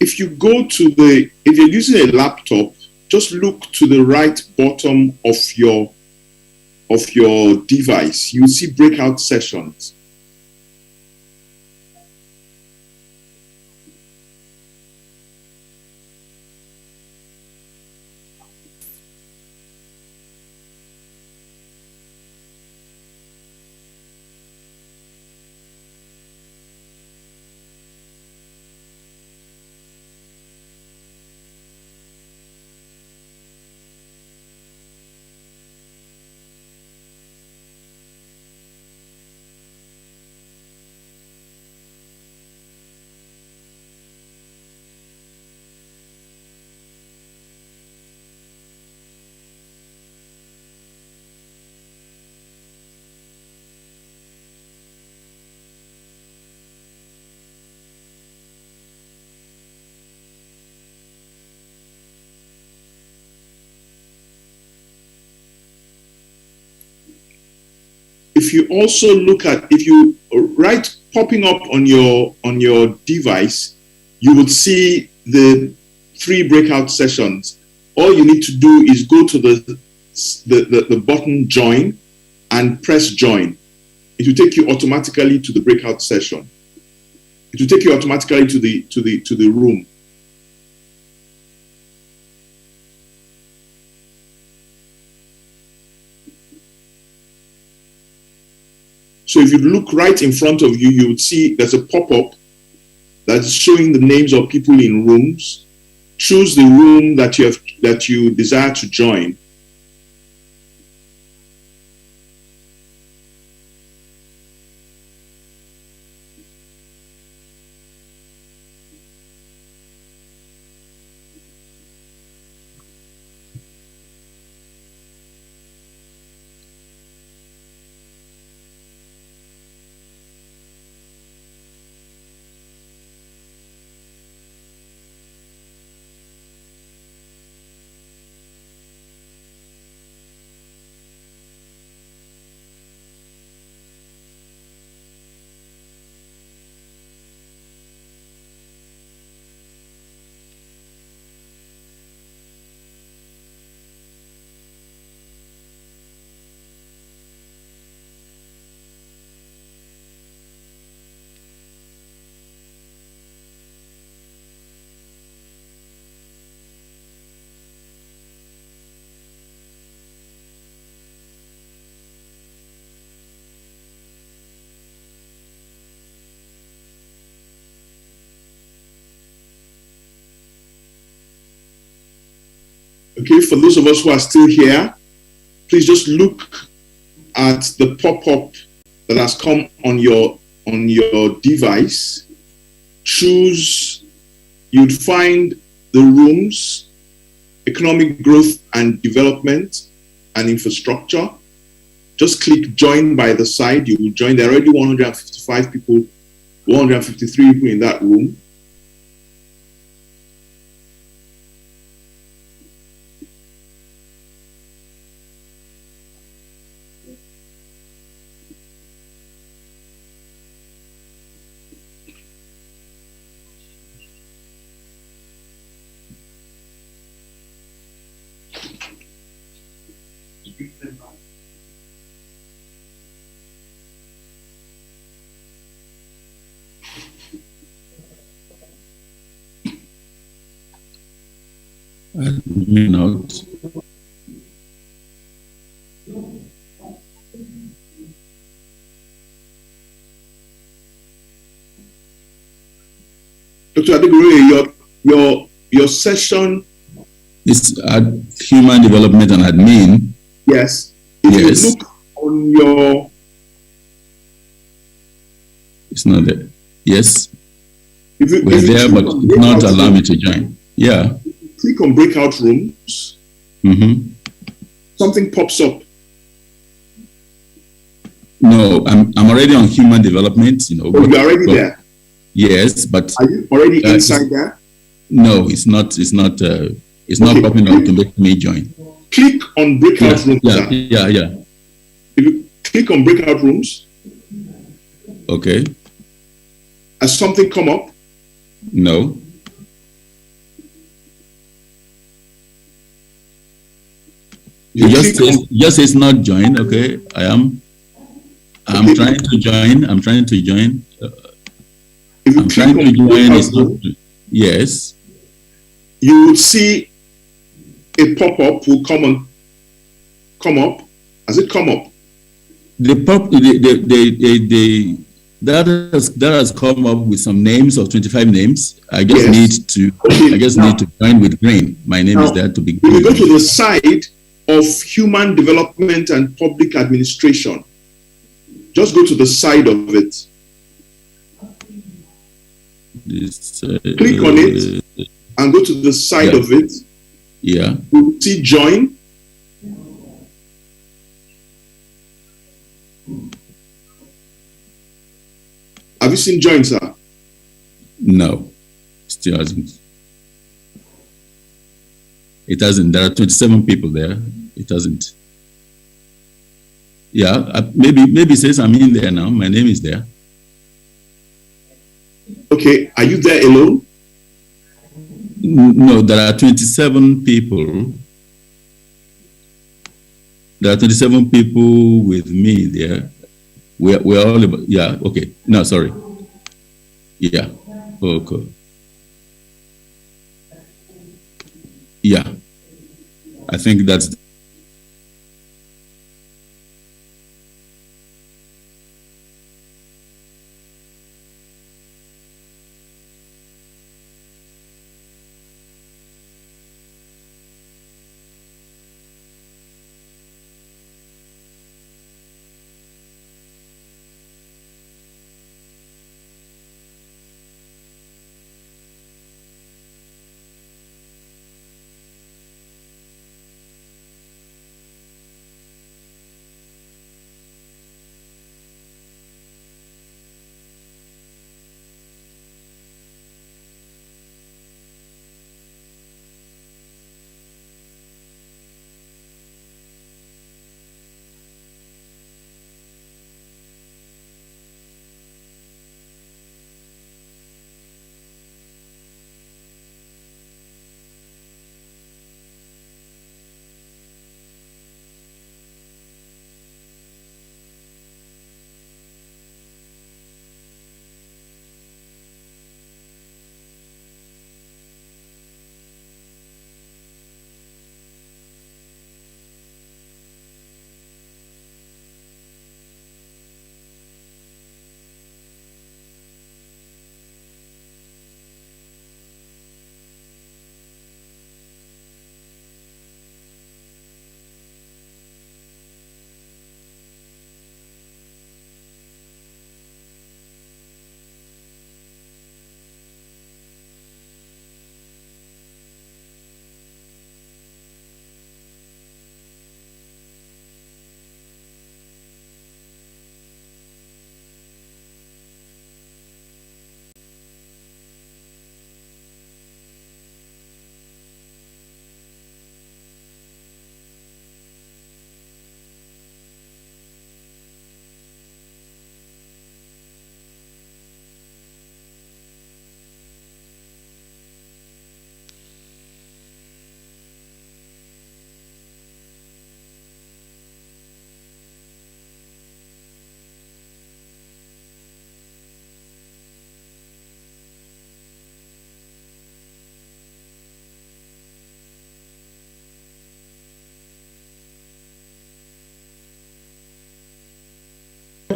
If you go to if you're using a laptop, just look to the right bottom of your device. You see breakout sessions. If you also look at, if you write popping up on your device, you would see the 3 breakout sessions all you need to do is go to the button join and press join. It will take you automatically to the breakout session. It will take you automatically to the room. So if you look right in front of you, you would see there's a pop-up that's showing the names of people in rooms. Choose the room that you desire to join. Okay, for those of us who are still here, please just look at the pop-up that has come on your device. Choose, you'd find the rooms, economic growth and development and infrastructure. Just click join by the side. You will join. There are already 155 people, 153 people in that room. May not. Dr. Adegoye, your session It's human development and admin. Yes. If yes. you look on your... It's not there. Yes. We're there, but it's not allow me to join. Yeah. Click on breakout rooms. Mm-hmm. Something pops up. No, I'm already on human development. You know. Oh, you're already there. Yes, but are you already inside there? No, it's not. It's not. It's not popping up to make me join. Click on breakout rooms. Yeah. If you click on breakout rooms. Okay. Has something come up? No. It just says not join. Okay, I'm trying to join. I'm trying to join. It's not. Yes. You will see a pop-up will come up. Has it come up? That has come up with some names of 25 names. I just need to. Okay, I just need to join with green. My name is there to be. We go to the side of human development and public administration. Just go to the side of it. Click on it and go to the side of it. Yeah. You see join. Have you seen join, sir? No, still hasn't. It hasn't. There are 27 people there. It hasn't. Yeah, maybe it says I'm in there now. My name is there. Okay, are you there alone? No, there are 27 people. There are 27 people with me there. We're all about, yeah, okay. No, sorry. Yeah, okay. Yeah, I think that's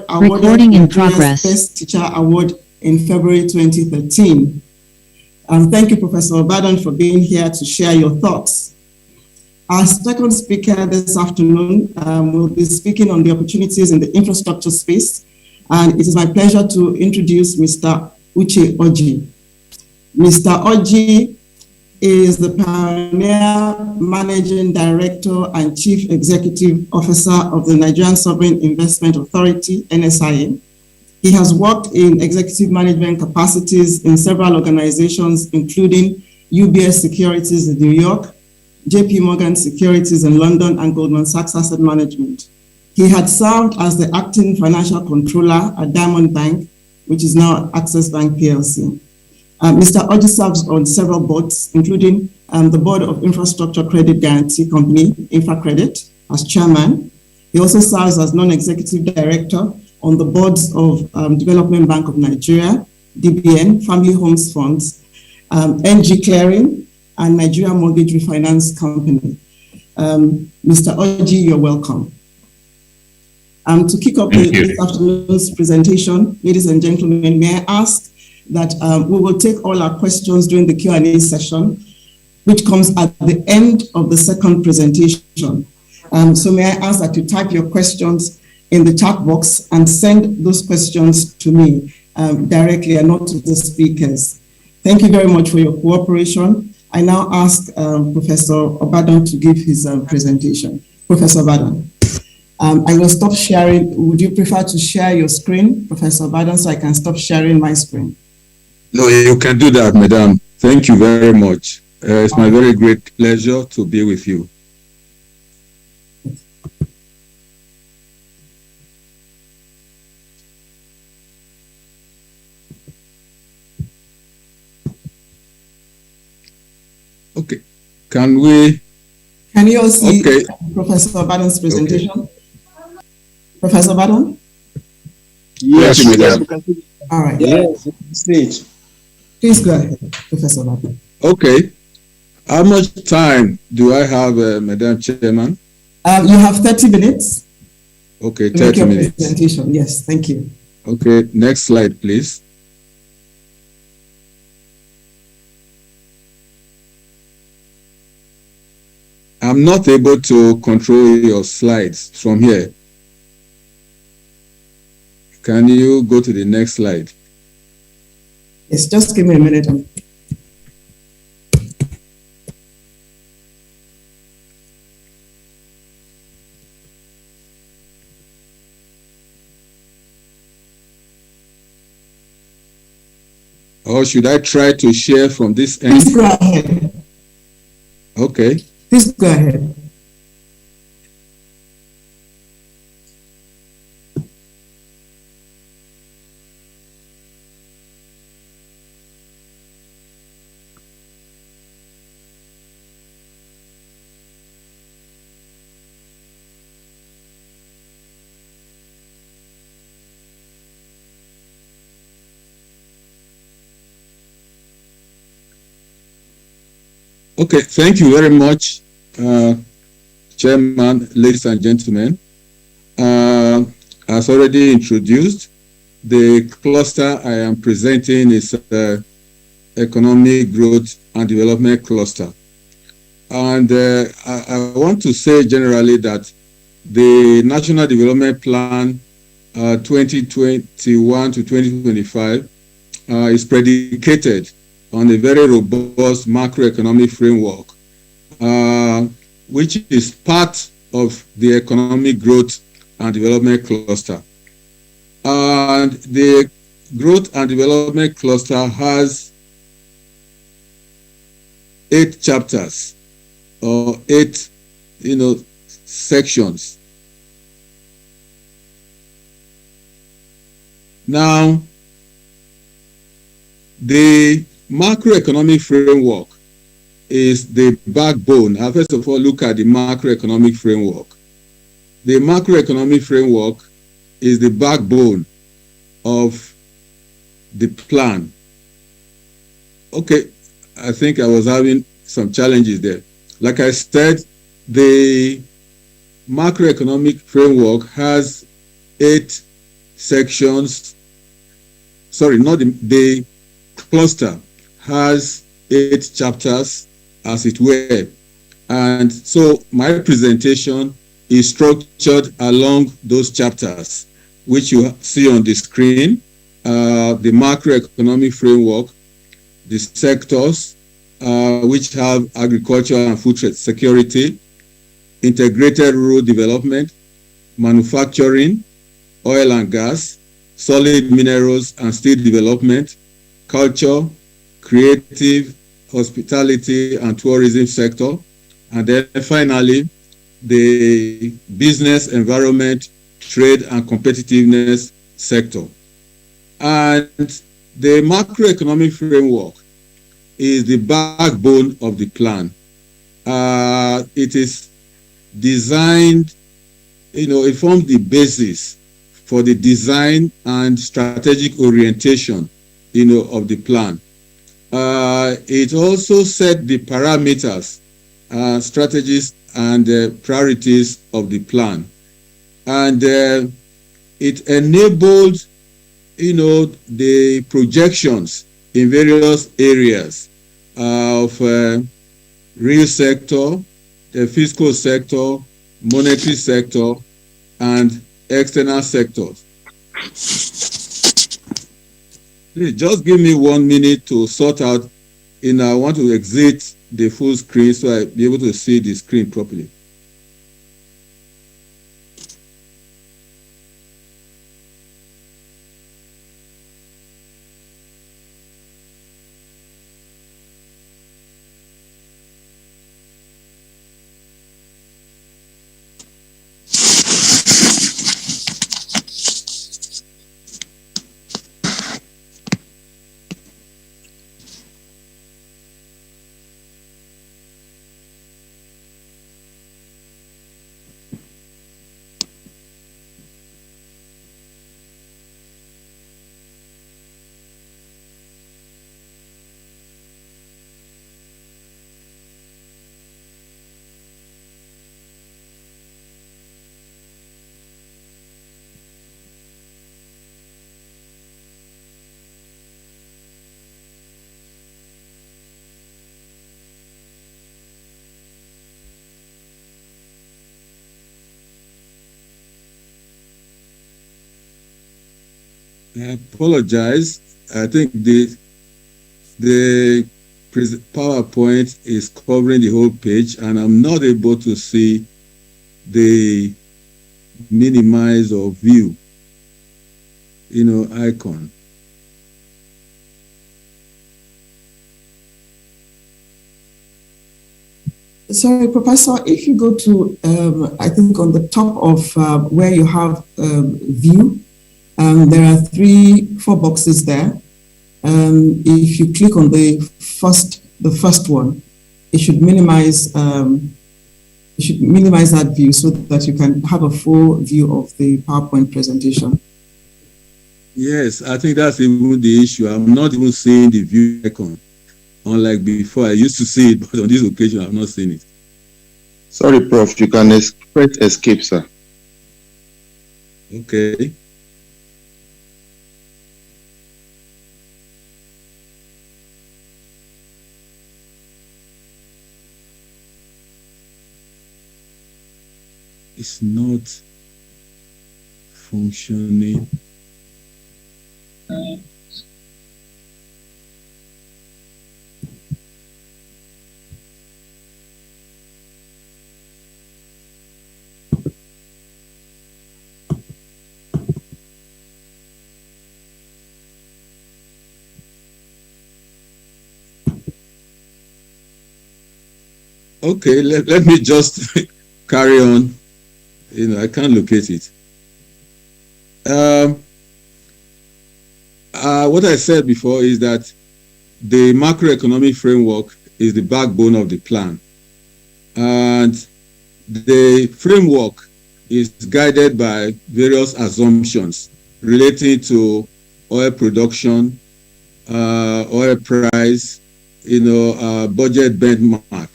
Recording in progress. Best Teacher Award in February 2013. Thank you, Professor Obadan, for being here to share your thoughts. Our second speaker this afternoon will be speaking on the opportunities in the infrastructure space, and it is my pleasure to introduce Mr. Uche Oji. Mr. Oji is the pioneer managing director and chief executive officer of the Nigerian Sovereign Investment Authority, NSIA. He has worked in executive management capacities in several organizations, including UBS Securities in New York, JP Morgan Securities in London, and Goldman Sachs Asset Management. He had served as the acting financial controller at Diamond Bank, which is now Access Bank PLC. Mr. Oji serves on several boards, including the Board of Infrastructure Credit Guarantee Company, InfraCredit, as chairman. He also serves as non-executive director on the boards of Development Bank of Nigeria, DBN, Family Homes Funds, NG Clearing, and Nigeria Mortgage Refinance Company. Mr. Oji, you're welcome. To kick off this afternoon's presentation, ladies and gentlemen, may I ask that we will take all our questions during the Q&A session, which comes at the end of the second presentation. So may I ask that you type your questions in the chat box and send those questions to me directly and not to the speakers. Thank you very much for your cooperation. I now ask Professor Obadan to give his presentation. Professor Obadan. I will stop sharing. Would you prefer to share your screen, Professor Obadan, so I can stop sharing my screen? No, you can do that, Madam. Thank you very much. It's my very great pleasure to be with you. Okay. Can we? Can you all see Okay. Professor Badon's presentation? Okay. Professor Badon? Yes, madam. All right. Yes, stage. Please go ahead, Professor Badon. Okay. How much time do I have, Madam Chairman? You have 30 minutes. Okay, to make 30 your minutes. Presentation. Yes, thank you. Okay, next slide, please. I'm not able to control your slides from here. Can you go to the next slide? Yes, just give me a minute. Or should I try to share from this end? Please go ahead. Okay. Please go ahead. Okay, thank you very much, Chairman, ladies and gentlemen. As already introduced, the cluster I am presenting is Economic Growth and Development Cluster. And I want to say generally that the National Development Plan 2021 to 2025 is predicated on a very robust macroeconomic framework, which is part of the Economic Growth and Development Cluster. And the Growth and Development Cluster has 8 chapters or 8, sections. Now, the macroeconomic framework is the backbone. I'll first of all look at the macroeconomic framework. The macroeconomic framework is the backbone of the plan. Okay, I think I was having some challenges there. Like I said, the macroeconomic framework has 8 sections. Sorry, not the cluster has 8 chapters, as it were. And so my presentation is structured along those chapters, which you see on the screen, the macroeconomic framework, the sectors, which have agriculture and food security, integrated rural development, manufacturing, oil and gas, solid minerals and steel development, culture, creative, hospitality and tourism sector, and then finally the business environment, trade and competitiveness sector. And the macroeconomic framework is the backbone of the plan. It is designed, it forms the basis for the design and strategic orientation of the plan. It also set the parameters, strategies, and priorities of the plan. And it enabled, the projections in various areas of real sector, the fiscal sector, monetary sector, and external sectors. Please just give me 1 minute to sort out, I want to exit the full screen so I'll be able to see the screen properly. I apologize. I think the PowerPoint is covering the whole page, and I'm not able to see the minimize or view, icon. Sorry, Professor, if you go to, I think on the top of where you have view, there are 4 boxes there. If you click on the first one, it should minimize that view so that you can have a full view of the PowerPoint presentation. Yes, I think that's even the issue. I'm not even seeing the view icon. Unlike before, I used to see it, but on this occasion, I've not seen it. Sorry, Prof. You can press escape, sir. Okay. It's not functioning. Okay, let me just carry on. I can't locate it. What I said before is that the macroeconomic framework is the backbone of the plan. And the framework is guided by various assumptions relating to oil production, oil price, budget benchmark.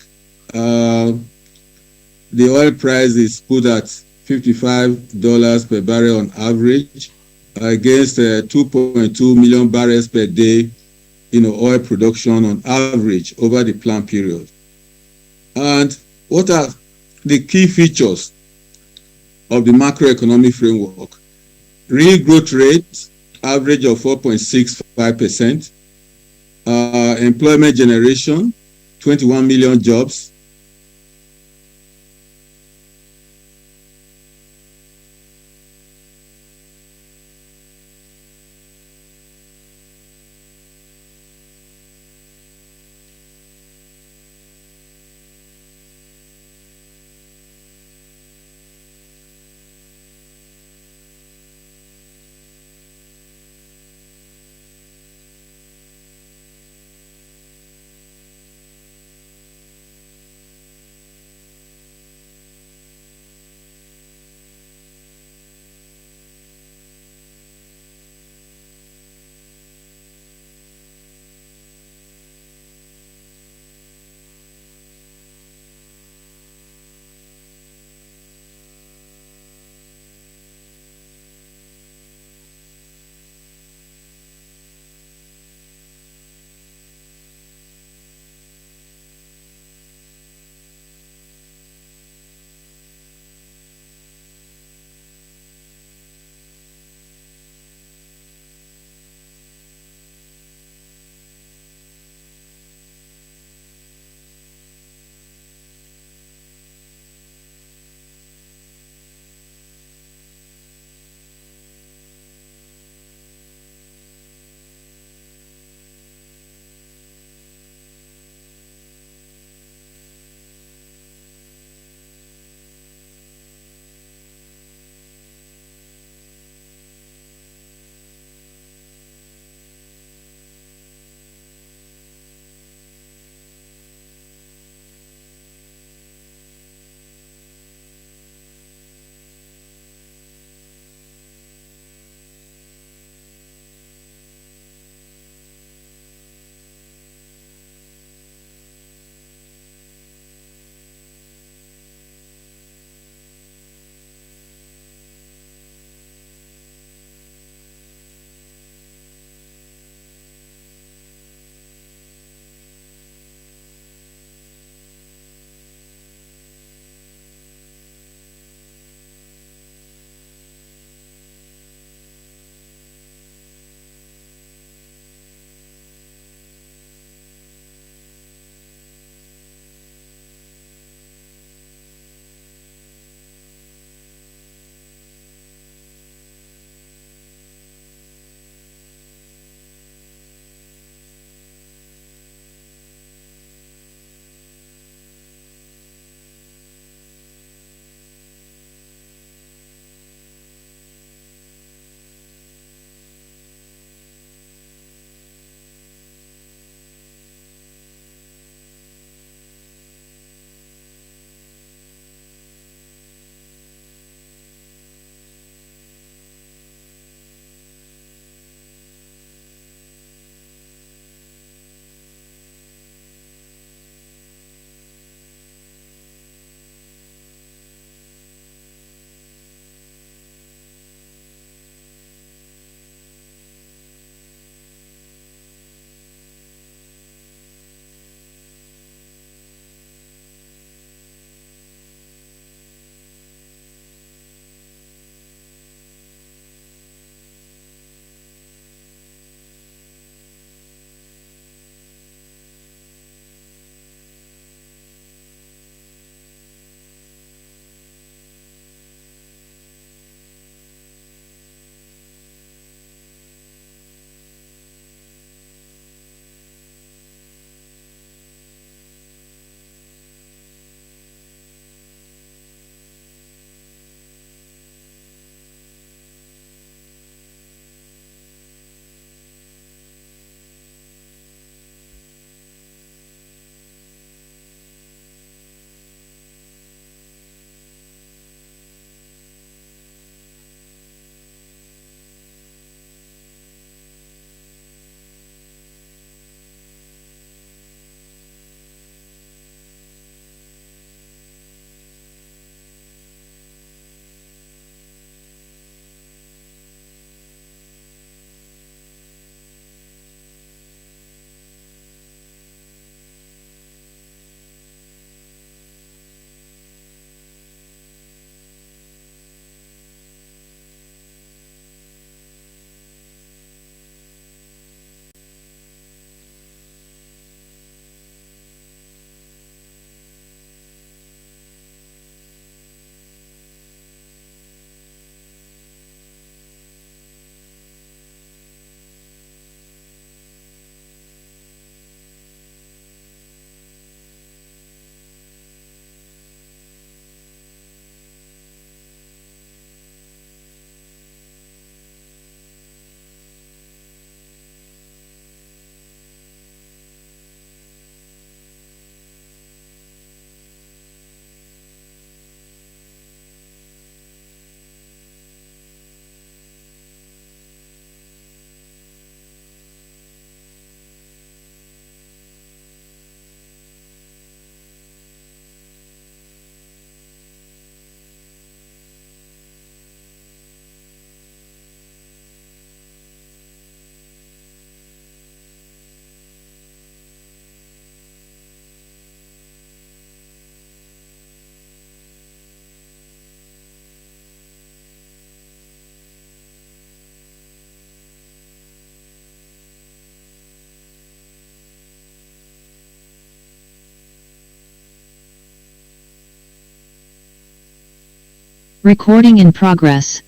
The oil price is put at $55 per barrel on average against 2.2 million barrels per day, oil production on average over the plan period. And what are the key features of the macroeconomic framework? Real growth rate, average of 4.65%. Employment generation, 21 million jobs. Recording in progress.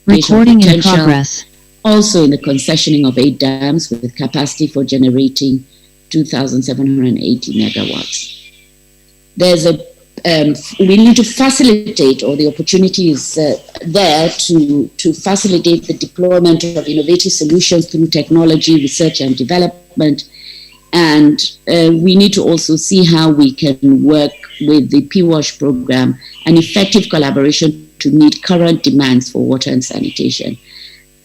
Recording in progress. Also in the concessioning of 8 dams with capacity for generating 2,780 megawatts. There's we need to facilitate, or the opportunity is there to facilitate the deployment of innovative solutions through technology, research and development. And we need to also see how we can work with the PWASH program, an effective collaboration to meet current demands for water and sanitation.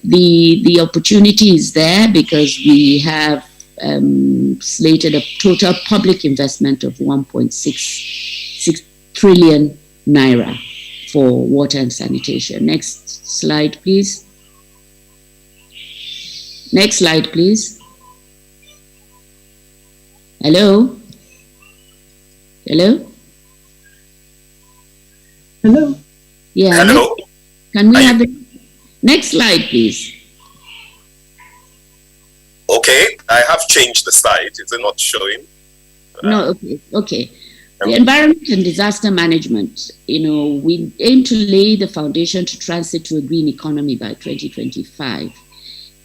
The opportunity is there because we have slated a total public investment of 1.66 trillion naira for water and sanitation. Next slide, please. Next slide, please. Hello? Hello? Hello? Yeah. Hello? Can we have the next slide, please? Okay, I have changed the slide. Is it not showing? No, okay. The environment and disaster management, we aim to lay the foundation to transit to a green economy by 2025.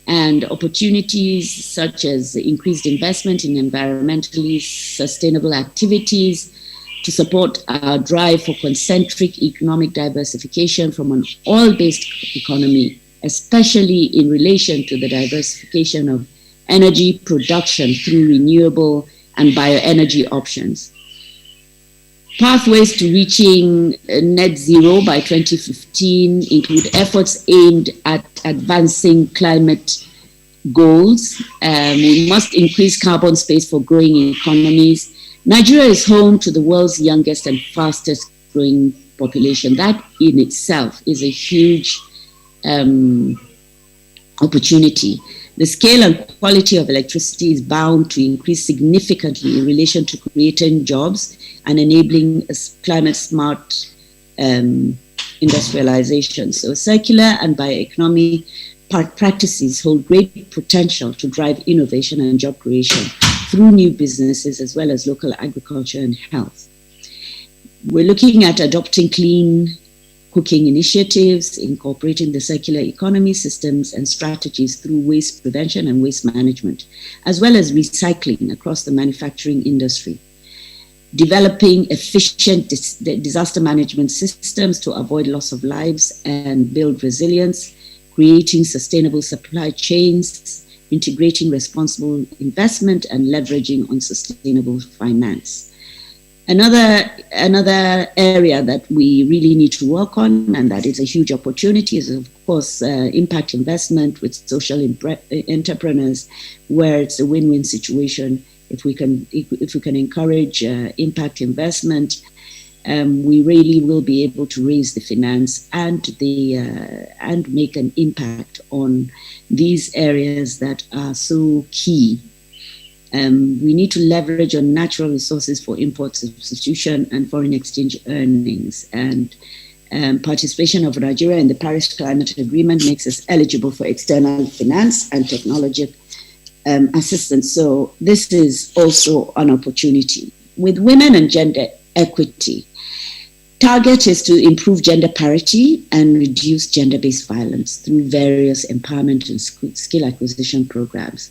And opportunities such as increased investment in environmentally sustainable activities to support our drive for concentric economic diversification from an oil-based economy, especially in relation to the diversification of energy production through renewable and bioenergy options. Pathways to reaching net zero by 2015 include efforts aimed at advancing climate goals. We must increase carbon space for growing economies. Nigeria is home to the world's youngest and fastest growing population. That in itself is a huge opportunity. The scale and quality of electricity is bound to increase significantly in relation to creating jobs and enabling a climate-smart industrialization. So circular and bioeconomy practices hold great potential to drive innovation and job creation through new businesses as well as local agriculture and health. We're looking at adopting clean cooking initiatives, incorporating the circular economy systems and strategies through waste prevention and waste management, as well as recycling across the manufacturing industry. Developing efficient disaster management systems to avoid loss of lives and build resilience, creating sustainable supply chains, integrating responsible investment and leveraging on sustainable finance. Another area that we really need to work on, and that is a huge opportunity, is of course impact investment with social entrepreneurs, where it's a win-win situation. If we can encourage impact investment, we really will be able to raise the finance and make an impact on these areas that are so key. We need to leverage on natural resources for import substitution and foreign exchange earnings. And participation of Nigeria in the Paris Climate Agreement makes us eligible for external finance and technology assistance. So this is also an opportunity. with women and gender equity, target is to improve gender parity and reduce gender-based violence through various empowerment and skill acquisition programs.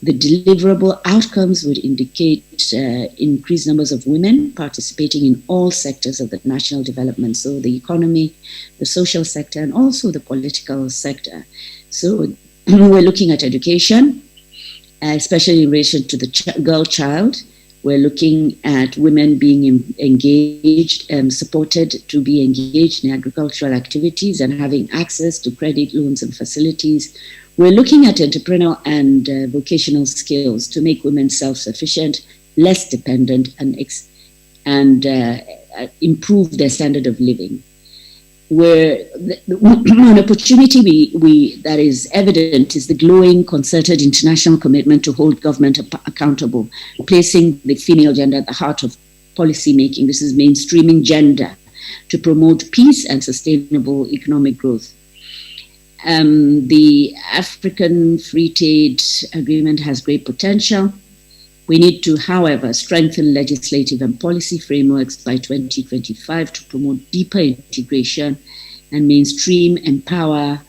The deliverable outcomes would indicate increased numbers of women participating in all sectors of the national development, so the economy, the social sector, and also the political sector. So we're looking at education, especially in relation to the girl child. We're looking at women being engaged, supported to be engaged in agricultural activities and having access to credit, loans, and facilities. We're looking at entrepreneurial and vocational skills to make women self-sufficient, less dependent, and improve their standard of living. Where an opportunity that is evident is the glowing concerted international commitment to hold government accountable, placing the female gender at the heart of policy making. This is mainstreaming gender to promote peace and sustainable economic growth. The African Free Trade Agreement has great potential. We need to, however, strengthen legislative and policy frameworks by 2025 to promote deeper integration and mainstream, empower,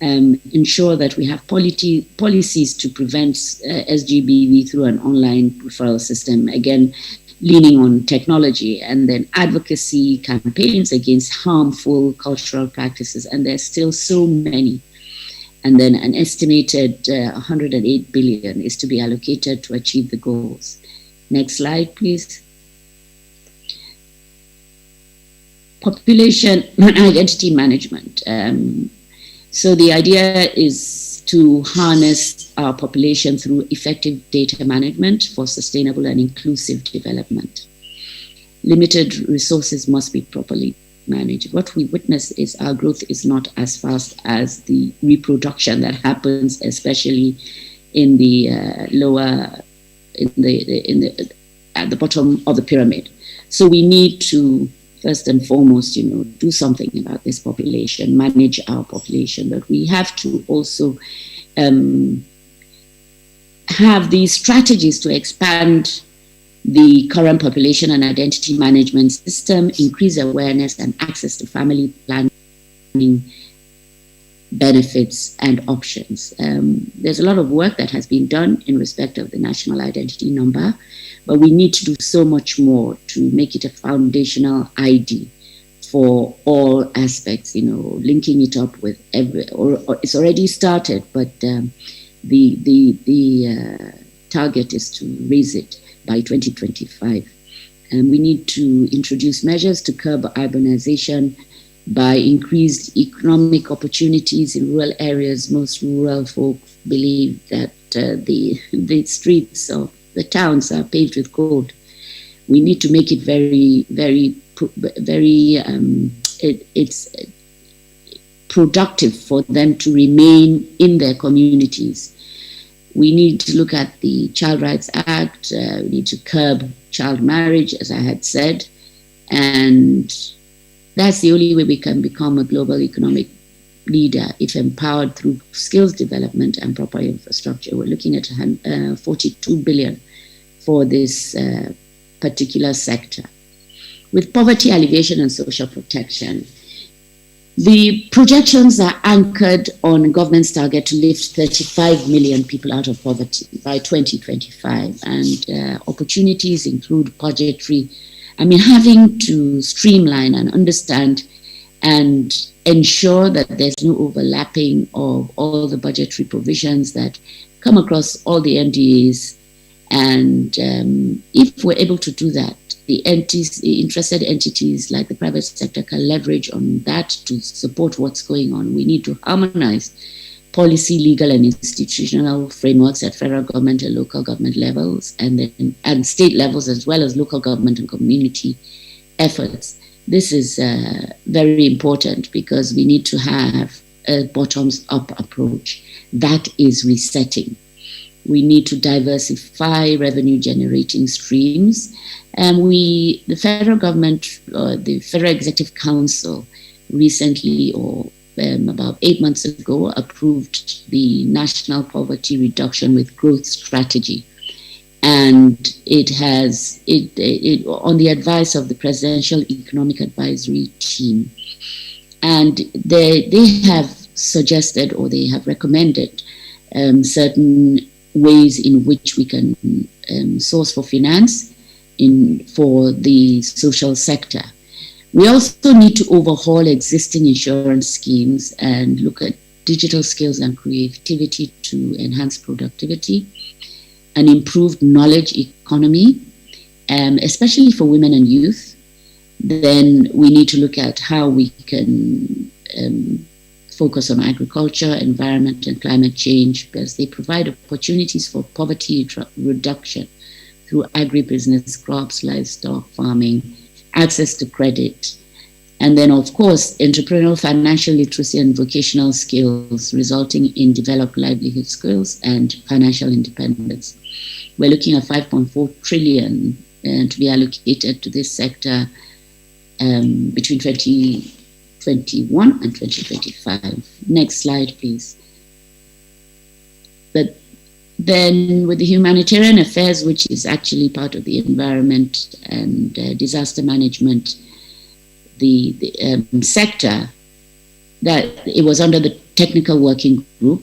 ensure that we have policies to prevent SGBV through an online referral system, again, leaning on technology, and then advocacy campaigns against harmful cultural practices, and there's still so many. And then an estimated 108 billion is to be allocated to achieve the goals. Next slide, please. Population and identity management. So the idea is to harness our population through effective data management for sustainable and inclusive development. Limited resources must be properly managed. What we witness is our growth is not as fast as the reproduction that happens, especially in the at the bottom of the pyramid. So we need to first and foremost, do something about this population, manage our population, but we have to also have these strategies to expand the current population and identity management system, increase awareness and access to family planning benefits and options. There's a lot of work that has been done in respect of the national identity number, but we need to do so much more to make it a foundational ID for all aspects, linking it up with or it's already started, but the target is to raise it by 2025. And we need to introduce measures to curb urbanization by increased economic opportunities in rural areas. Most rural folk believe that the streets of the towns are paved with gold. We need to make it it's productive for them to remain in their communities. We need to look at the Child Rights Act. We need to curb child marriage, as I had said. And that's the only way we can become a global economic leader, if empowered through skills development and proper infrastructure. We're looking at 42 billion for this particular sector. With poverty alleviation and social protection, the projections are anchored on government's target to lift 35 million people out of poverty by 2025. And opportunities include budgetary, having to streamline and understand and ensure that there's no overlapping of all the budgetary provisions that come across all the NDAs. And if we're able to do that, the interested entities like the private sector can leverage on that to support what's going on. We need to harmonize policy, legal, and institutional frameworks at federal government and local government levels, and state levels, as well as local government and community efforts. This is very important because we need to have a bottoms-up approach. That is resetting. We need to diversify revenue-generating streams. And the federal government, the Federal Executive Council recently, or about 8 months ago, approved the National Poverty Reduction with Growth Strategy. and it has on the advice of the Presidential Economic Advisory Team, and they have suggested, or they have recommended, certain ways in which we can source for finance for the social sector. We also need to overhaul existing insurance schemes and look at digital skills and creativity to enhance productivity, an improved knowledge economy, especially for women and youth. Then we need to look at how we can focus on agriculture, environment, and climate change, because they provide opportunities for poverty reduction through agribusiness, crops, livestock, farming, access to credit. And then, of course, entrepreneurial financial literacy and vocational skills, resulting in developed livelihood skills and financial independence. We're looking at 5.4 trillion to be allocated to this sector between 2021 and 2025. Next slide, please. But then with the humanitarian affairs, which is actually part of the environment and disaster management, the sector, that it was under the technical working group,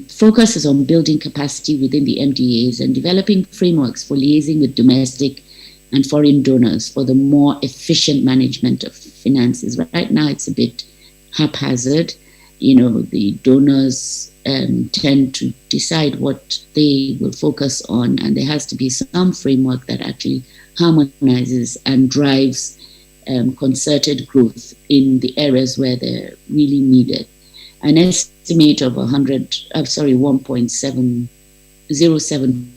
focuses on building capacity within the MDAs and developing frameworks for liaising with domestic and foreign donors for the more efficient management of finances. Right now, it's a bit haphazard. The donors tend to decide what they will focus on, and there has to be some framework that actually harmonizes and drives concerted growth in the areas where they're really needed. An estimate of 1.707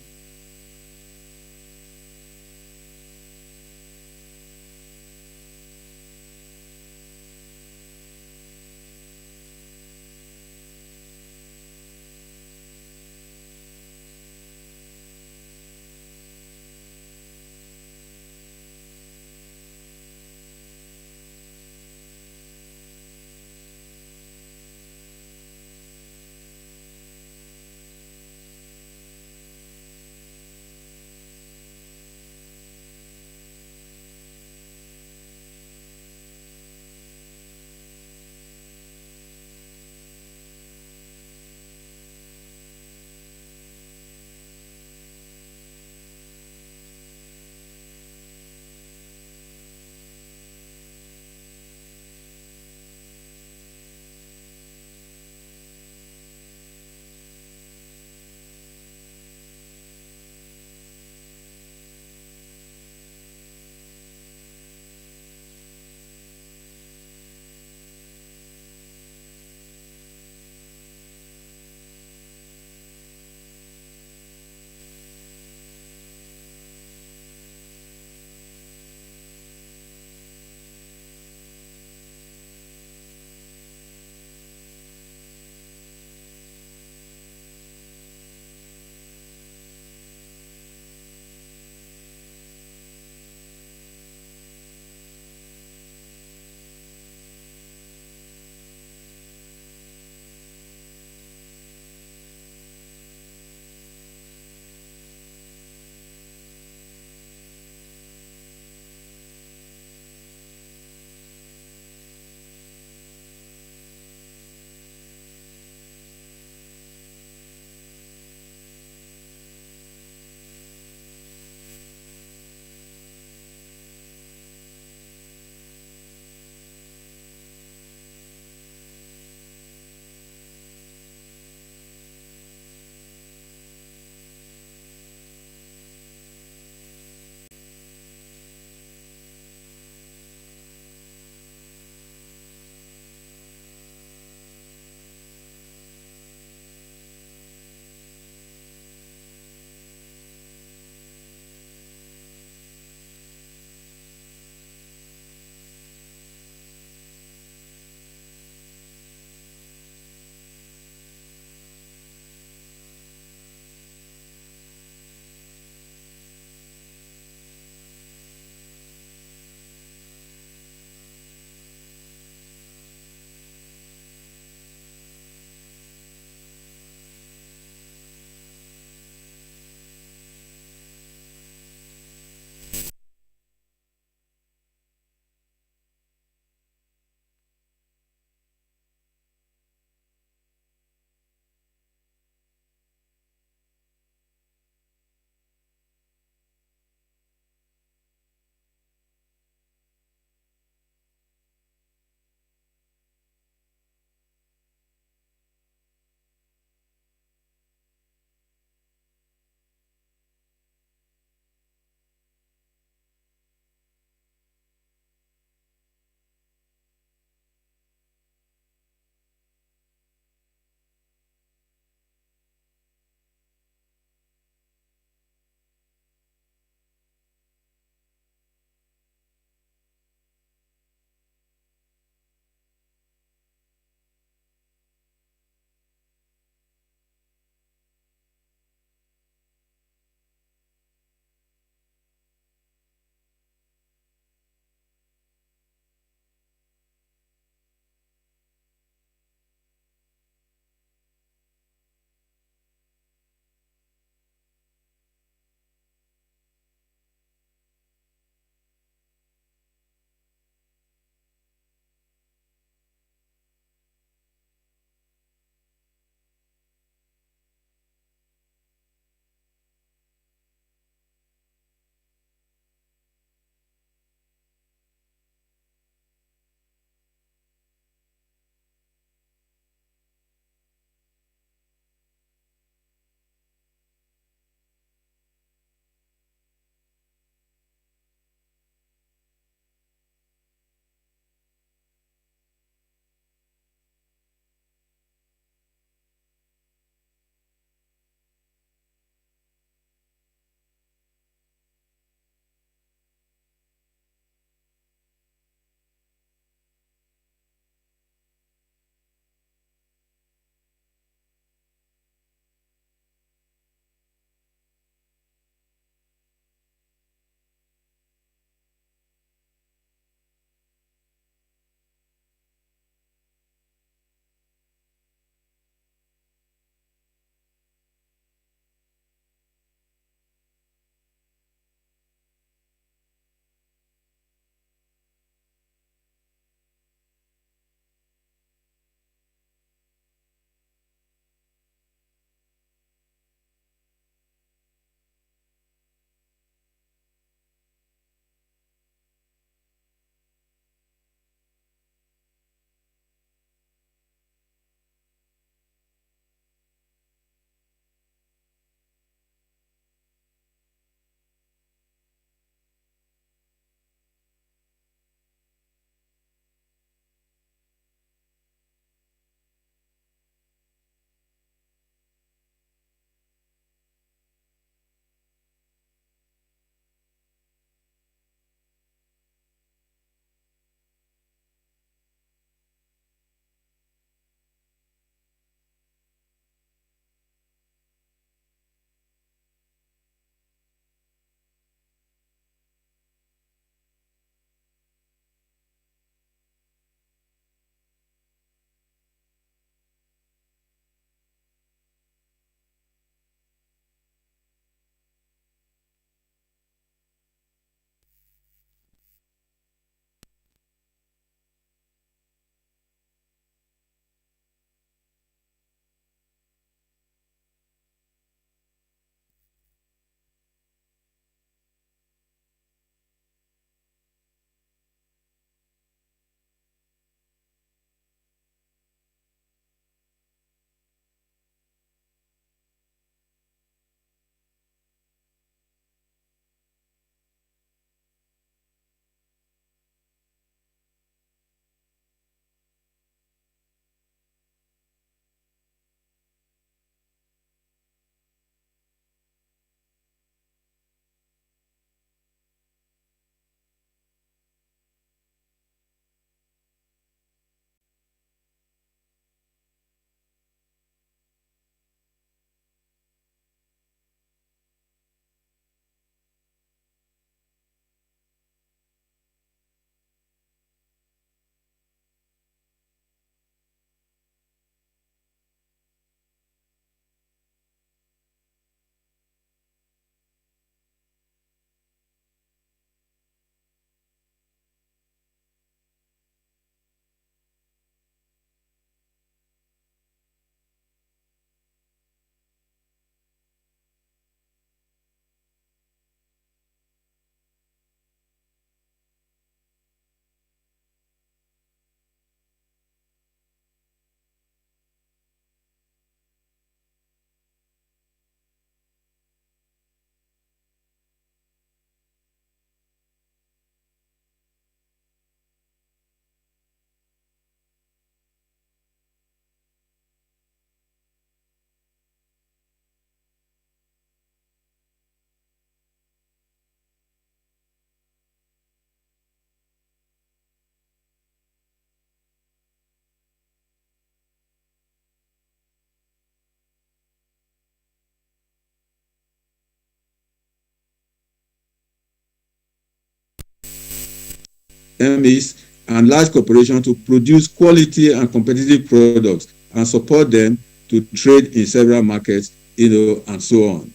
SMEs, and large corporations to produce quality and competitive products and support them to trade in several markets, and so on.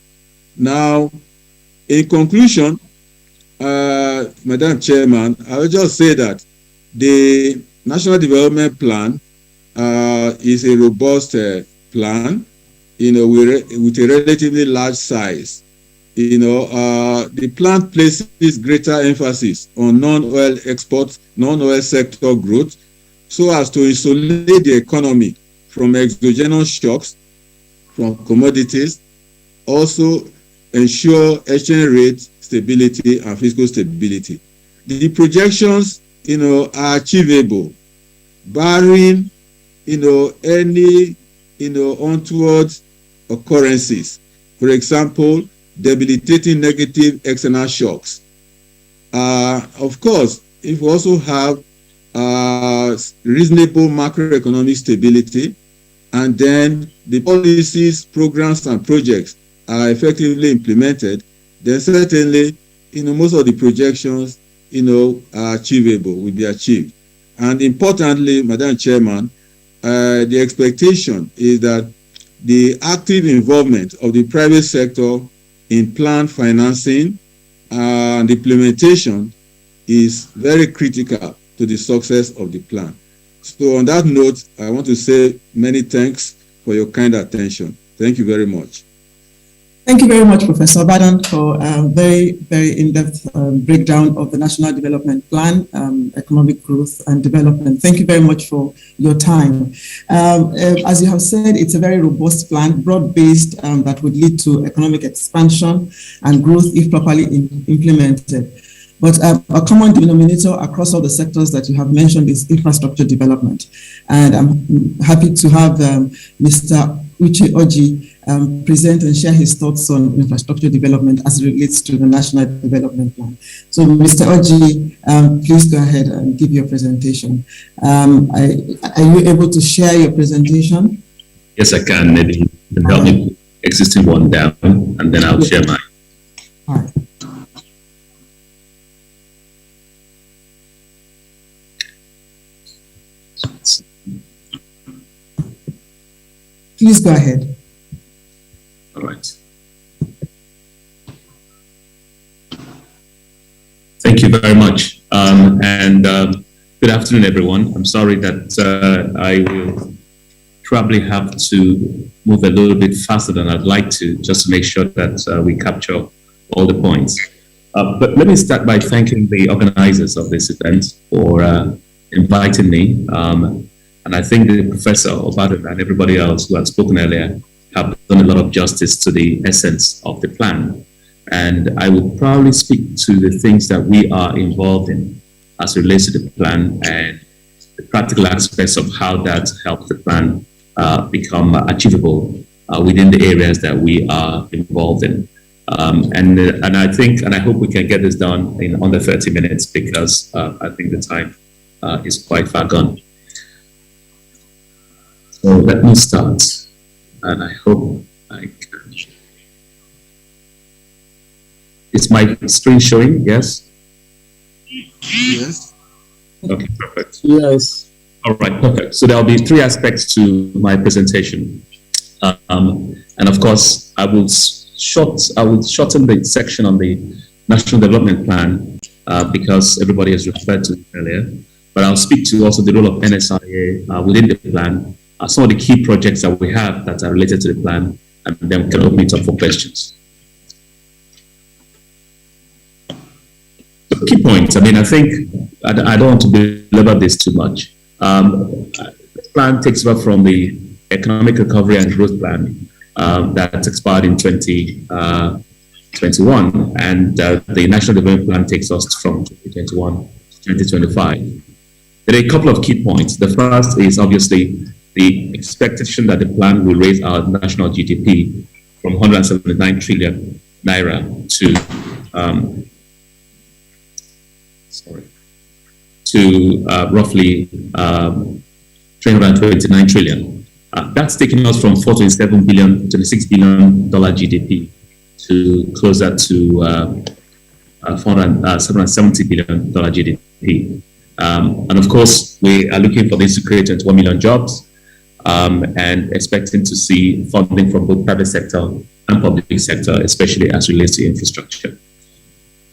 Now, in conclusion, Madam Chairman, I will just say that the National Development Plan is a robust plan, with a relatively large size. The plan places greater emphasis on non-oil exports, non-oil sector growth, so as to insulate the economy from exogenous shocks from commodities, also ensure exchange rate stability and fiscal stability. The projections, are achievable, barring, any, untoward occurrences. For example, debilitating negative external shocks. Of course, if we also have reasonable macroeconomic stability, and then the policies, programs, and projects are effectively implemented, then certainly, most of the projections, are achievable, will be achieved. And importantly, Madam Chairman, the expectation is that the active involvement of the private sector in plan financing and implementation is very critical to the success of the plan. So on that note, I want to say many thanks for your kind attention. Thank you very much. Thank you very much, Professor Badan, for a very, very in-depth breakdown of the National Development Plan, economic growth and development. Thank you very much for your time. As you have said, it's a very robust plan, broad-based, that would lead to economic expansion and growth if properly implemented. But a common denominator across all the sectors that you have mentioned is infrastructure development. And I'm happy to have Mr. Uche Oji present and share his thoughts on infrastructure development as it relates to the National Development Plan. So, Mr. Oji, please go ahead and give your presentation. Are you able to share your presentation? Yes, I can. Maybe you can help me put the existing one down, and then I'll share mine. All right. Please go ahead. All right. Thank you very much. Good afternoon, everyone. I'm sorry that I will probably have to move a little bit faster than I'd like to, just to make sure that we capture all the points. But let me start by thanking the organizers of this event for inviting me. And I think the Professor Obadan and everybody else who had spoken earlier have done a lot of justice to the essence of the plan. And I will probably speak to the things that we are involved in as it relates to the plan and the practical aspects of how that helps the plan become achievable within the areas that we are involved in. And I think, and I hope we can get this done in under 30 minutes because I think the time is quite far gone. So let me start, and I hope I can. Is my screen showing? Yes? Yes. Okay, perfect. Yes. All right, perfect. So there'll be three aspects to my presentation. And of course, I will shorten the section on the National Development Plan because everybody has referred to it earlier. But I'll speak to also the role of NSIA within the plan, some of the key projects that we have that are related to the plan, and then we can open it up for questions. So key points. I mean, I think I don't want to belabor this too much. The plan takes over from the Economic Recovery and Growth Plan that expired in 2021, and the National Development Plan takes us from 2021 to 2025. There are a couple of key points. The first is obviously the expectation that the plan will raise our national GDP from 179 trillion naira to roughly 329 trillion. That's taking us from $427 billion, $26 billion GDP to closer to $770 billion GDP. And of course, we are looking for this to create 21 million jobs and expecting to see funding from both private sector and public sector, especially as relates to infrastructure.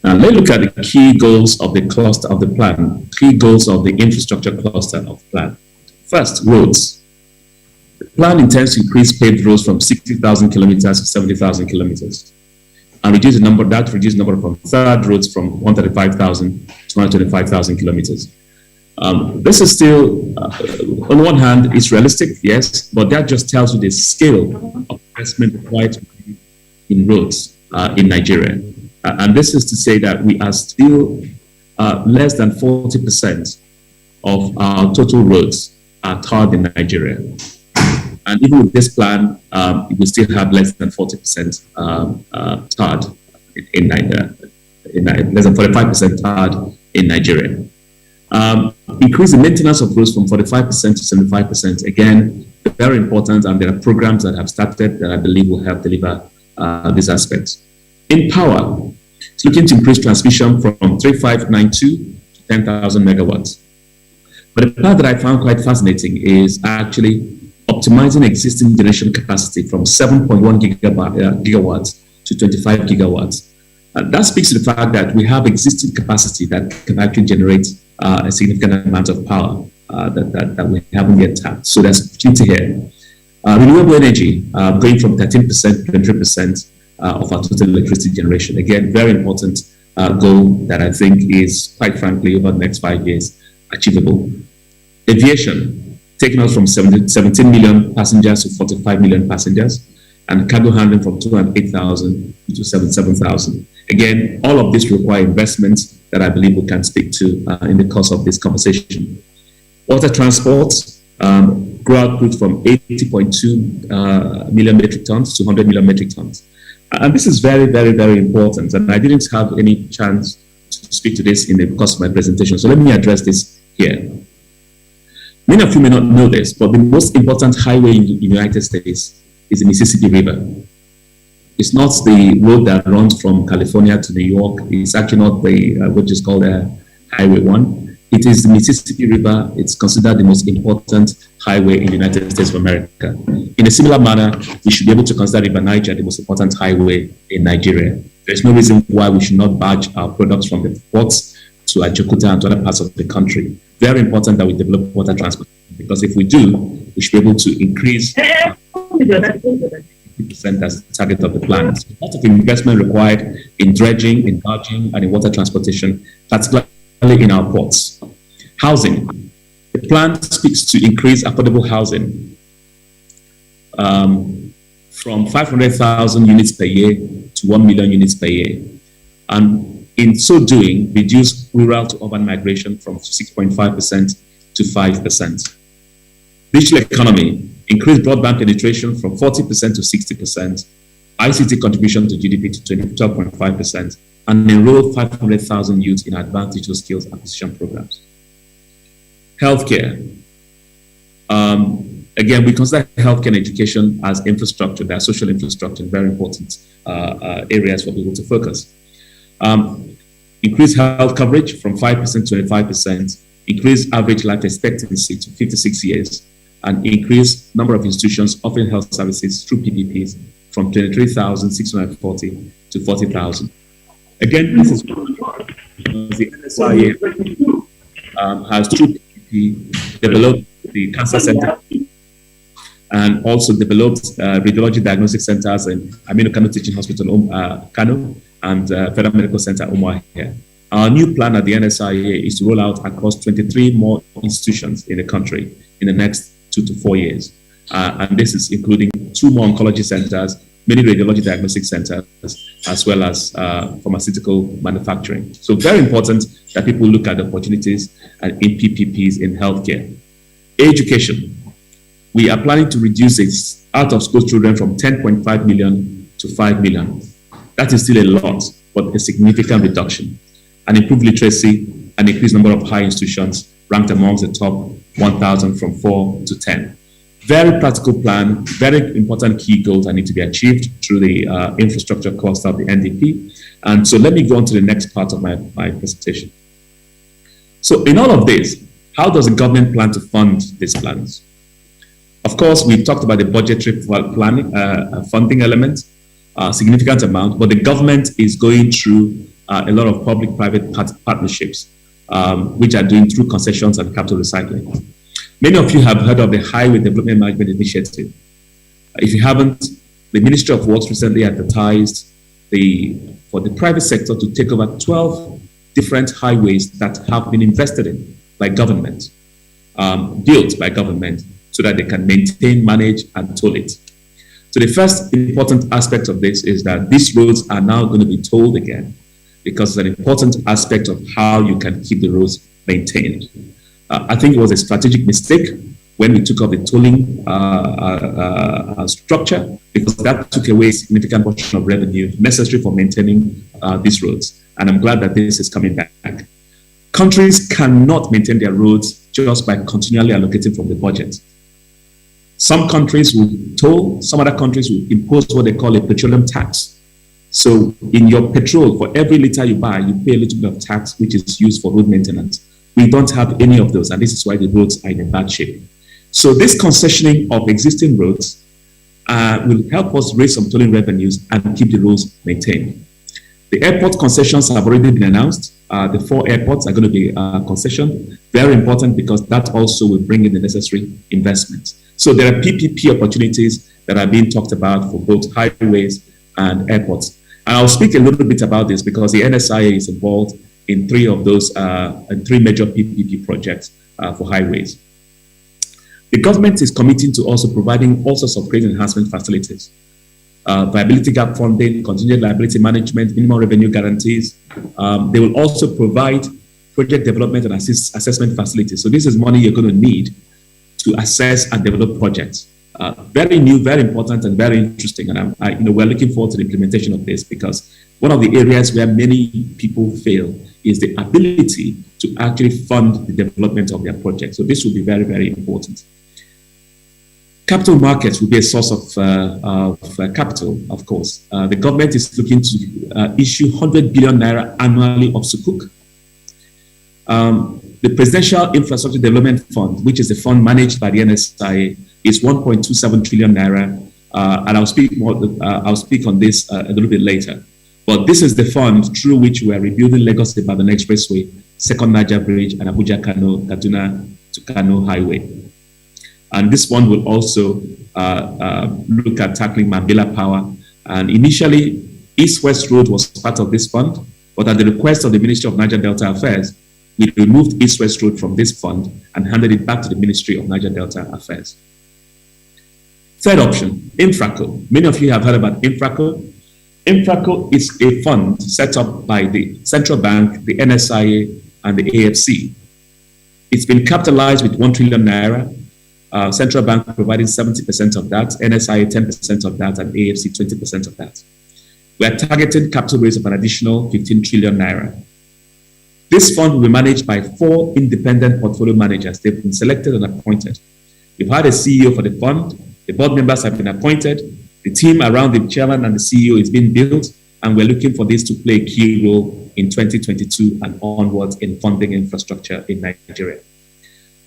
Now, let's look at the key goals of the cluster of the plan, key goals of the infrastructure cluster of the plan. First, roads. The plan intends to increase paved roads from 60,000 kilometers to 70,000 kilometers and reduce the number from third roads from 135,000 to 125,000 kilometers. This is still, on one hand, it's realistic, yes, but that just tells you the scale of investment required in roads in Nigeria. And this is to say that we are still less than 40% of our total roads are tarred in Nigeria. And even with this plan, we still have less than 40% tarred in Nigeria, less than 45% tarred in Nigeria. Increase the maintenance of roads from 45% to 75%. Again, very important, and there are programs that have started that I believe will help deliver these aspects. In power, it's looking to increase transmission from 3,592 to 10,000 megawatts. But the part that I found quite fascinating is actually optimizing existing generation capacity from 7.1 gigawatts to 25 gigawatts. That speaks to the fact that we have existing capacity that can actually generate a significant amount of power that we haven't yet tapped. So there's opportunity here. Renewable energy going from 13% to 23% of our total electricity generation. Again, very important goal that I think is, quite frankly, over the next 5 years, achievable. Aviation, taking us from 17 million passengers to 45 million passengers, and cargo handling from 208,000 to 77,000. Again, all of this require investments that I believe we can speak to in the course of this conversation. Water transport, grow output from 80.2 million metric tons to 100 million metric tons. And this is very, very, very important. And I didn't have any chance to speak to this in the course of my presentation. So let me address this here. Many of you may not know this, but the most important highway in the United States is the Mississippi River. It's not the road that runs from California to New York. It's actually not the which is called Highway 1. It is the Mississippi River. It's considered the most important highway in the United States of America. In a similar manner, we should be able to consider River Niger the most important highway in Nigeria. There's no reason why we should not barge our products from the ports to Ajaokuta and to other parts of the country. Very important that we develop water transport, because if we do, we should be able to increase 50% as the target of the plan. So a lot of investment required in dredging, in barging, and in water transportation, particularly in our ports. Housing. The plan speaks to increase affordable housing from 500,000 units per year to 1 million units per year. And in so doing, reduce rural to urban migration from 6.5% to 5%. Digital economy. Increase broadband penetration from 40% to 60%, ICT contribution to GDP to 12.5%, and enroll 500,000 youth in advanced digital skills acquisition programs. Healthcare. Again, we consider healthcare and education as infrastructure. They are social infrastructure, very important areas for people to focus. Increase health coverage from 5% to 25%, increase average life expectancy to 56 years, and increase number of institutions offering health services through PPPs from 23,640 to 40,000. Again, this is the NSIA has through PPP developed the cancer center and also developed radiology diagnostic centers in Aminu Kano Teaching Hospital, Kano, and Federal Medical Center, Umuahia. Our new plan at the NSIA is to roll out across 23 more institutions in the country in the next 2 to 4 years. And this is including 2 more oncology centers, many radiology diagnostic centers, as well as pharmaceutical manufacturing. So very important that people look at the opportunities in PPPs in healthcare. Education. We are planning to reduce its out-of-school children from 10.5 million to 5 million. That is still a lot, but a significant reduction. And improve literacy and increase number of high institutions ranked amongst the top 1,000 from 4 to 10. Very practical plan, very important key goals that need to be achieved through the infrastructure cluster of the NDP. And so let me go on to the next part of my presentation. So in all of this, how does the government plan to fund these plans? Of course, we've talked about the budgetary planning, funding element, significant amount, but the government is going through a lot of public-private partnerships, which are doing through concessions and capital recycling. Many of you have heard of the Highway Development Management Initiative. If you haven't, the Ministry of Works recently advertised for the private sector to take over 12 different highways that have been invested in by government, built by government, so that they can maintain, manage, and toll it. So the first important aspect of this is that these roads are now going to be tolled again, because it's an important aspect of how you can keep the roads maintained. I think it was a strategic mistake when we took up the tolling structure, because that took away a significant portion of revenue necessary for maintaining these roads. And I'm glad that this is coming back. Countries cannot maintain their roads just by continually allocating from the budget. Some countries will toll, some other countries will impose what they call a petroleum tax. So in your petrol, for every liter you buy, you pay a little bit of tax, which is used for road maintenance. We don't have any of those, and this is why the roads are in a bad shape. So this concessioning of existing roads will help us raise some tolling revenues and keep the roads maintained. The airport concessions have already been announced. The 4 airports are going to be concessioned. Very important, because that also will bring in the necessary investments. So there are PPP opportunities that are being talked about for both highways and airports. And I'll speak a little bit about this because the NSIA is involved in 3 of those, 3 major PPP projects for highways. The government is committing to also providing all sorts of credit enhancement facilities. Viability gap funding, contingent liability management, minimum revenue guarantees. They will also provide project development and assessment facilities. So this is money you're going to need to assess and develop projects. Very new, very important, and very interesting. And we're looking forward to the implementation of this, because one of the areas where many people fail is the ability to actually fund the development of their project. So this will be very, very important. Capital markets will be a source of capital, of course. The government is looking to issue 100 billion naira annually of sukuk. The Presidential Infrastructure Development Fund, which is the fund managed by the NSIA, is 1.27 trillion naira, and I'll speak on this a little bit later. But this is the fund through which we are rebuilding Lagos-Ibadan Expressway, Second Niger Bridge, and Abuja-Kano, Kaduna to Kano Highway. And this one will also look at tackling Mambila Power. And initially, East-West Road was part of this fund, but at the request of the Ministry of Niger Delta Affairs, we removed East-West Road from this fund and handed it back to the Ministry of Niger Delta Affairs. Third option, Infraco. Many of you have heard about Infraco. Infraco is a fund set up by the Central Bank, the NSIA, and the AFC. It's been capitalized with 1 trillion naira. Central Bank providing 70% of that, NSIA 10% of that, and AFC 20% of that. We are targeting capital raise of an additional 15 trillion naira. This fund will be managed by 4 independent portfolio managers. They've been selected and appointed. We've had a CEO for the fund. The board members have been appointed. The team around the chairman and the CEO is being built, and we're looking for this to play a key role in 2022 and onwards in funding infrastructure in Nigeria.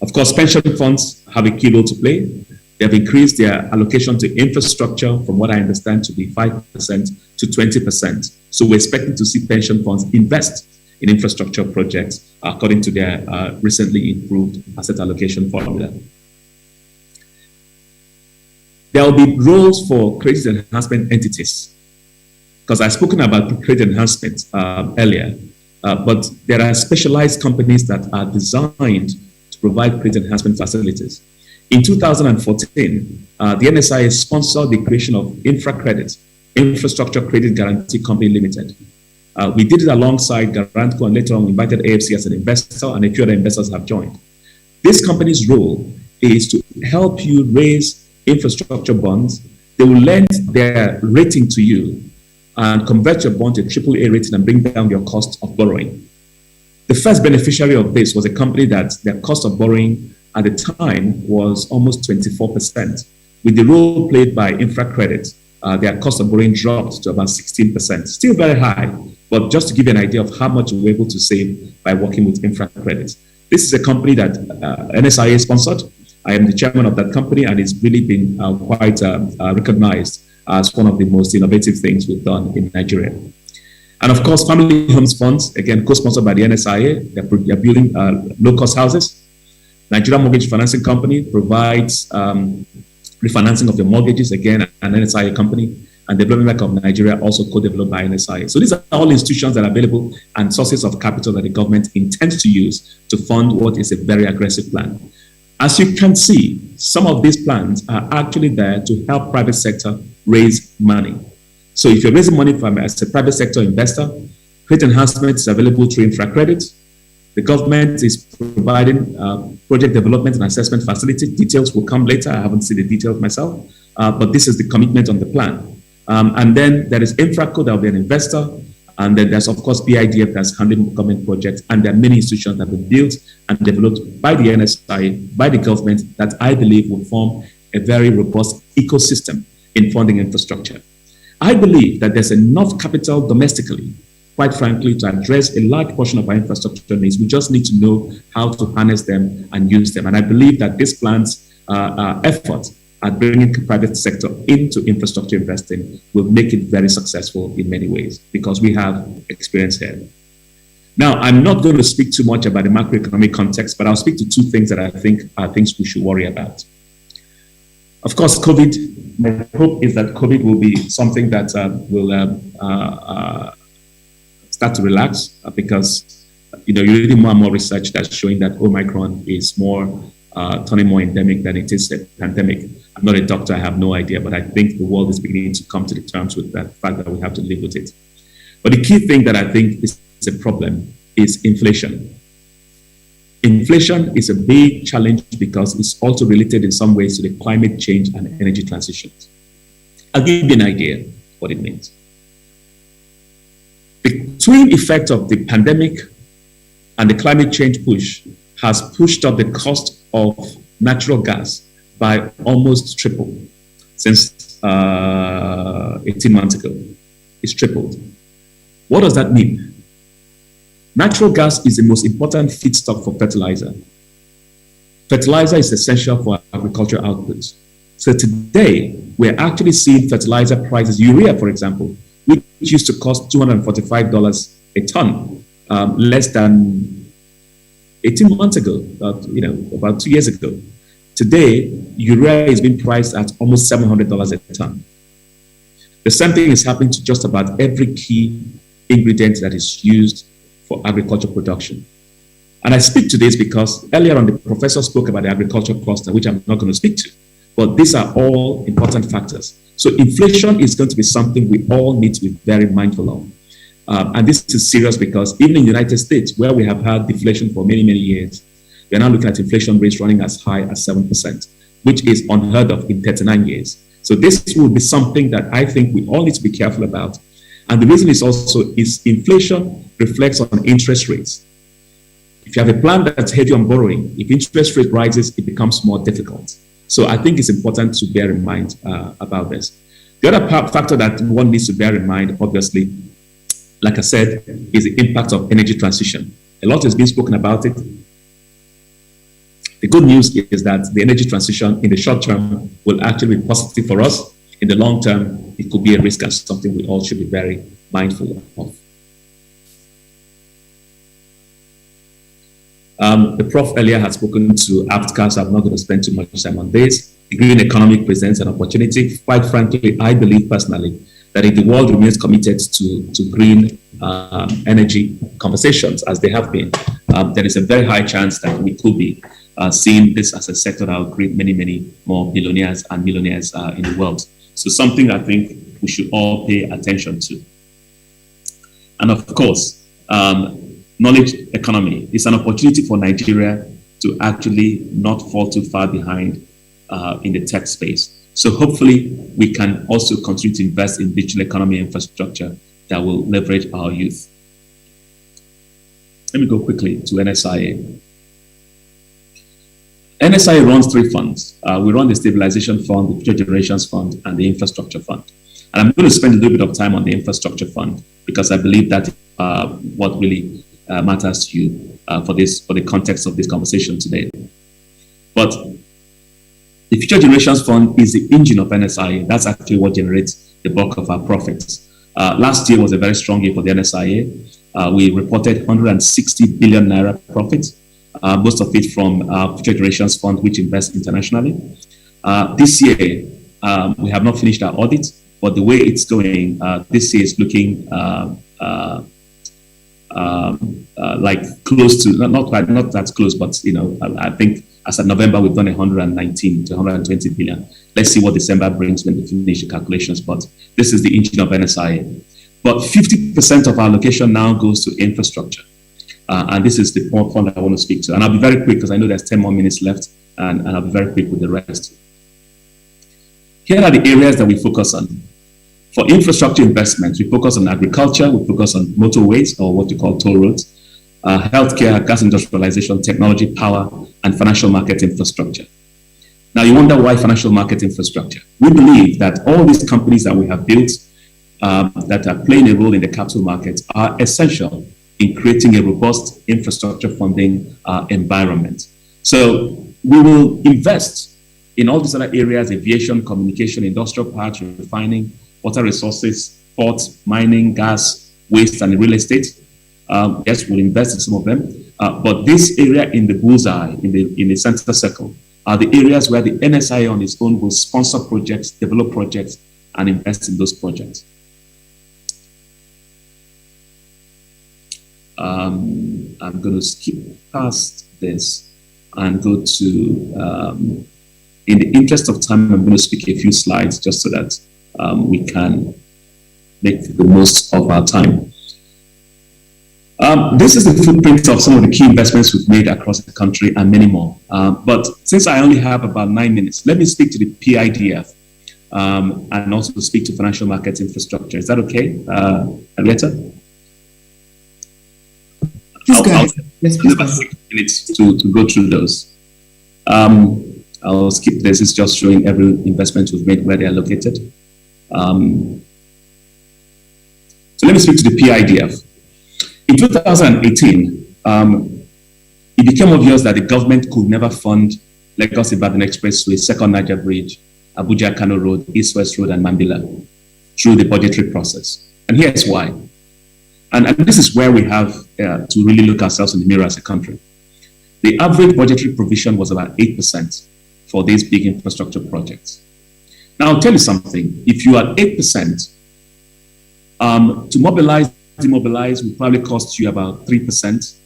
Of course, pension funds have a key role to play. They have increased their allocation to infrastructure, from what I understand, to be 5% to 20%. So we're expecting to see pension funds invest in infrastructure projects according to their recently improved asset allocation formula. There will be roles for credit enhancement entities, because I've spoken about credit enhancement earlier, but there are specialized companies that are designed to provide credit enhancement facilities. In 2014, the NSIA sponsored the creation of InfraCredit, Infrastructure Credit Guarantee Company Limited. We did it alongside Garantco, and later on we invited AFC as an investor, and a few other investors have joined. This company's role is to help you raise infrastructure bonds. They will lend their rating to you and convert your bond to a AAA rating and bring down your cost of borrowing. The first beneficiary of this was a company that their cost of borrowing at the time was almost 24%. With the role played by InfraCredit, their cost of borrowing dropped to about 16%. Still very high, but just to give you an idea of how much we were able to save by working with InfraCredit. This is a company that NSIA sponsored. I am the chairman of that company, and it's really been quite recognized as one of the most innovative things we've done in Nigeria. And of course, Family Homes Funds, again, co-sponsored by the NSIA, they're building low-cost houses. Nigerian Mortgage Financing Company provides refinancing of the mortgages, again, an NSIA company, and Development Bank of Nigeria also co-developed by NSIA. So these are all institutions that are available and sources of capital that the government intends to use to fund what is a very aggressive plan. As you can see, some of these plans are actually there to help private sector raise money. So if you're raising money as a private sector investor, credit enhancement is available through infra credit. The government is providing project development and assessment facility. Details will come later. I haven't seen the details myself, but this is the commitment on the plan. And then there is InfraCo, that will be an investor. And then there's, of course, PIDF that's handling government projects. And there are many institutions that have been built and developed by the NSI, by the government, that I believe will form a very robust ecosystem in funding infrastructure. I believe that there's enough capital domestically, quite frankly, to address a large portion of our infrastructure needs. We just need to know how to harness them and use them. And I believe that this plan's effort at bringing the private sector into infrastructure investing will make it very successful in many ways, because we have experience here. Now, I'm not going to speak too much about the macroeconomic context, but I'll speak to two things that I think are things we should worry about. Of course, COVID, my hope is that COVID will be something that will start to relax, because you're reading more and more research that's showing that Omicron is turning more endemic than it is a pandemic. I'm not a doctor, I have no idea, but I think the world is beginning to come to the terms with that fact that we have to live with it. But the key thing that I think is a problem is inflation. Inflation is a big challenge because it's also related in some ways to the climate change and energy transition. I'll give you an idea what it means. The twin effect of the pandemic and the climate change push has pushed up the cost of natural gas by almost triple since 18 months ago. It's tripled. What does that mean? Natural gas is the most important feedstock for fertilizer. Fertilizer is essential for agricultural outputs. So today, we're actually seeing fertilizer prices, urea, for example, which used to cost $245 a ton, less than 18 months ago, about 2 years ago. Today, urea is being priced at almost $700 a ton. The same thing is happening to just about every key ingredient that is used for agriculture production. And I speak to this because earlier on the professor spoke about the agriculture cluster, which I'm not going to speak to, but these are all important factors. So inflation is going to be something we all need to be very mindful of. And this is serious because even in the United States, where we have had deflation for many, many years, we are now looking at inflation rates running as high as 7%, which is unheard of in 39 years. So this will be something that I think we all need to be careful about. And the reason is also inflation reflects on interest rates. If you have a plan that's heavy on borrowing, if interest rate rises, it becomes more difficult. So I think it's important to bear in mind about this. The other factor that one needs to bear in mind, obviously, like I said, is the impact of energy transition. A lot has been spoken about it. The good news is that the energy transition in the short term will actually be positive for us. In the long term, it could be a risk and something we all should be very mindful of. The prof earlier had spoken to APTCA, so I'm not going to spend too much time on this. The green economy presents an opportunity. Quite frankly, I believe personally that if the world remains committed to green energy conversations, as they have been, there is a very high chance that we could be seeing this as a sector that will create many, many more billionaires and millionaires in the world. So something I think we should all pay attention to. And of course, knowledge economy is an opportunity for Nigeria to actually not fall too far behind in the tech space. So hopefully we can also continue to invest in digital economy infrastructure that will leverage our youth. Let me go quickly to NSIA. NSIA runs 3 funds. We run the Stabilization Fund, the Future Generations Fund, and the Infrastructure Fund. And I'm going to spend a little bit of time on the Infrastructure Fund because I believe that what really matters to you for the context of this conversation today. But the Future Generations Fund is the engine of NSIA. That's actually what generates the bulk of our profits. Last year was a very strong year for the NSIA. We reported 160 billion naira profits, most of it from Future Generations Fund, which invests internationally. This year, we have not finished our audit, but the way it's going, this year is looking like close to, not that close, but I think as of November, we've done 119 to 120 billion. Let's see what December brings when we finish the calculations, but this is the engine of NSIA. But 50% of our allocation now goes to infrastructure. And this is the point I want to speak to. And I'll be very quick because I know there's 10 more minutes left, and I'll be very quick with the rest. Here are the areas that we focus on. For infrastructure investments, we focus on agriculture, we focus on motorways, or what you call toll roads, healthcare, gas industrialization, technology, power, and financial market infrastructure. Now, you wonder why financial market infrastructure? We believe that all these companies that we have built that are playing a role in the capital markets are essential in creating a robust infrastructure funding environment. So we will invest in all these other areas: aviation, communication, industrial parks, refining, water resources, ports, mining, gas, waste, and real estate. Yes, we'll invest in some of them. But this area in the bullseye, in the center circle, are the areas where the NSIA on its own will sponsor projects, develop projects, and invest in those projects. I'm going to skip past this and go to, in the interest of time, I'm going to speak a few slides just so that we can make the most of our time. This is the footprint of some of the key investments we've made across the country and many more. But since I only have about 9 minutes, let me speak to the PIDF and also speak to financial markets infrastructure. Is that okay, Arietta? Yes, please. About 6 minutes to go through those. I'll skip this. It's just showing every investment we've made, where they are located. So let me speak to the PIDF. In 2018, it became obvious that the government could never fund Lagos-Ibadan Expressway, Second Niger Bridge, Abuja-Kano Road, East-West Road, and Mambila through the budgetary process. And here's why. And this is where we have to really look ourselves in the mirror as a country. The average budgetary provision was about 8% for these big infrastructure projects. Now, I'll tell you something. If you are 8%, to mobilize, demobilize will probably cost you about 3%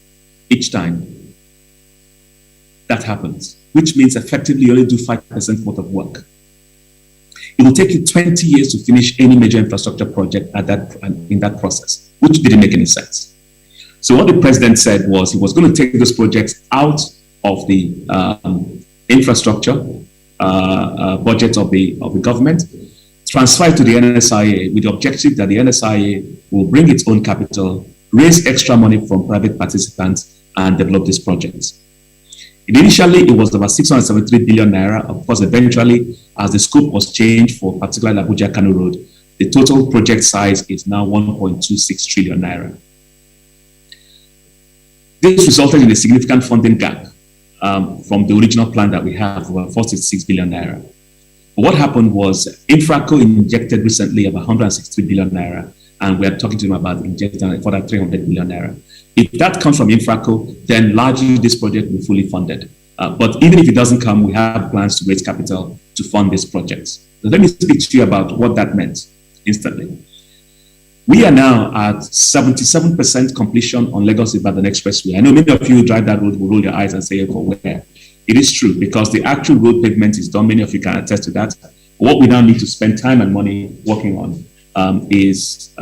each time that happens, which means effectively you only do 5% worth of work. It will take you 20 years to finish any major infrastructure project in that process, which didn't make any sense. So what the president said was he was going to take those projects out of the infrastructure budget of the government, transfer it to the NSIA with the objective that the NSIA will bring its own capital, raise extra money from private participants, and develop these projects. Initially, it was about 673 billion naira. Of course, eventually, as the scope was changed for particularly Abuja-Kano Road, the total project size is now 1.26 trillion naira. This resulted in a significant funding gap from the original plan that we have, about 46 billion naira. But what happened was Infraco injected recently about 163 billion naira, and we are talking to them about injecting further 300 billion naira. If that comes from Infraco, then largely this project will be fully funded. But even if it doesn't come, we have plans to raise capital to fund these projects. So let me speak to you about what that meant instantly. We are now at 77% completion on Lagos-Ibadan Expressway. I know many of you who drive that road will roll your eyes and say, for where? It is true, because the actual road pavement is done. Many of you can attest to that. What we now need to spend time and money working on is